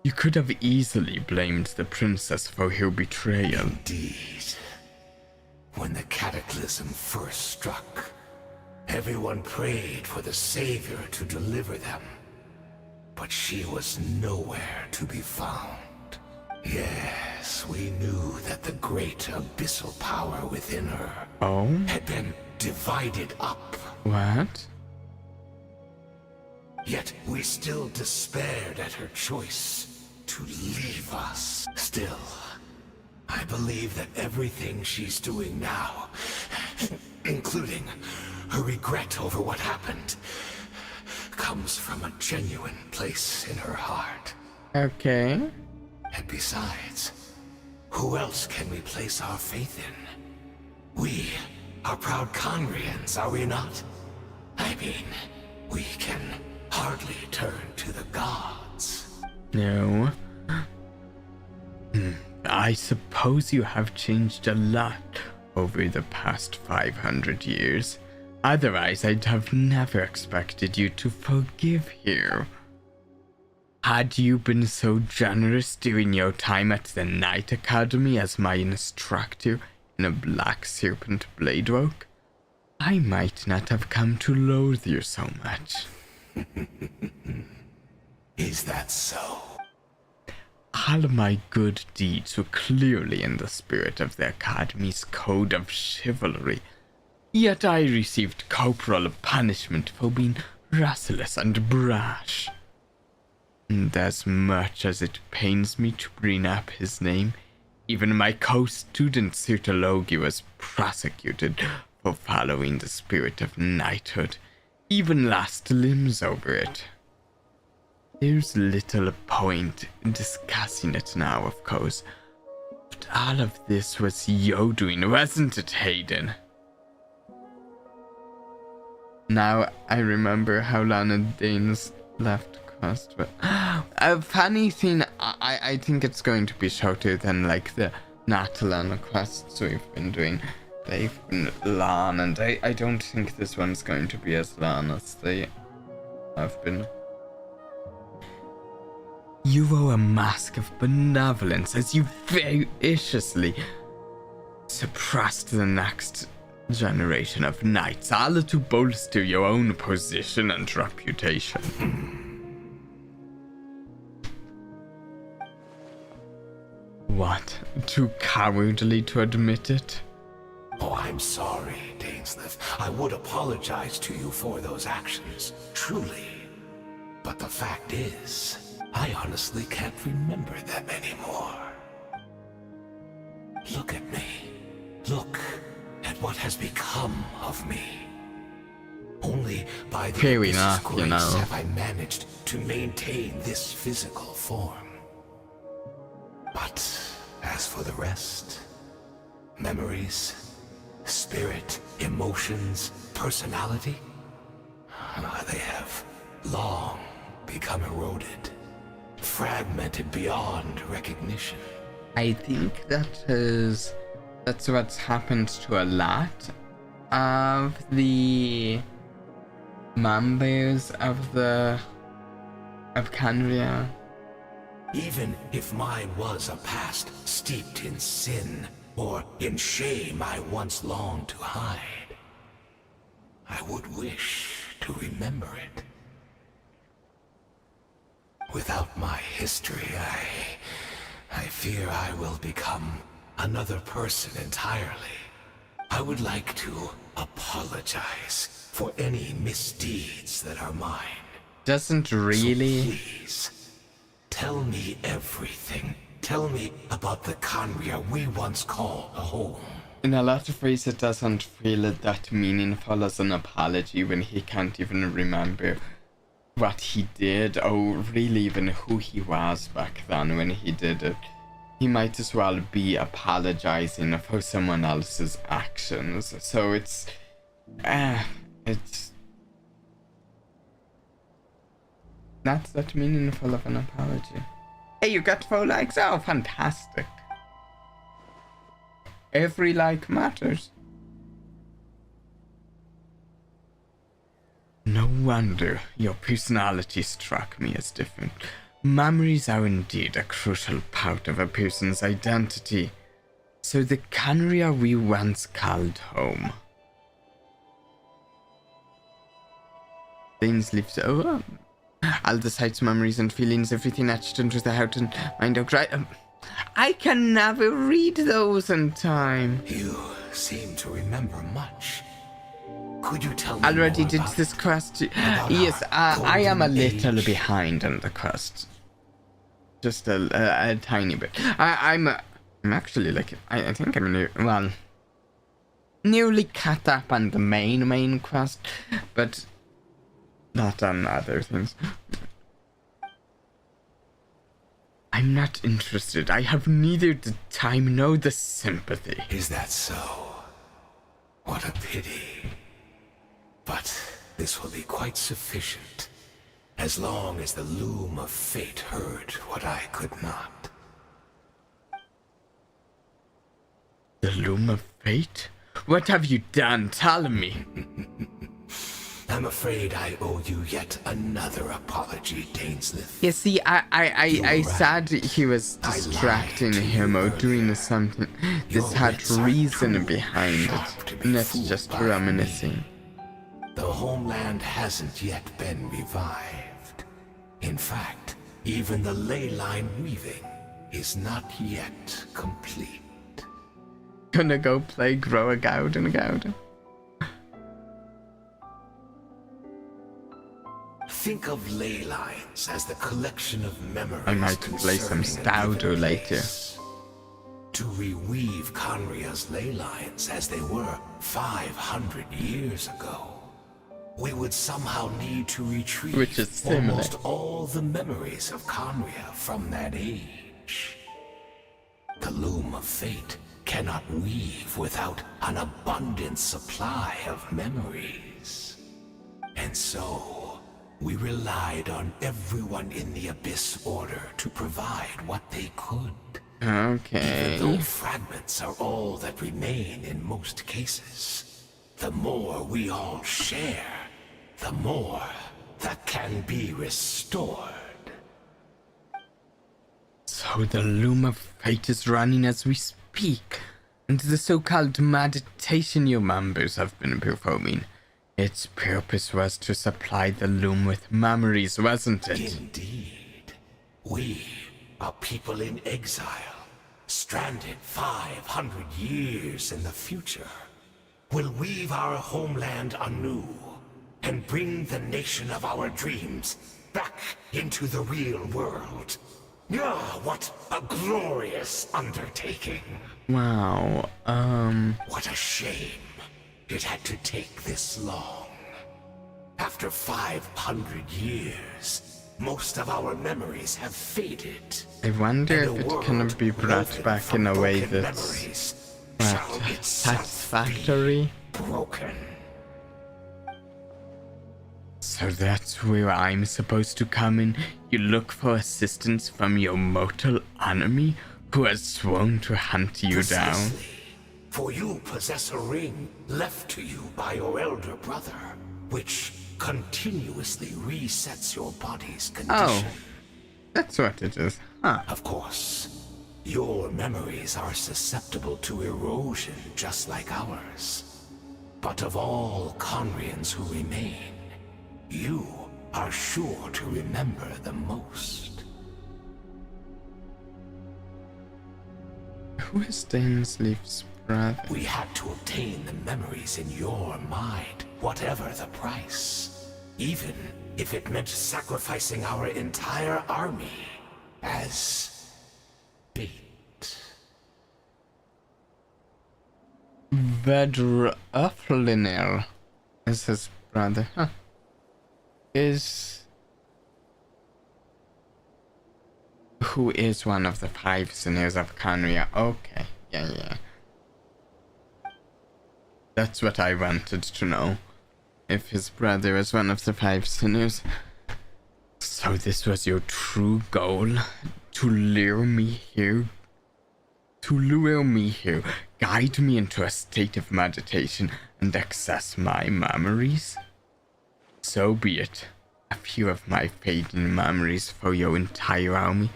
You could have easily blamed the princess for her betrayal. Indeed. When the cataclysm first struck, everyone prayed for the Savior to deliver them. But she was nowhere to be found. Yes, we knew that the great abyssal power within her had been divided up. What? Yet we still despaired at her choice to leave us. Still, I believe that everything she's doing now, including her regret over what happened, comes from a genuine place in her heart. Okay. And besides, who else can we place our faith in? We are proud Conrians, are we not? I mean, we can hardly turn to the gods. No. I suppose you have changed a lot over the past 500 years. Otherwise, I'd have never expected you to forgive here. Had you been so generous during your time at the Knight Academy as my instructor in a Black Serpent Blade Work, I might not have come to loathe you so much. Is that so? All my good deeds were clearly in the spirit of the Academy's code of chivalry, yet I received corporal punishment for being restless and brash. And as much as it pains me to bring up his name, even my co-student Sirtologi was prosecuted for following the spirit of knighthood, even lost limbs over it. There's little point in discussing it now, of course, but all of this was your doing, wasn't it, Hayden? Now I remember how Lana Danes left Quest, but a funny thing, I think it's going to be shorter than like the not Lana quests we've been doing. They've been long, and I don't think this one's going to be as long as they have been. You wore a mask of benevolence as you viciously suppressed the next generation of knights, all to bolster your own position and reputation. What? Too cowardly to admit it? Oh, I'm sorry, Dainsleif. I would apologize to you for those actions, truly. But the fact is, I honestly can't remember them anymore. Look at me. Look at what has become of me. Only by the Fair enough, grace you know. have I managed to maintain this physical form. But as for the rest, memories, spirit, emotions, personality, they have long become eroded, fragmented beyond recognition. I think that's what's happened to a lot of the members of Canria. Even if mine was a past steeped in sin or in shame I once longed to hide, I would wish to remember it. Without my history, I fear I will become another person entirely. I would like to apologize for any misdeeds that are mine. Doesn't really. So please, tell me everything. Tell me about the Canria we once called home. In a lot of ways, it doesn't feel that meaningful as an apology when he can't even remember what he did, or really even who he was back then when he did it. He might as well be apologizing for someone else's actions. So it's not that meaningful of an apology. Hey, you got 4 likes? Oh, fantastic. Every like matters. No wonder your personality struck me as different. Memories are indeed a crucial part of a person's identity. So the Canria we once called home. Dainsleif, all the sights, memories, and feelings, everything etched into the heart and mind of I can never read those in time. You seem to remember much. Could you tell me Already more did about this quest. Yes, I am a little behind on the quest. Just a tiny bit. I'm actually like, I think I'm nearly caught up on the main quest, but not on other things. I'm not interested. I have neither the time nor the sympathy. Is that so? What a pity. But this will be quite sufficient, as long as the loom of fate heard what I could not. The loom of fate? What have you done? Tell me. I'm afraid I owe you yet another apology, Dainsleif. You see, I said he was distracting him or doing something. This had reason behind it, not just reminiscing. The homeland hasn't yet been revived. In fact, even the ley line weaving is not yet complete. Gonna go play Grow a Gowden Gowden. Think of ley lines as the collection of memories. I might play some Staudo later. To reweave Conria's ley lines as they were 500 years ago, we would somehow need to retrieve Which is similar. almost all the memories of Conria from that age. The loom of fate cannot weave without an abundant supply of memories. And so, we relied on everyone in the Abyss Order to provide what they could. Okay. Even though fragments are all that remain in most cases, the more we all share, the more that can be restored. So the loom of fate is running as we speak, and the so-called meditation you members have been performing. Its purpose was to supply the loom with memories, wasn't it? Indeed. We are people in exile, stranded 500 years in the future. Will weave our homeland anew and bring the nation of our dreams back into the real world. Ah, what a glorious undertaking. Wow, What a shame it had to take this long. After 500 years, most of our memories have faded. I wonder And if the it can world, be brought woven back from in a way broken that's memories, shall itself satisfactory. be broken. So that's where I'm supposed to come in. You look for assistance from your mortal enemy who has sworn to hunt you down. Precisely. For you possess a ring left to you by your elder brother, which continuously resets your body's condition. Oh, that's what it is. Huh. Of course, your memories are susceptible to erosion just like ours. But of all Conrians who remain, you are sure to remember the most. Who is Dainsleif's brother? We had to obtain the memories in your mind, whatever the price. Even if it meant sacrificing our entire army as bait. Vedr Öflinir is his brother. Huh. Who is one of the 5 sinners of Conria? Okay, yeah. That's what I wanted to know. If his brother is one of the 5 sinners. So this was your true goal? To lure me here? Guide me into a state of meditation and access my memories? So be it. A few of my fading memories for your entire army.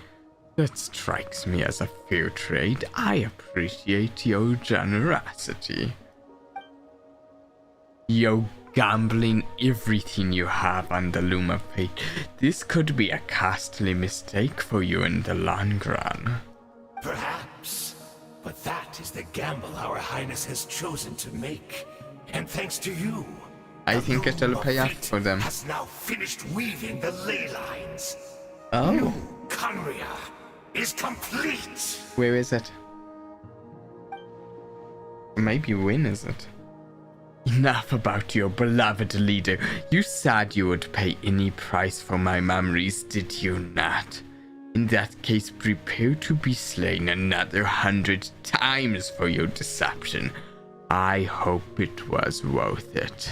That strikes me as a fair trade. I appreciate your generosity. You're gambling everything you have on the loom of fate. This could be a costly mistake for you in the long run. Perhaps. But that is the gamble our highness has chosen to make. And thanks to you, I the think loom it'll of pay off fate for them. has now finished weaving the ley lines. Oh, New Conria is complete. where is it? Maybe when is it? Enough about your beloved leader. You said you would pay any price for my memories, did you not? In that case, prepare to be slain another 100 times for your deception. I hope it was worth it.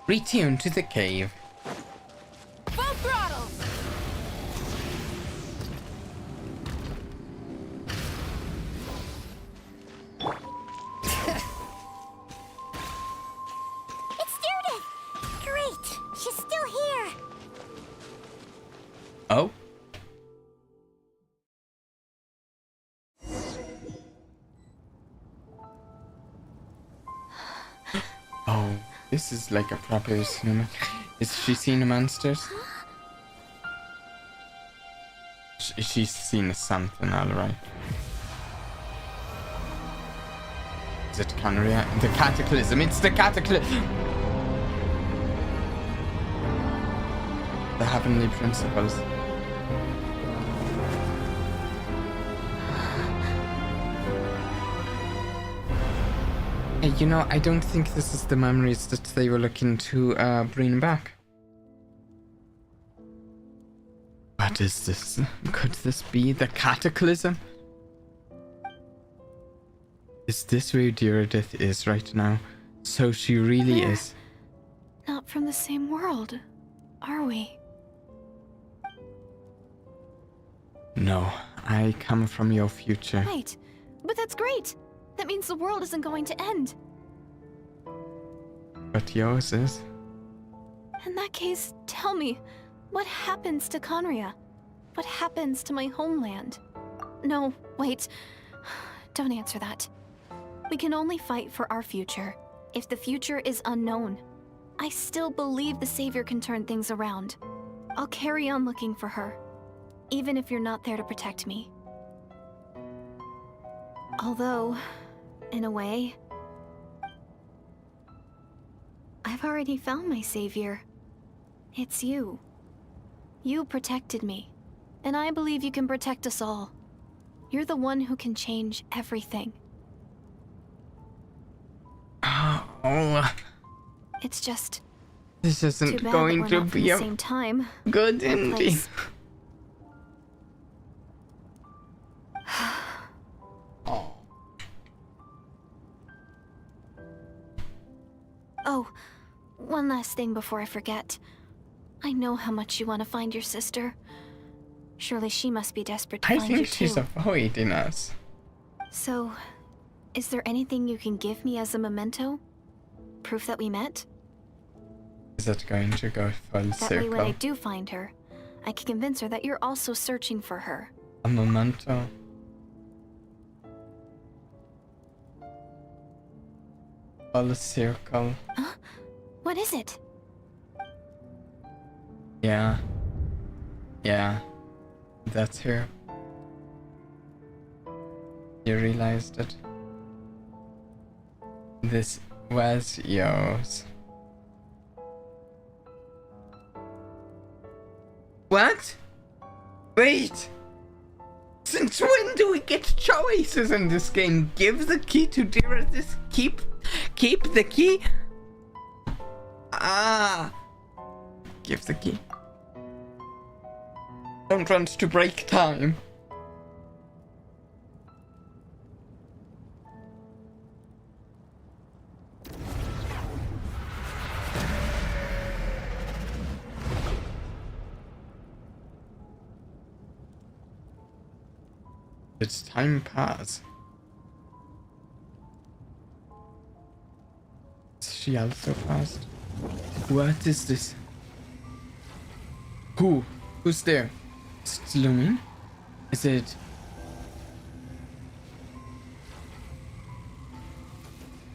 Retune to the cave. Full throttle! It's Judith! Great! She's still here! Oh. Oh, this is like a proper cinema. Is she seen the monsters? She's seen something, alright. Is it Conria? The Cataclysm! It's the Cataclysm! The Heavenly Principles. Hey, you know, I don't think this is the memories that they were looking to bring back. What is this? Could this be the Cataclysm? Is this where Deirdre is right now? So she really is. Not from the same world, are we? No, I come from your future. Right, but that's great. That means the world isn't going to end. But yours is. In that case, tell me, what happens to Conria? What happens to my homeland? No, wait. Don't answer that. We can only fight for our future. If the future is unknown, I still believe the Savior can turn things around. I'll carry on looking for her, even if you're not there to protect me. Although, in a way, I've already found my savior. It's you. You protected me, and I believe you can protect us all. You're the one who can change everything. Oh, It's just this too isn't bad going that to we're not from be the a same time. good or ending. place. Oh. Oh, one last thing before I forget. I know how much you want to find your sister. Surely she must be desperate to I find you think she's too. avoiding us. So, is there anything you can give me as a memento? Proof that we met? Is it going to go full That way when I circle? do find her, I can convince her that you're also searching for her. A memento? Full circle. Huh? What is it? Yeah. Yeah. That's her. You realized it? This was yours. What? Wait! Since when do we get choices in this game? Give the key to Deirdre. Keep the key. Ah! Give the key. Don't want to break time. Did time pass? She also passed. What is this? Who's there? Is it Lumin? Is it...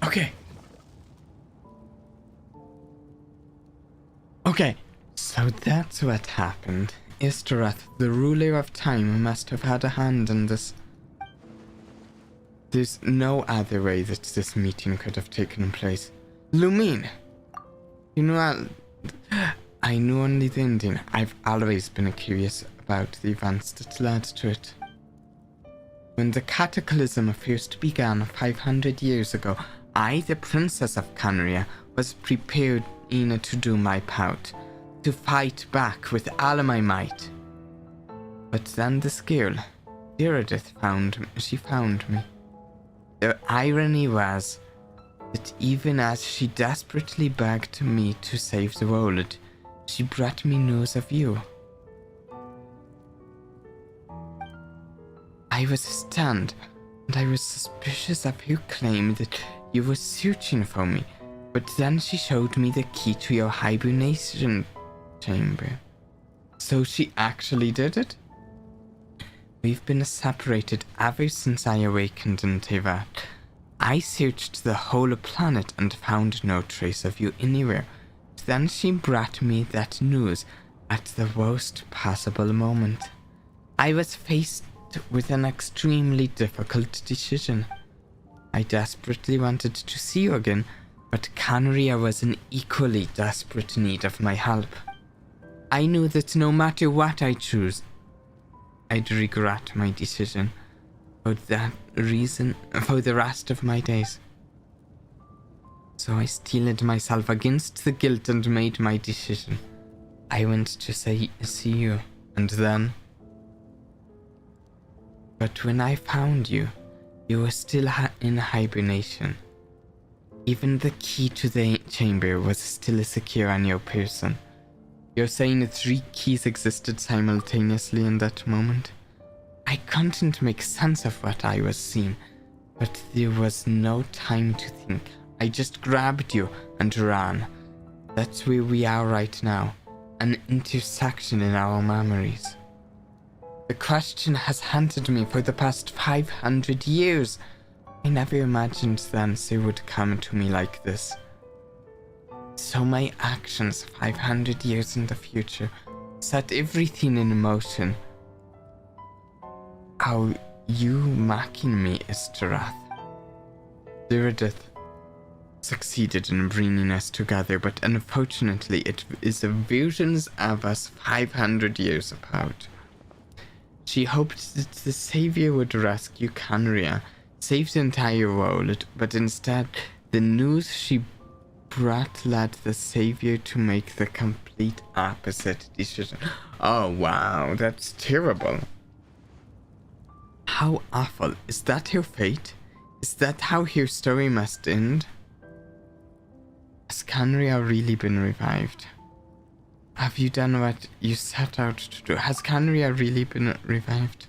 Okay. Okay. So that's what happened. Istarath, the ruler of time, must have had a hand in this. There's no other way that this meeting could have taken place. Lumin! You know, I knew only the ending. I've always been curious about the events that led to it. When the cataclysm first began 500 years ago, I, the Princess of Conria, was prepared to do my part, to fight back with all my might. But then this girl, Deirdre, found me. The irony was, that even as she desperately begged me to save the world, she brought me news of you. I was stunned, and I was suspicious of her claim that you were searching for me, but then she showed me the key to your hibernation chamber. So she actually did it? We've been separated ever since I awakened in Teyvat. I searched the whole planet and found no trace of you anywhere. Then she brought me that news at the worst possible moment. I was faced with an extremely difficult decision. I desperately wanted to see you again, but Canria was in equally desperate need of my help. I knew that no matter what I choose, I'd regret my decision for that reason for the rest of my days. So I steeled myself against the guilt and made my decision. I went to see you, and then... But when I found you, you were still in hibernation. Even the key to the chamber was still secure on your person. You're saying the 3 keys existed simultaneously in that moment? I couldn't make sense of what I was seeing, but there was no time to think. I just grabbed you and ran. That's where we are right now, an intersection in our memories. The question has haunted me for the past 500 years. I never imagined the answer would come to me like this. So my actions 500 years in the future set everything in motion. How you mocking me is Terath. Diridith succeeded in bringing us together, but unfortunately it is the versions of us 500 years apart. She hoped that the Savior would rescue Canria, save the entire world, but instead, the news she brought led the Savior to make the complete opposite decision. Oh wow, that's terrible. How awful. Is that her fate? Is that how her story must end? Has Canria really been revived? Have you done what you set out to do? Has Canria really been revived?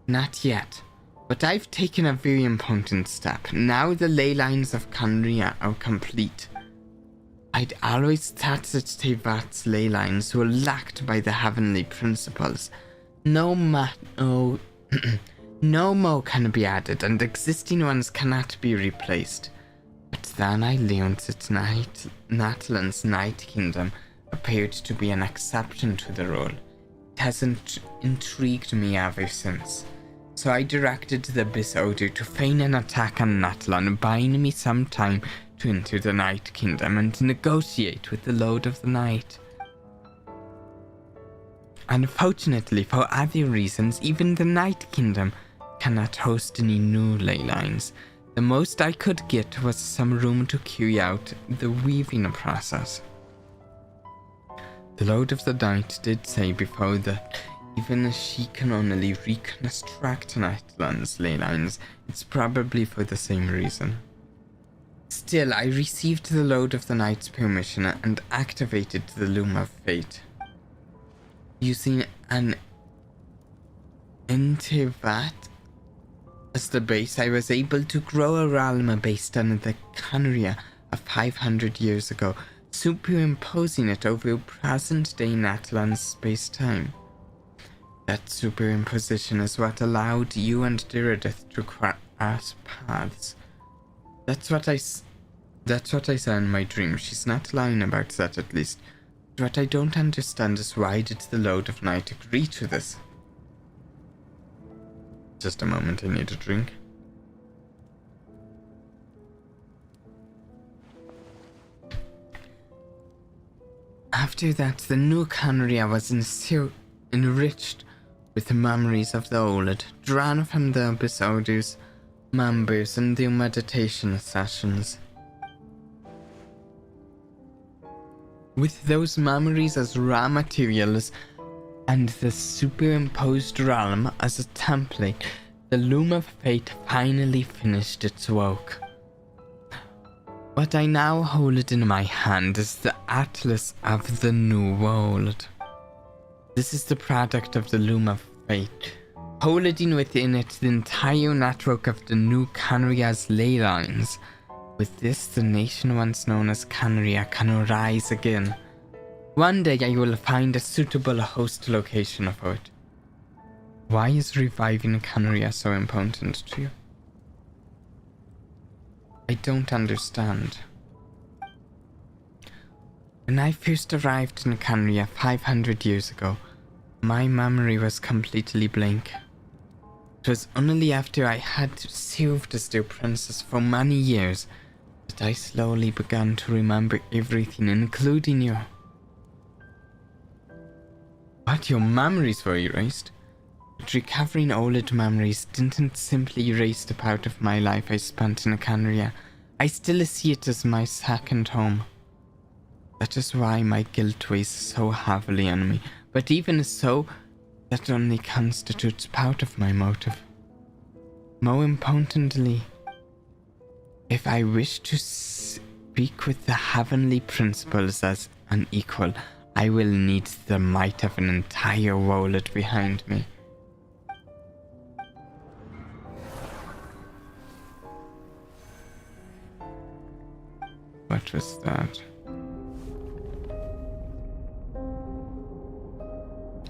Not yet, but I've taken a very important step. Now the ley lines of Canria are complete. I'd always thought that Teyvat's ley lines were lacked by the heavenly principles. No more can be added, and existing ones cannot be replaced. But then I learned that Natlan's Night Kingdom appeared to be an exception to the rule. It hasn't intrigued me ever since. So I directed the Abyss Order to feign an attack on Natlan, buying me some time to enter the Night Kingdom and negotiate with the Lord of the Night. Unfortunately, for other reasons, even the Night Kingdom cannot host any new ley lines. The most I could get was some room to carry out the weaving process. The Lord of the Night did say before that even if she can only reconstruct Natlan's ley lines, it's probably for the same reason. Still, I received the Lord of the Night's permission and activated the Loom of Fate. Using an Teyvat as the base, I was able to grow a realm based on the Canria of 500 years ago, superimposing it over present-day Natlan's space-time. That superimposition is what allowed you and Diridith to cross paths. That's what I saw in my dream. She's not lying about that, at least. But what I don't understand is why did the Lord of Night agree to this? Just a moment, I need a drink. After that, the new Canria was enriched with the memories of the old, drawn from the Abyss Order's members and their meditation sessions. With those memories as raw materials and the superimposed realm as a template, the Loom of Fate finally finished its work. What I now hold in my hand is the Atlas of the New World. This is the product of the Loom of Fate, holding within it the entire network of the new Canria's ley lines. With this, the nation once known as Canria can rise again. One day I will find a suitable host location for it. Why is reviving Canria so important to you? I don't understand. When I first arrived in Canria 500 years ago, my memory was completely blank. It was only after I had served as their princess for many years that I slowly began to remember everything, including you. But your memories were erased. But recovering old memories didn't simply erase the part of my life I spent in Canria. I still see it as my second home. That is why my guilt weighs so heavily on me. But even so, that only constitutes part of my motive. More importantly, if I wish to speak with the heavenly principles as an equal, I will need the might of an entire world behind me. What was that?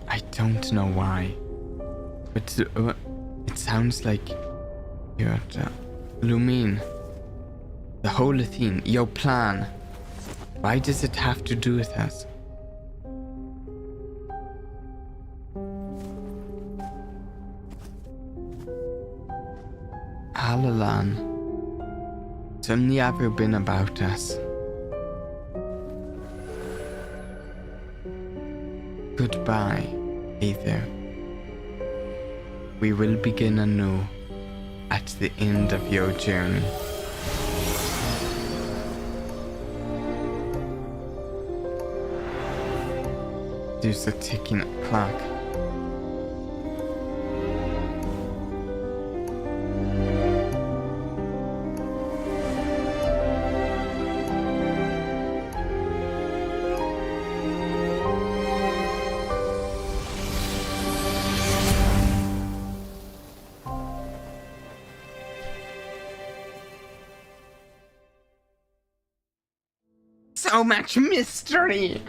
I don't know why, but it sounds like you're Lumine. The whole thing, your plan. Why does it have to do with us? Alalan. It's only ever been about us. Goodbye, Aether. We will begin anew at the end of your journey. There's a ticking clock. So much mystery.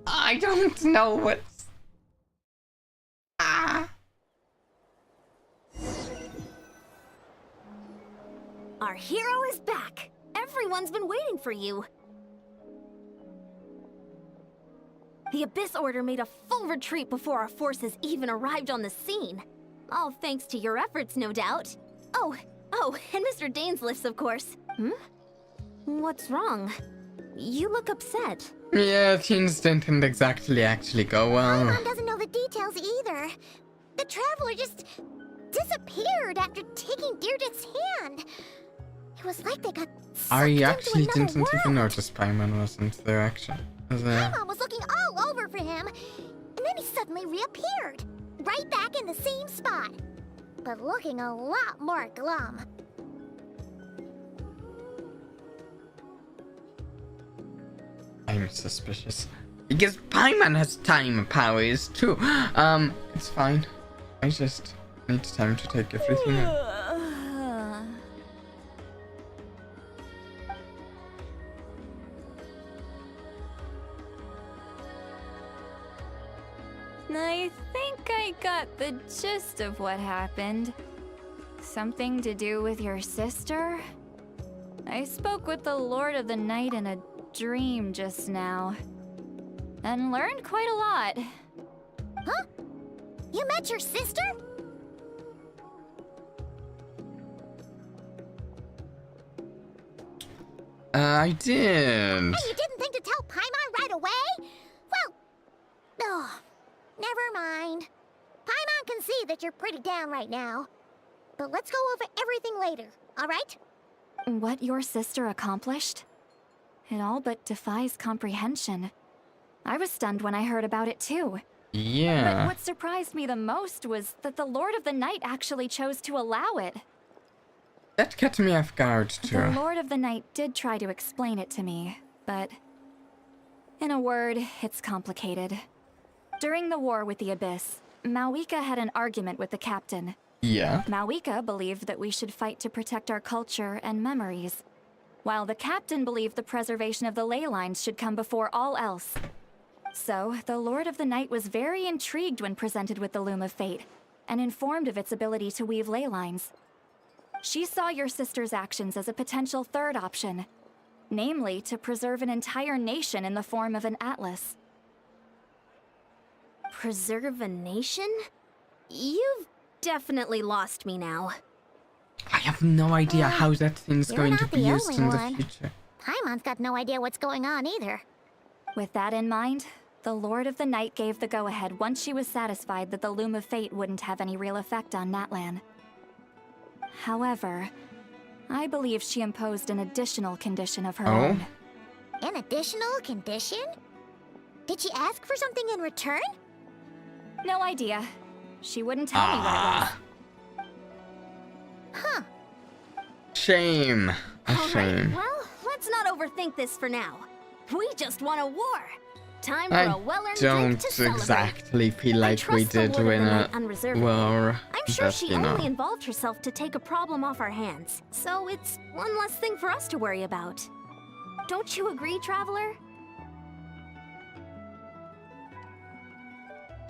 I don't know what's... Our hero is back. Everyone's been waiting for you. The Abyss Order made a full retreat before our forces even arrived on the scene. All thanks to your efforts, no doubt. Oh, and Mr. Dainsleif's, of course. What's wrong? You look upset. Yeah, things didn't actually go well. My mom doesn't know the details either. The traveler just disappeared after taking Deirdre's hand. It was like they got I sucked actually into didn't another even world. notice Paimon wasn't there, actually. My mom was looking all over for him, and then he suddenly reappeared, right back in the same spot, but looking a lot more glum. I'm suspicious. Because Paimon has time powers too. It's fine. I just need time to take everything in. I think I got the gist of what happened. Something to do with your sister? I spoke with the Lord of the Night in a dream just now, and learned quite a lot. Huh? You met your sister? I did. And you didn't think to tell Paimon right away? Well, never mind. Paimon can see that you're pretty down right now. But let's go over everything later, alright? What your sister accomplished? It all but defies comprehension. I was stunned when I heard about it too. Yeah. But what surprised me the most was that the Lord of the Night actually chose to allow it. That caught me off guard too. The Lord of the Night did try to explain it to me, but in a word, it's complicated. During the war with the Abyss, Mavuika had an argument with the captain. Yeah. Mavuika believed that we should fight to protect our culture and memories, while the captain believed the preservation of the ley lines should come before all else. So, the Lord of the Night was very intrigued when presented with the Loom of Fate, and informed of its ability to weave ley lines. She saw your sister's actions as a potential third option, namely to preserve an entire nation in the form of an atlas. Preserve a nation? You've definitely lost me now. I have no idea how that thing's you're going to not be the used only in the one. future. Paimon's got no idea what's going on either. With that in mind, the Lord of the Night gave the go-ahead once she was satisfied that the Loom of Fate wouldn't have any real effect on Natlan. However, I believe she imposed an additional condition of her own. An additional condition? Did she ask for something in return? No idea. She wouldn't tell me what it was. Huh. Shame. A All shame. right, well, let's not overthink this for now. We just won a war. Time for I a well-earned drink don't to celebrate. exactly feel like we trust the did Lord of win the a Night unreservedly. war. I'm sure but, she you know. only involved herself to take a problem off our hands, so it's one less thing for us to worry about. Don't you agree, Traveler?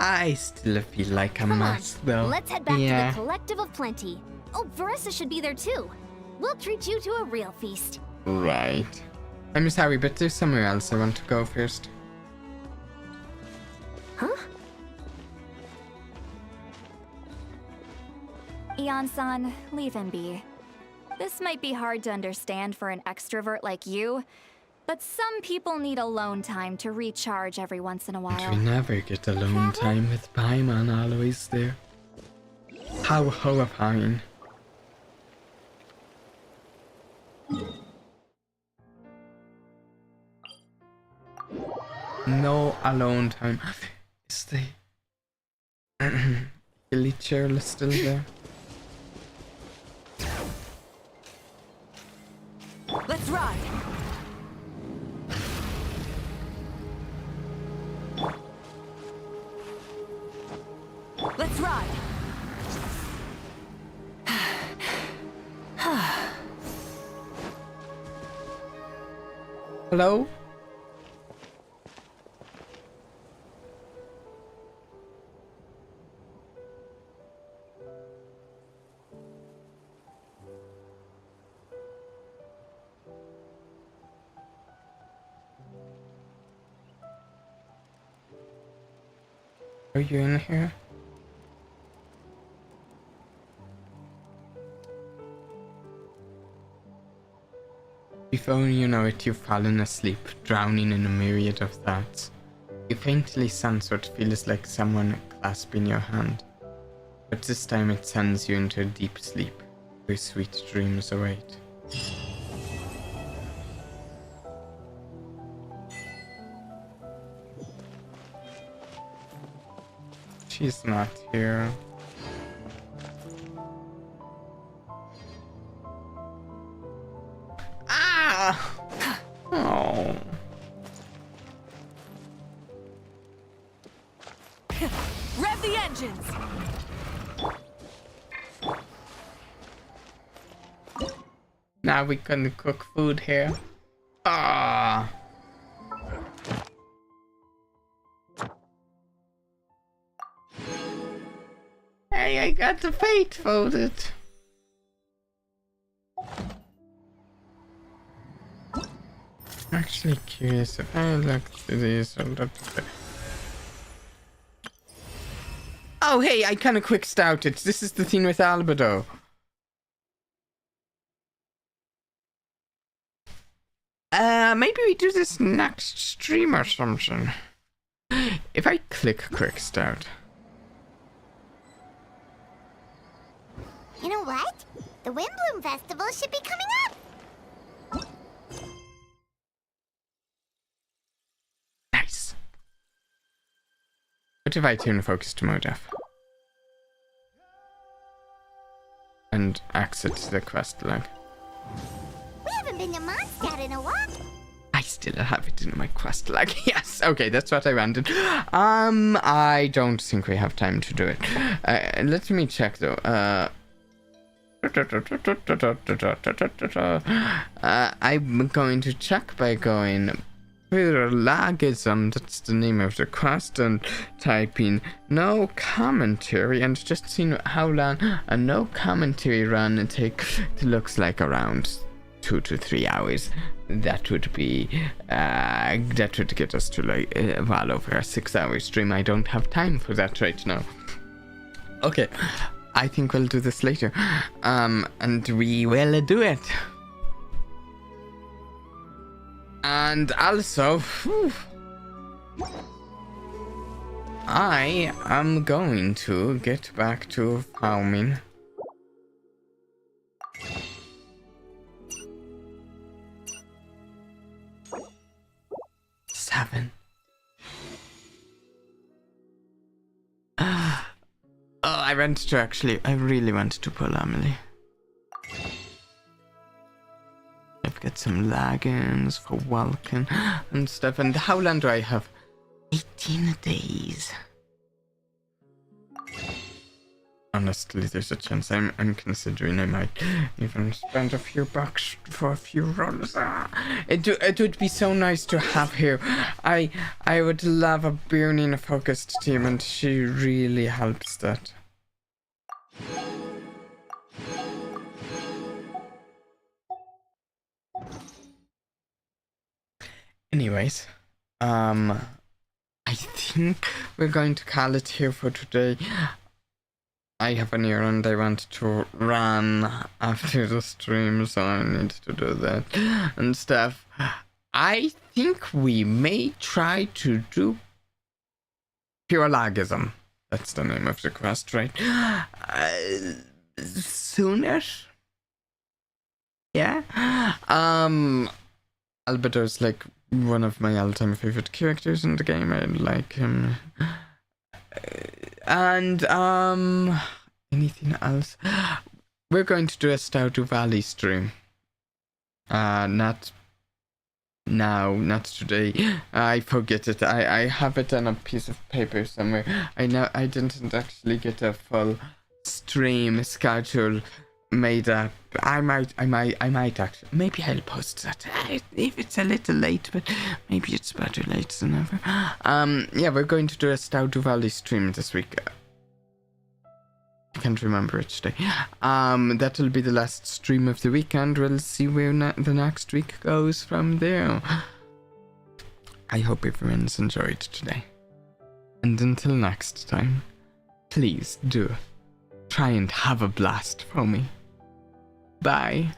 I still feel like a Come mess, on, though. let's head back Yeah. to the Collective of Plenty. Oh, Veressa should be there too. We'll treat you to a real feast. Right. I'm sorry, but there's somewhere else I want to go first. Huh? Eon-san, leave him be. This might be hard to understand for an extrovert like you, but some people need alone time to recharge every once in a But we while. never get alone time with Paimon always there. How horrifying. No alone time. Is the Hilly chair still there? Let's ride! Let's ride! Hello? Are you in here? Before you know it, you've fallen asleep, drowning in a myriad of thoughts. You faintly sense what feels like someone clasping your hand, but this time it sends you into a deep sleep, where sweet dreams await. She's not here. Ah! Oh. Rev the engines! Now we can cook food here. Ah. Hey, I got the fate folded. Actually curious if I look to these. Oh, hey, I kind of quick stouted. This is the thing with Albedo. Maybe we do this next stream or something. If I click quick stout. You know what? The Windbloom Festival should be coming up! Nice. What if I turn focus to mode F? and exit the quest log. We haven't been to Mondstadt in a while. I still have it in my quest log. Yes, okay, that's what I wanted. I don't think we have time to do it. Let me check though. I'm going to check by going Pyrologism, that's the name of the quest, and typing no commentary and just seeing how long a no commentary run takes. It looks like around 2 to 3 hours. That would be that would get us to like well over a 6-hour stream. I don't have time for that right now. Okay, I think we'll do this later, and we will do it. And also, I am going to get back to farming. Seven. Oh, I really wanted to pull Emilie. I've got some lagins for Vulcan and stuff. And how long do I have? 18 days. Honestly, there's a chance I'm considering I might even spend a few bucks for a few rolls. It would be so nice to have here. I would love a burning focused team, and she really helps that. Anyways, I think we're going to call it here for today. I have an errand I want to run after the stream, so I need to do that and stuff. I think we may try to do Pyrologism. That's the name of the quest, right? Sooner? Yeah? Albedo's like one of my all-time favorite characters in the game. I like him. And anything else? We're going to do a Stardew Valley stream. Not now, not today. I forget it. I have it on a piece of paper somewhere. I didn't actually get a full stream schedule made up. I might actually. Maybe I'll post that if it's a little late, but maybe it's better late than never. Yeah, we're going to do a Stardew Valley stream this week. I can't remember which day. That'll be the last stream of the weekend. We'll see where the next week goes from there. I hope everyone's enjoyed today. And until next time, please do try and have a blast for me. Bye.